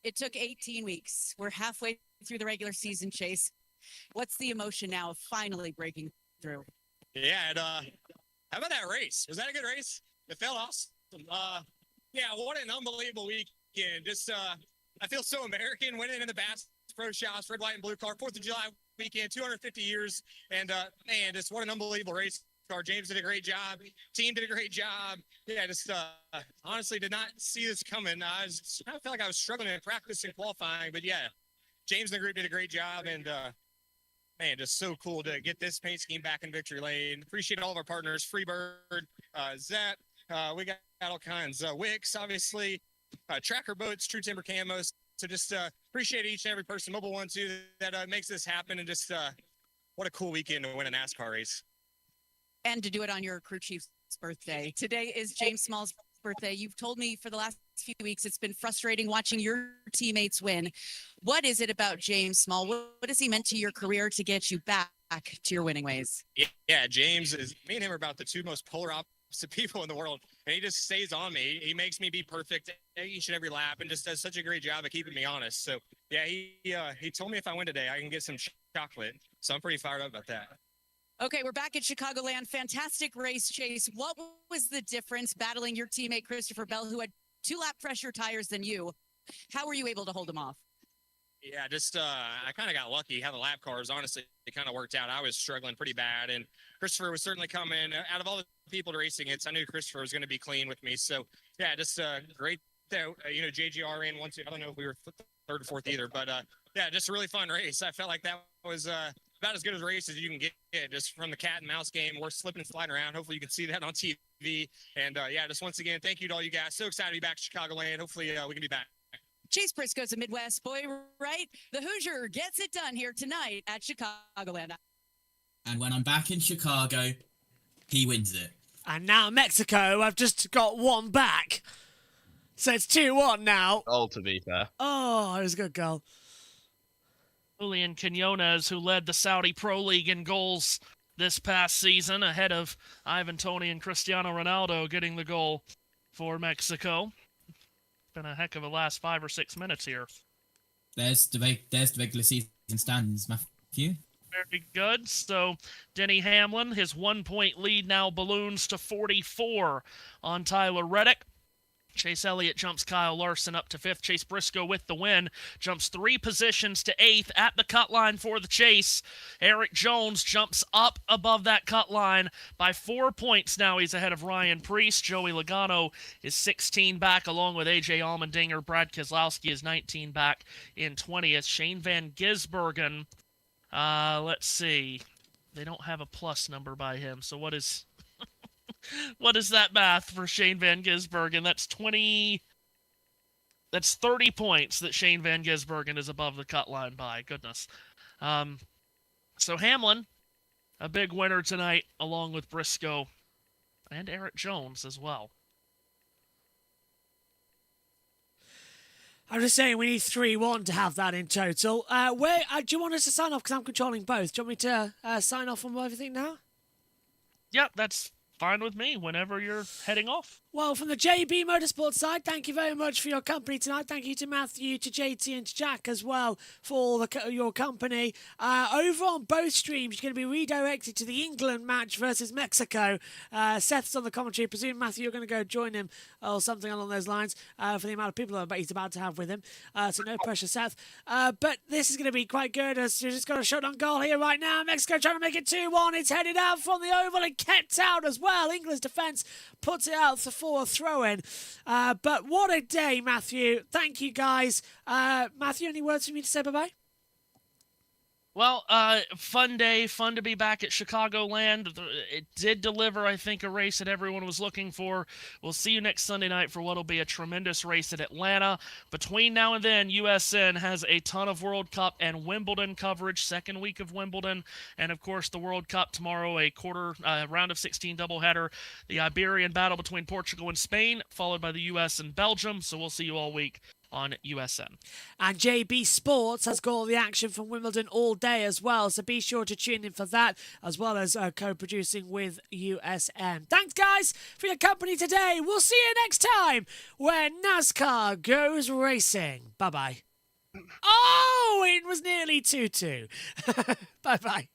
It took 18 weeks. We're halfway through the regular season, Chase. What's the emotion now of finally breaking through? Yeah, and how about that race? Was that a good race? It felt awesome. Yeah, what an unbelievable weekend. Just I feel so American winning in the Bass Pro Shops, red, white, and blue car, 4th of July weekend, 250 years, and man, just what an unbelievable race car. James did a great job. Team did a great job. Yeah, just honestly did not see this coming. I felt like I was struggling in practice and qualifying, but yeah, James and the group did a great job, and man, just so cool to get this paint scheme back in Victory Lane. Appreciate all of our partners, Freebird, Zet, we got all kinds. Wix, obviously, Tracker Boats, True Timber Camos. So just appreciate each and every person, Mobile One, too, that makes this happen. And just what a cool weekend to win a NASCAR race. And to do it on your crew chief's birthday. Today is James Small's birthday. You've told me for the last few weeks it's been frustrating watching your teammates win. What is it about James Small? What has he meant to your career to get you back to your winning ways? Yeah, James is, me and him are about the two most polar opposite people in the world. And he just stays on me. He makes me be perfect each and every lap and just does such a great job of keeping me honest. So, yeah, he told me if I win today, I can get some chocolate. So I'm pretty fired up about that. Okay, we're back at Chicagoland. Fantastic race, Chase. What was the difference battling your teammate Christopher Bell, who had 2 lap fresher tires than you? How were you able to hold him off? Yeah, just I kind of got lucky. How the lap cars, honestly, it kind of worked out. I was struggling pretty bad, and Christopher was certainly coming. Out of all the people racing it, I knew Christopher was going to be clean with me. So, yeah, just great that, JGR ran 1, 2. I don't know if we were third or fourth either, but, yeah, just a really fun race. I felt like that was about as good as a race as you can get, just from the cat and mouse game. We're slipping and sliding around. Hopefully you can see that on TV. And, yeah, just once again, thank you to all you guys. So excited to be back to Chicagoland. Hopefully we can be back. Chase Briscoe's a Midwest boy, right? The Hoosier gets it done here tonight at Chicagoland. And when I'm back in Chicago, he wins it. And now Mexico, I've just got one back. So it's 2-1 now. Goal, to be fair. Oh, it was a good goal. Julian Quinones, who led the Saudi Pro League in goals this past season, ahead of Ivan Toney and Cristiano Ronaldo getting the goal for Mexico. Been a heck of a last 5 or 6 minutes here. There's the regular season standings, Matthew. Very good. So Denny Hamlin, his 1-point lead now balloons to 44 on Tyler Reddick. Chase Elliott jumps Kyle Larson up to 5th. Chase Briscoe with the win. Jumps 3 positions to 8th at the cut line for the chase. Eric Jones jumps up above that cut line by 4 points now. He's ahead of Ryan Preece. Joey Logano is 16 back along with AJ Allmendinger. Brad Keselowski is 19 back in 20th. Shane Van Gisbergen, let's see. They don't have a plus number by him, so what is... What is that math for Shane Van Gisbergen? That's 30 points that Shane Van Gisbergen is above the cut line by. Goodness. So Hamlin, a big winner tonight, along with Briscoe and Eric Jones as well. I'm just saying we need 3-1 to have that in total. Do you want us to sign off? Because I'm controlling both. Do you want me to sign off on everything now? Yep, that's fine with me whenever you're heading off. Well, from the JB Motorsports side, thank you very much for your company tonight. Thank you to Matthew, to JT and to Jack as well for your company. Over on both streams, you're going to be redirected to the England match versus Mexico. Seth's on the commentary. I presume, Matthew, you're going to go join him or something along those lines for the amount of people that he's about to have with him. So no pressure, Seth. But this is going to be quite good as you've just got a shot on goal here right now. Mexico trying to make it 2-1. It's headed out from the oval and kept out as well. England's defence puts it out for a throw-in. But what a day, Matthew. Thank you, guys. Matthew, any words for me to say bye-bye? Well, fun day, fun to be back at Chicagoland. It did deliver, I think, a race that everyone was looking for. We'll see you next Sunday night for what will be a tremendous race at Atlanta. Between now and then, USN has a ton of World Cup and Wimbledon coverage, second week of Wimbledon, and of course the World Cup tomorrow, a round of 16 doubleheader, the Iberian battle between Portugal and Spain, followed by the US and Belgium. So we'll see you all week on USN. And JB Sports has got all the action from Wimbledon all day as well, so be sure to tune in for that, as well as co-producing with USN. Thanks, guys, for your company today. We'll see you next time when NASCAR goes racing. Bye-bye. Oh, it was nearly 2-2. Bye-bye.